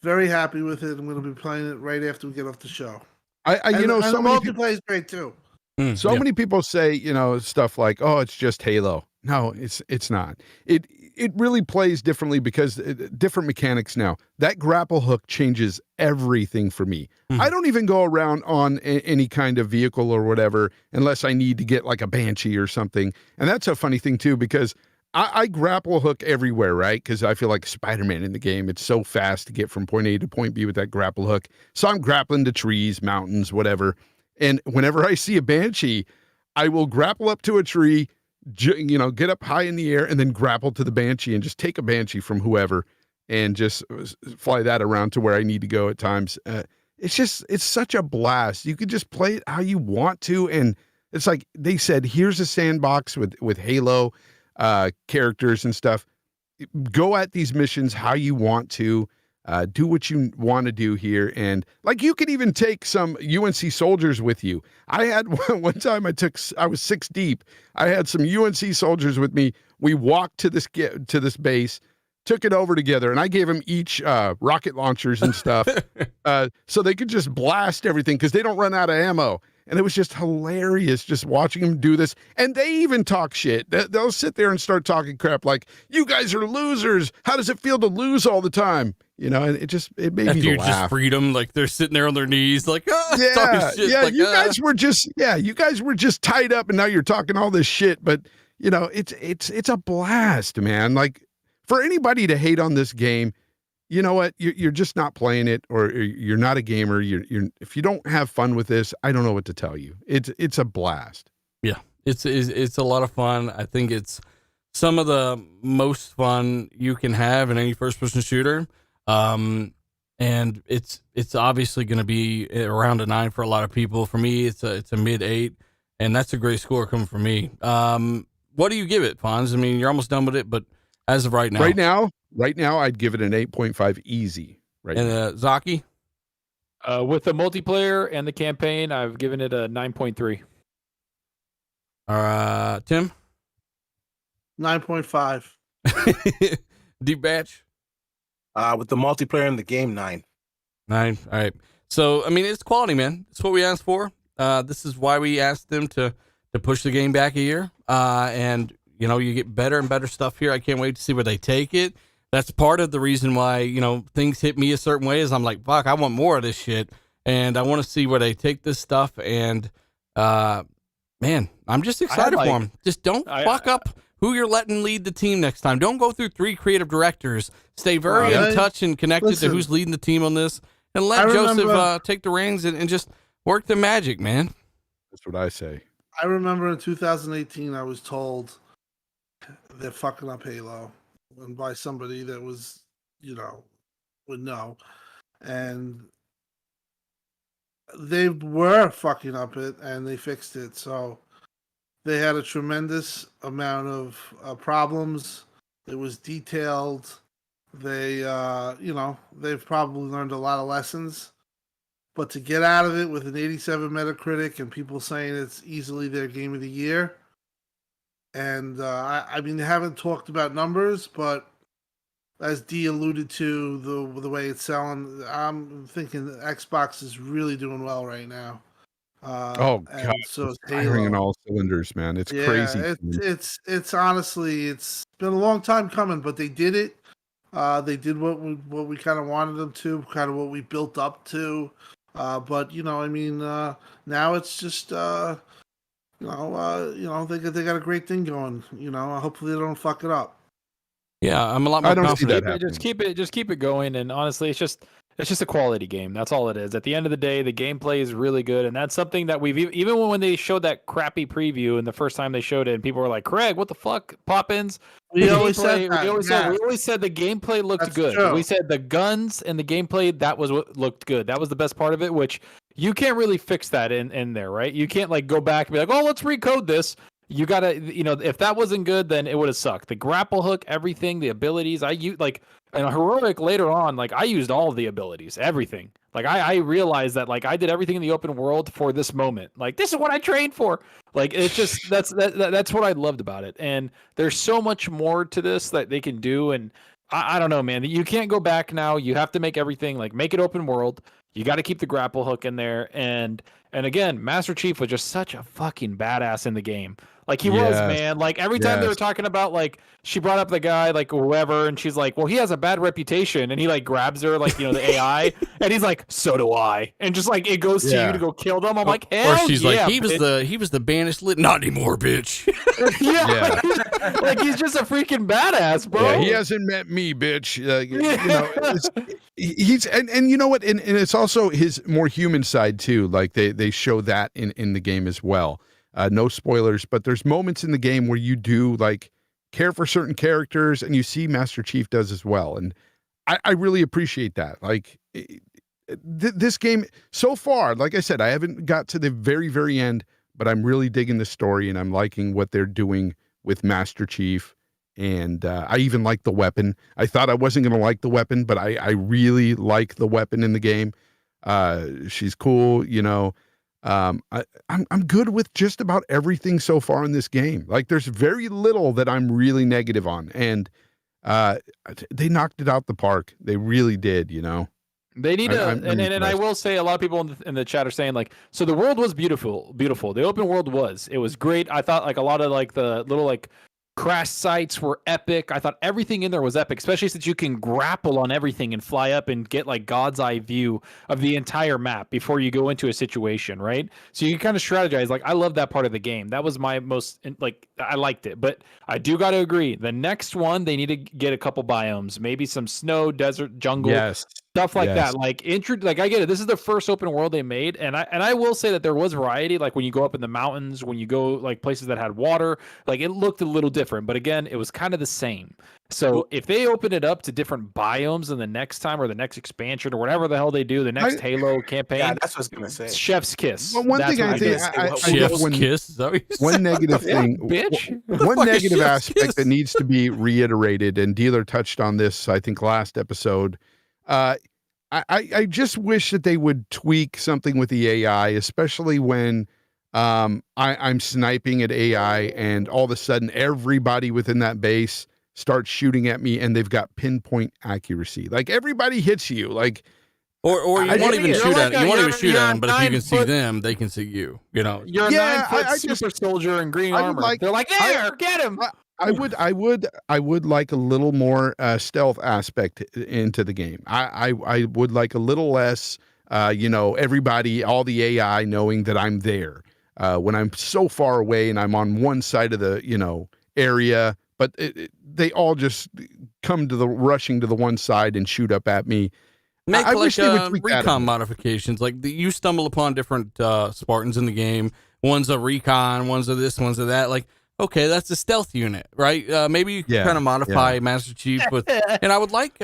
very happy with it. I'm going to be playing it right after we get off the show. So many multiplayer is great too. Many people say, stuff like, "Oh, it's just Halo." No, it's not. It really plays differently because different mechanics now. That grapple hook changes everything for me. Mm-hmm. I don't even go around on any kind of vehicle or whatever unless I need to get like a Banshee or something. And that's a funny thing too because I grapple hook everywhere, right? Because I feel like Spider-Man in the game. It's so fast to get from point A to point B with that grapple hook. So I'm grappling to trees, mountains, whatever. And whenever I see a Banshee, I will grapple up to a tree, get up high in the air, and then grapple to the Banshee and just take a Banshee from whoever. and just fly that around to where I need to go at times. It's such a blast. You could just play it how you want to. And it's like they said, here's a sandbox with Halo characters and stuff. Go at these missions how you want to. Do what you want to do here. And like, you could even take some UNC soldiers with you. I had one time I was 6 deep. I had some UNC soldiers with me. We walked to this base, took it over together, and I gave them each rocket launchers and stuff so they could just blast everything because they don't run out of ammo. And it was just hilarious just watching them do this. And they even talk shit. They'll sit there and start talking crap like, you guys are losers. How does it feel to lose all the time? You know, and it made me laugh. Just freedom, like they're sitting there on their knees, like, yeah, shit, yeah. like, You guys were just tied up, and now you're talking all this shit. But you know, it's a blast, man. Like, for anybody to hate on this game, you know what? You're just not playing it, or you're not a gamer. You're if you don't have fun with this, I don't know what to tell you. It's a blast. Yeah, it's a lot of fun. I think it's some of the most fun you can have in any first-person shooter. And it's obviously going to be around a 9 for a lot of people. For me, it's a mid 8, and that's a great score coming from me. What do you give it, Fonz? I mean, you're almost done with it, but as of right now, I'd give it an 8.5 easy. And Zaki, with the multiplayer and the campaign, I've given it a 9.3. Tim, 9.5. Deep Batch. With the multiplayer in the game, 9. 9. All right. So, I mean, it's quality, man. It's what we asked for. This is why we asked them to push the game back a year. And, you know, you get better and better stuff here. I can't wait to see where they take it. That's part of the reason why, you know, things hit me a certain way is I'm like, fuck, I want more of this shit. And I want to see where they take this stuff. And, man, I'm just excited for them. Just don't fuck up who you're letting lead the team next time. Don't go through 3 creative directors. Stay very in touch and connected to who's leading the team on this. And let Joseph take the reins and just work the magic, man. That's what I say. I remember in 2018, I was told they're fucking up Halo. And by somebody that was, you know, would know. And they were fucking up it, and they fixed it. So they had a tremendous amount of problems. It was detailed. They, you know, they've probably learned a lot of lessons. But to get out of it with an 87 Metacritic and people saying it's easily their game of the year, and I mean, they haven't talked about numbers, but as Dee alluded to, the way it's selling, I'm thinking that Xbox is really doing well right now. God, so it's firing on all cylinders, man. It's crazy. It's honestly, it's been a long time coming, but they did it. They did what we kind of wanted them to, kind of what we built up to. But you know, I mean, now it's just you know, they got a great thing going. You know, hopefully they don't fuck it up. Yeah, I'm a lot more confident. Just keep it going. And honestly, it's just a quality game. That's all it is. At the end of the day, the gameplay is really good, and that's something that we've even when they showed that crappy preview and the first time they showed it, and people were like, "Craig, what the fuck, Poppins?" We always said the gameplay looked good. True. We said the guns and the gameplay, that was what looked good. That was the best part of it, which you can't really fix that in there, right? You can't like go back and be like, "Oh, let's recode this." You gotta, you know, if that wasn't good, then it would have sucked. The grapple hook, everything, the abilities. I use like in a heroic later on, like I used all of the abilities, everything. Like I realized that like I did everything in the open world for this moment. Like this is what I trained for. Like it's just that's what I loved about it. And there's so much more to this that they can do. And I don't know, man. You can't go back now. You have to make everything like make it open world. You got to keep the grapple hook in there. And again, Master Chief was just such a fucking badass in the game. Like he was, man. Like every time they were talking about, like she brought up the guy, like whoever, and she's like, "Well, he has a bad reputation," and he like grabs her, like, you know, the AI, and he's like, "So do I," and just like it goes to you to go kill them. I'm like, hell, or she's like, he was the banished lit, not anymore, bitch. Like he's just a freaking badass, bro. Yeah, he hasn't met me, bitch. You know, he's and you know what, and it's also his more human side too. Like they show that in the game as well. No spoilers, but there's moments in the game where you do like care for certain characters, and you see Master Chief does as well. And I really appreciate that. Like this game so far, like I said, I haven't got to the very end, but I'm really digging the story and I'm liking what they're doing with Master Chief. And I even like the weapon. I thought I wasn't going to like the weapon, but I really like the weapon in the game. She's cool, you know. I'm good with just about everything so far in this game. Like there's very little that I'm really negative on, and they knocked it out the park. They really did, you know. They need to, I'm and I will say, a lot of people in the chat are saying like, so the world was beautiful. The open world it was great. I thought like a lot of like the little like crash sites were epic. I thought everything in there was epic, especially since you can grapple on everything and fly up and get like God's eye view of the entire map before you go into a situation, right? So you can kind of strategize. Like I love that part of the game. That was my most like I liked it. But I do got to agree, the next one they need to get a couple biomes, maybe some snow, desert, jungle. Yes. Stuff like that, like like I get it. This is the first open world they made, and I will say that there was variety. Like when you go up in the mountains, when you go like places that had water, like it looked a little different. But again, it was kind of the same. So if they open it up to different biomes in the next time or the next expansion or whatever the hell they do, the next Halo campaign, Yeah, that's what I was gonna say. Chef's kiss. Well, one That's thing what I think, Chef's kiss. Is that what you one said? negative thing, bitch. one fuck is negative chef's aspect kiss? that needs to be reiterated, and Dealer touched on this, I think, last episode. I just wish that they would tweak something with the AI, especially when I'm sniping at AI and all of a sudden everybody within that base starts shooting at me and they've got pinpoint accuracy. Like everybody hits you. Like Or you won't even shoot at them, but if you can see 9-foot them, they can see you. You know. You're a Yeah, 9-foot super soldier in green I would armor. like- They're like, there, get him. I would like a little more stealth aspect into the game. I would like a little less, everybody, all the AI knowing that I'm there when I'm so far away and I'm on one side of the, area, but they all just come rushing to the one side and shoot up at me. Make I like wish they would tweak that a recon bit. modifications. Like you stumble upon different Spartans in the game. One's a recon, one's a this, one's a that. Like, okay, that's a stealth unit, right? Maybe you can kind of modify Master Chief with, and I would like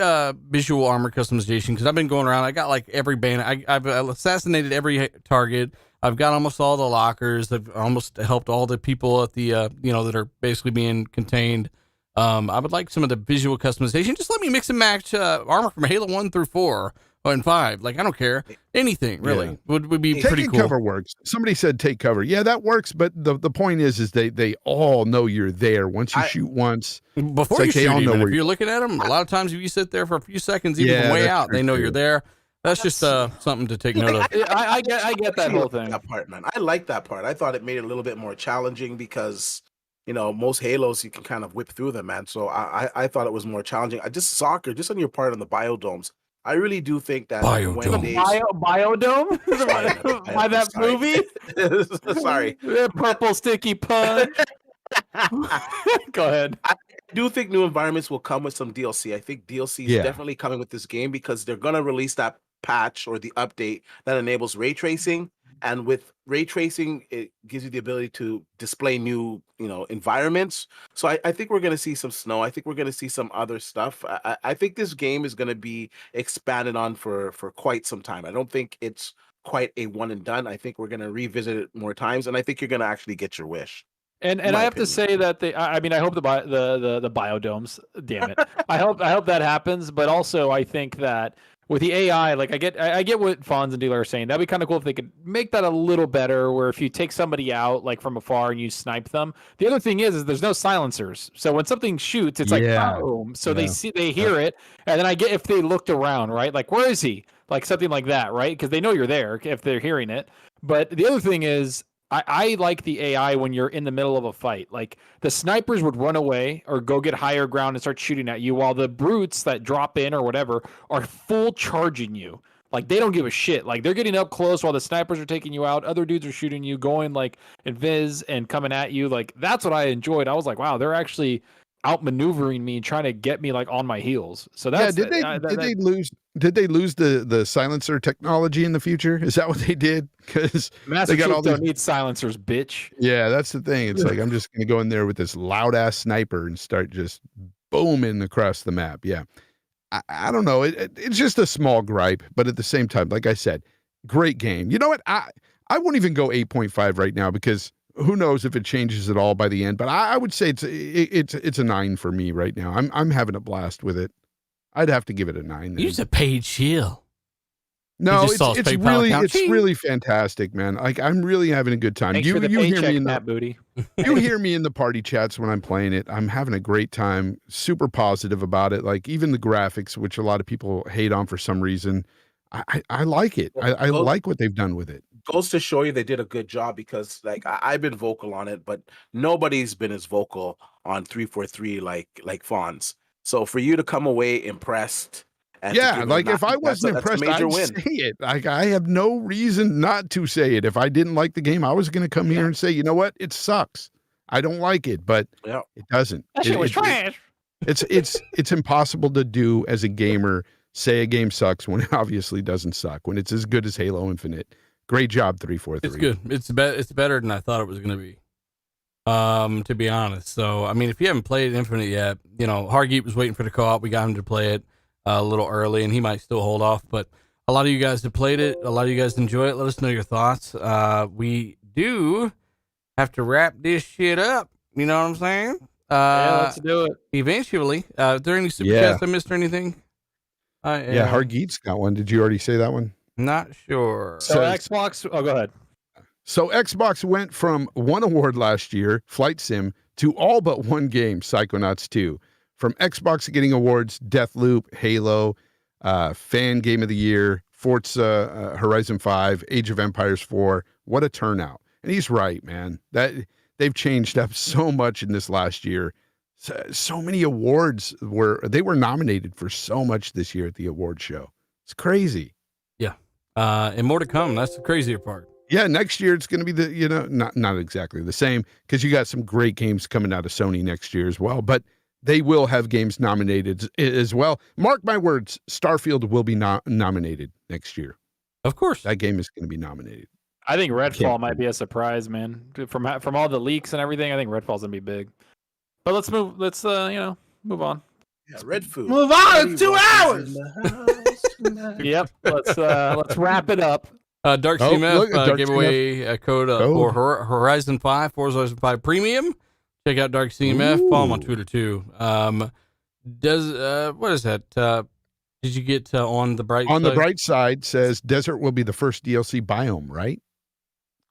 visual armor customization because I've been going around. I got like every band. I've assassinated every target. I've got almost all the lockers. I've almost helped all the people at the that are basically being contained. I would like some of the visual customization. Just let me mix and match armor from Halo 1 through 4 and 5. Like, I don't care. Anything, really, would be pretty Taking cool. cover works. Somebody said take cover. Yeah, that works, but the point is they all know you're there. Once you shoot once. Before you like they shoot, all know even, where if you're looking at them, a lot of times if you sit there for a few seconds, even from way that's out, true, they know too. you're there. That's just something to take note of. I get that whole thing. That part, man. I like that part. I thought it made it a little bit more challenging because, most Halos you can kind of whip through them, man. So I thought it was more challenging. Soccer, just on your part on the biodomes. I really do think that Biodome. when they Biodome? By that Sorry. movie? Sorry. Purple sticky punch. Go ahead. I do think new environments will come with some DLC. I think DLC is definitely coming with this game because they're going to release that patch or the update that enables ray tracing. And with ray tracing, it gives you the ability to display new, environments. So I think we're going to see some snow. I think we're going to see some other stuff. I think this game is going to be expanded on for quite some time. I don't think it's quite a one and done. I think we're going to revisit it more times, and I think you're going to actually get your wish. And I have to say that I hope the biodomes, damn it. I hope that happens, but also I think that with the AI, like I get what Fonz and Dealer are saying. That'd be kind of cool if they could make that a little better, where if you take somebody out like from afar and you snipe them. The other thing is there's no silencers. So when something shoots, it's like boom. So they hear it, and then I get if they looked around, right? Like where is he? Like something like that, right? Because they know you're there if they're hearing it. But the other thing is I like the AI when you're in the middle of a fight. Like the snipers would run away or go get higher ground and start shooting at you, while the brutes that drop in or whatever are full charging you. Like they don't give a shit. Like they're getting up close while the snipers are taking you out. Other dudes are shooting you, going like invis and coming at you. Like that's what I enjoyed. I was like, wow, they're actually outmaneuvering me, trying to get me like on my heels. So that's did they lose the silencer technology in the future? Is that what they did? Because Master Chief don't need silencers, bitch. Yeah, that's the thing. It's like I'm just gonna go in there with this loud ass sniper and start just booming across the map. Yeah. I don't know. It's just a small gripe, but at the same time, like I said, great game. You know what? I won't even go 8.5 right now because who knows if it changes at all by the end. But I would say it's a 9 for me right now. I'm having a blast with it. I'd have to give it a 9. Use a paid shield. No, it's really fantastic, man. Like I'm really having a good time. Thanks You for the hear paycheck, me in Matt Booty. you hear me in the party chats when I'm playing it. I'm having a great time. Super positive about it. Like even the graphics, which a lot of people hate on for some reason, I like it. I like what they've done with it. Goes to show you they did a good job because like I've been vocal on it, but nobody's been as vocal on 343 like Fonz. So for you to come away impressed. And Yeah, like if I wasn't impressed, I'd win. say it. Like I have no reason not to say it. If I didn't like the game, I was going to come here and say, you know what, it sucks. I don't like it, but it doesn't. That shit was trash. It's impossible to do as a gamer. Say a game sucks when it obviously doesn't suck. When it's as good as Halo Infinite. Great job, 343. It's good. It's better than I thought it was going to be. To be honest. So I mean, if you haven't played Infinite yet, you know Hargeet was waiting for the co-op. We got him to play it a little early, and he might still hold off. But a lot of you guys have played it. A lot of you guys enjoy it. Let us know your thoughts. We do have to wrap this shit up. You know what I'm saying? Yeah, let's do it. Eventually. Are there any super chats I missed or anything? Yeah, Hargeet's got one. Did you already say that one? Not sure. So Xbox. Oh, go ahead. So Xbox went from one award last year, Flight Sim, to all but one game, Psychonauts 2. From Xbox getting awards, Deathloop, Halo, Fan Game of the Year, Forza, Horizon 5, Age of Empires 4. What a turnout. And he's right, man. That they've changed up so much in this last year. So many awards they were nominated for so much this year at the award show. It's crazy. Yeah. And more to come. That's the crazier part. Yeah, next year it's going to be not exactly the same because you got some great games coming out of Sony next year as well, but they will have games nominated as well. Mark my words, Starfield will be nominated next year. Of course. That game is going to be nominated. I think Redfall might be a surprise, man. From all the leaks and everything, I think Redfall's going to be big. But let's move on. Yeah, Red Food. Move on. It's 2 hours. Yep. Let's wrap it up. Dark CMF gave away a code for Horizon 5, Forza Horizon 5 Premium. Check out Dark CMF. Follow him on Twitter too. What is that? Did you get on the bright side? On the bright side says desert will be the first DLC biome, right?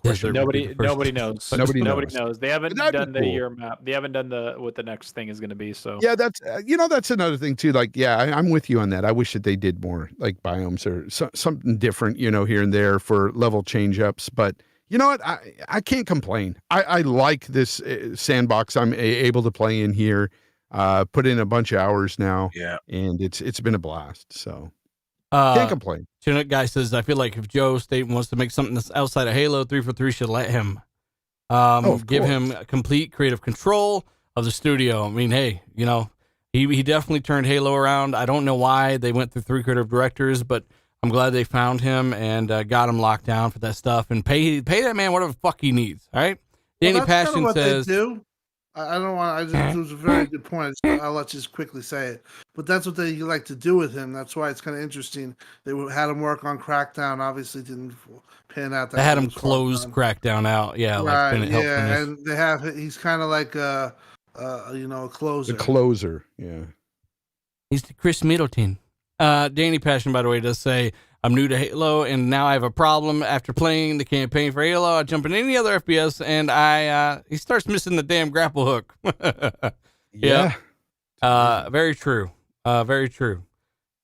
Nobody knows. Nobody knows. They haven't done the year map. They haven't done what the next thing is going to be. So yeah, that's that's another thing too. Like, yeah, I'm with you on that. I wish that they did more like biomes or something different, here and there for level change ups. But you know what? I can't complain. I like this sandbox I'm able to play in here. Put in a bunch of hours now. Yeah, and it's been a blast. So. Can't complain. Chinook guy says, I feel like if Joe Staten wants to make something that's outside of Halo, 343 should let him. Give him complete creative control of the studio. I mean, hey, he definitely turned Halo around. I don't know why they went through 3 creative directors, but I'm glad they found him and got him locked down for that stuff and pay that man whatever the fuck he needs. All right. Danny Passion says. I don't want. It was a very good point. I'll let you just quickly say it, but that's what they like to do with him. That's why it's kind of interesting. They had him work on Crackdown. Obviously, didn't pan out. They had him close Crackdown out. Yeah, right. And they have. He's kind of like a closer. The closer. Yeah. He's the Chris Middleton. Danny Passion, by the way, does say, I'm new to Halo, and now I have a problem. After playing the campaign for Halo, I jump in any other FPS, and he starts missing the damn grapple hook. Yeah. Very true. Very true.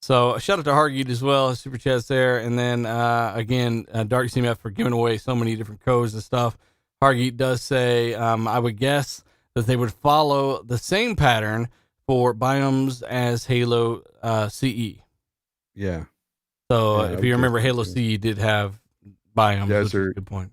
So shout out to Hargeet as well. Super chats there. And then, again, Dark CMF for giving away so many different codes and stuff. Hargeet does say, I would guess that they would follow the same pattern for biomes as Halo CE. Yeah. So if you remember, Halo CE did have biomes. Desert. Good point.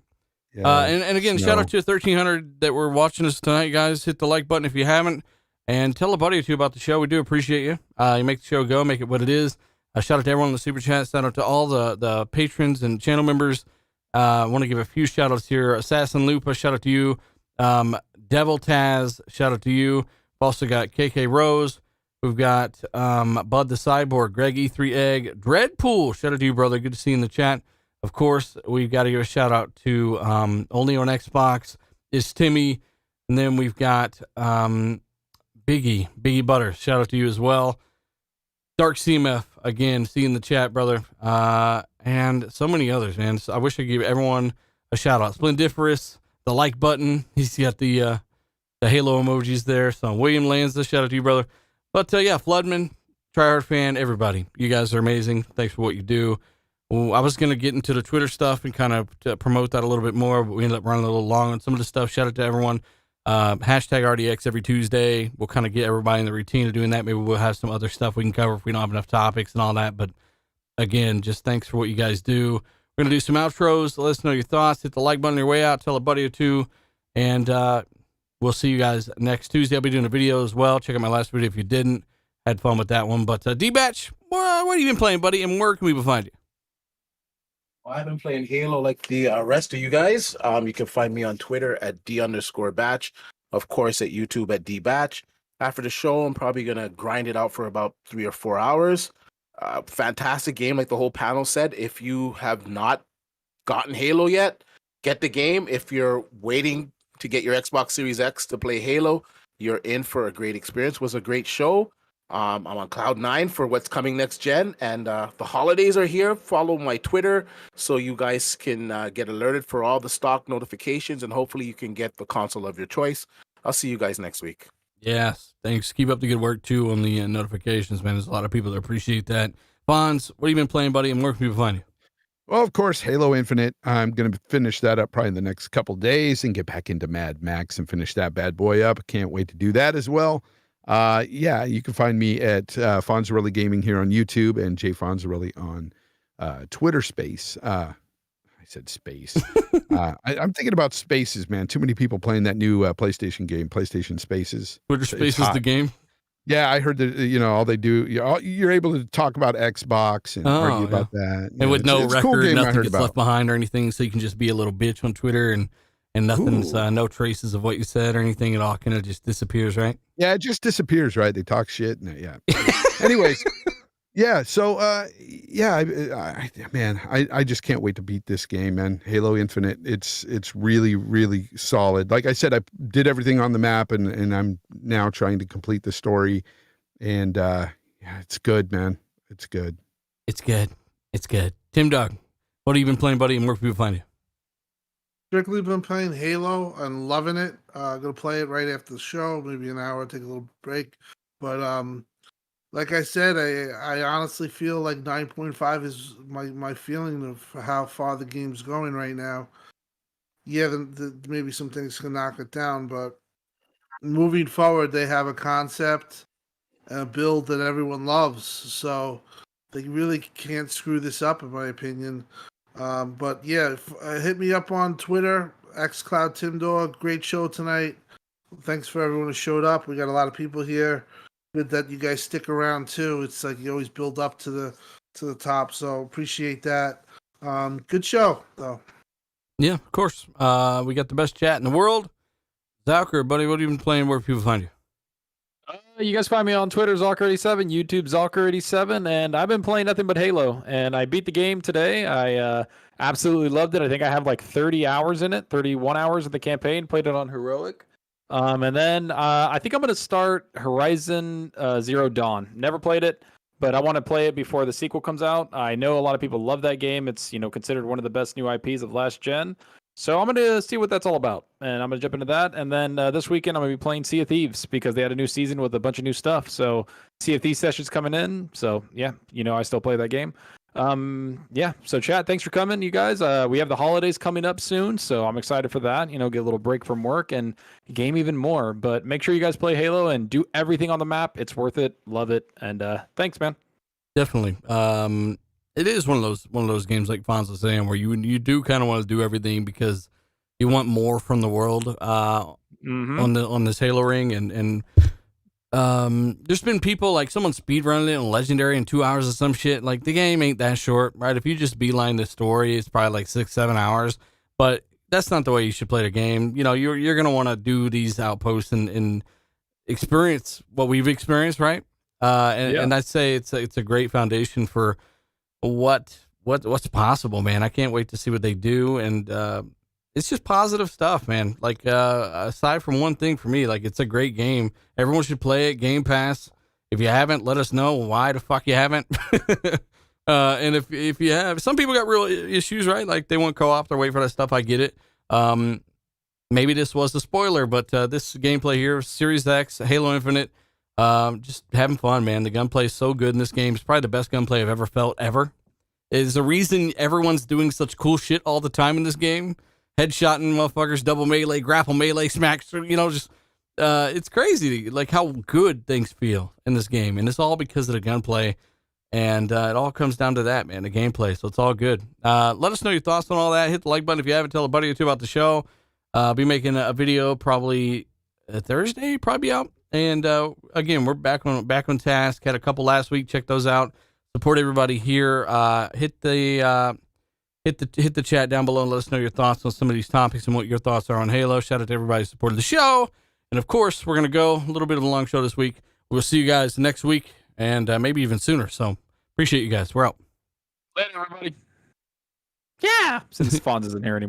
Yeah, and again, shout out to 1,300 that were watching us tonight, guys. Hit the like button if you haven't, and tell a buddy or two about the show. We do appreciate you. You make the show go, make it what it is. Shout out to everyone in the super chat. Shout out to all the patrons and channel members. I want to give a few shout outs here. Assassin Lupa, shout out to you. Devil Taz, shout out to you. We've also got KK Rose, We've got Bud the Cyborg, Greg E3 Egg, Dreadpool. Shout out to you, brother. Good to see you in the chat. Of course, we've got to give a shout out to Only on Xbox is Timmy. And then we've got Biggie Butter. Shout out to you as well. Dark CMF, again, see you in the chat, brother. And so many others, man. So I wish I could give everyone a shout out. Splendiferous, the like button. He's got the Halo emojis there. So William Lanza, shout out to you, brother. But yeah, Floodman, Tryhard Fan, everybody. You guys are amazing. Thanks for what you do. Well, I was going to get into the Twitter stuff and kind of promote that a little bit more, but we ended up running a little long on some of the stuff. Shout out to everyone. Hashtag RDX every Tuesday. We'll kind of get everybody in the routine of doing that. Maybe we'll have some other stuff we can cover if we don't have enough topics and all that. But again, just thanks for what you guys do. We're going to do some outros. Let us know your thoughts. Hit the like button on your way out. Tell a buddy or two. And we'll see you guys next Tuesday. I'll be doing a video as well. Check out my last video if you didn't. Had fun with that one. But D-Batch, what have you been playing, buddy? And where can we find you? I've been playing Halo like the rest of you guys. You can find me on Twitter at D_batch. Of course, at YouTube at DBatch. After the show, I'm probably going to grind it out for about 3 or 4 hours. Fantastic game, like the whole panel said. If you have not gotten Halo yet, get the game. If you're waiting to get your Xbox Series X to play Halo, you're in for a great experience. It was a great show. I'm on cloud 9 for what's coming next gen, and the holidays are here. Follow my Twitter so you guys can get alerted for all the stock notifications, and hopefully you can get the console of your choice. I'll see you guys next week. Yes, thanks. Keep up the good work too on the notifications, man. There's a lot of people that appreciate that. Fonz, what have you been playing, buddy, and where can people find you? Well, of course, Halo Infinite. I'm going to finish that up probably in the next couple days and get back into Mad Max and finish that bad boy up. Can't wait to do that as well. Yeah, you can find me at Fonzarelli Gaming here on YouTube and Jay Fonzarelli on Twitter Space. I said space. I'm thinking about spaces, man. Too many people playing that new PlayStation game, PlayStation Spaces. Twitter Space is the game? Yeah, I heard that, all they do, you're able to talk about Xbox and argue about that. And with no record, cool nothing gets about. Left behind or anything, so you can just be a little bitch on Twitter and nothing's, no traces of what you said or anything. It all kind of just disappears, right? Yeah, it just disappears, right? They talk shit. And yeah. Anyways, yeah. So, I just can't wait to beat this game, man. Halo Infinite. It's really, really solid. Like I said, I did everything on the map, and I'm now trying to complete the story. And yeah, it's good, man. It's good. It's good. It's good. Tim Dog, what have you been playing, buddy? And where can people find you? Strictly been playing Halo and loving it. Gonna play it right after the show, maybe an hour, take a little break. But like I said, I honestly feel like 9.5 is my feeling of how far the game's going right now. Yeah, maybe some things can knock it down, but moving forward, they have a concept and a build that everyone loves. So they really can't screw this up, in my opinion. But yeah, hit me up on Twitter, xCloud Tim Dog. Great show tonight. Thanks for everyone who showed up. We got a lot of people here. Good that you guys stick around too. It's like you always build up to the top, so appreciate that. Good show though. Yeah, of course. We got the best chat in the world. Stalker, buddy, what have you been playing? Where people find you? You guys find me on Twitter, Zalker87, YouTube, Zalker87, and I've been playing nothing but Halo, and I beat the game today. I absolutely loved it. I think I have like 30 hours in it, 31 hours of the campaign, played it on Heroic. And then I think I'm going to start Horizon Zero Dawn. Never played it, but I want to play it before the sequel comes out. I know a lot of people love that game. It's, considered one of the best new IPs of last gen. So I'm going to see what that's all about, and I'm going to jump into that. And then this weekend, I'm going to be playing Sea of Thieves because they had a new season with a bunch of new stuff. So Sea of Thieves sessions coming in. So yeah, I still play that game. Yeah. So chat, thanks for coming, you guys. We have the holidays coming up soon, so I'm excited for that. Get a little break from work and game even more. But make sure you guys play Halo and do everything on the map. It's worth it. Love it. And thanks, man. Definitely. It is one of those games like Fonz was saying where you do kind of want to do everything because you want more from the world on this Halo ring and there's been people like someone speedrunning it on Legendary in 2 hours or some shit. Like the game ain't that short, right? If you just beeline the story, it's probably like 6-7 hours. But that's not the way you should play the game. You're gonna want to do these outposts and experience what we've experienced, right? And I'd say it's a great foundation for what's possible, man. I can't wait to see what they do, and it's just positive stuff, man. Like aside from one thing for me, like it's a great game. Everyone should play it. Game Pass. If you haven't, let us know why the fuck you haven't. And if you have, some people got real issues, right? Like they want co-op, they're waiting for that stuff. I get it. Maybe this was a spoiler, but this gameplay here, Series X, Halo Infinite, just having fun, man. The gunplay is so good in this game. It's probably the best gunplay I've ever felt ever. Is the reason everyone's doing such cool shit all the time in this game. Headshotting motherfuckers, double melee, grapple melee, smacks, just it's crazy like how good things feel in this game, and it's all because of the gunplay, and it all comes down to that, man, the gameplay. So it's all good. Let us know your thoughts on all that. Hit the like button if you haven't. Tell a buddy or two about the show. Be making a video probably Thursday, probably out. And again, we're back on task. Had a couple last week. Check those out. Support everybody here. Hit the chat down below and let us know your thoughts on some of these topics and what your thoughts are on Halo. Shout out to everybody who supported the show. And of course, we're gonna go a little bit of a long show this week. We'll see you guys next week, and maybe even sooner. So appreciate you guys. We're out. Later, everybody. Yeah. Since Fonz isn't here anymore.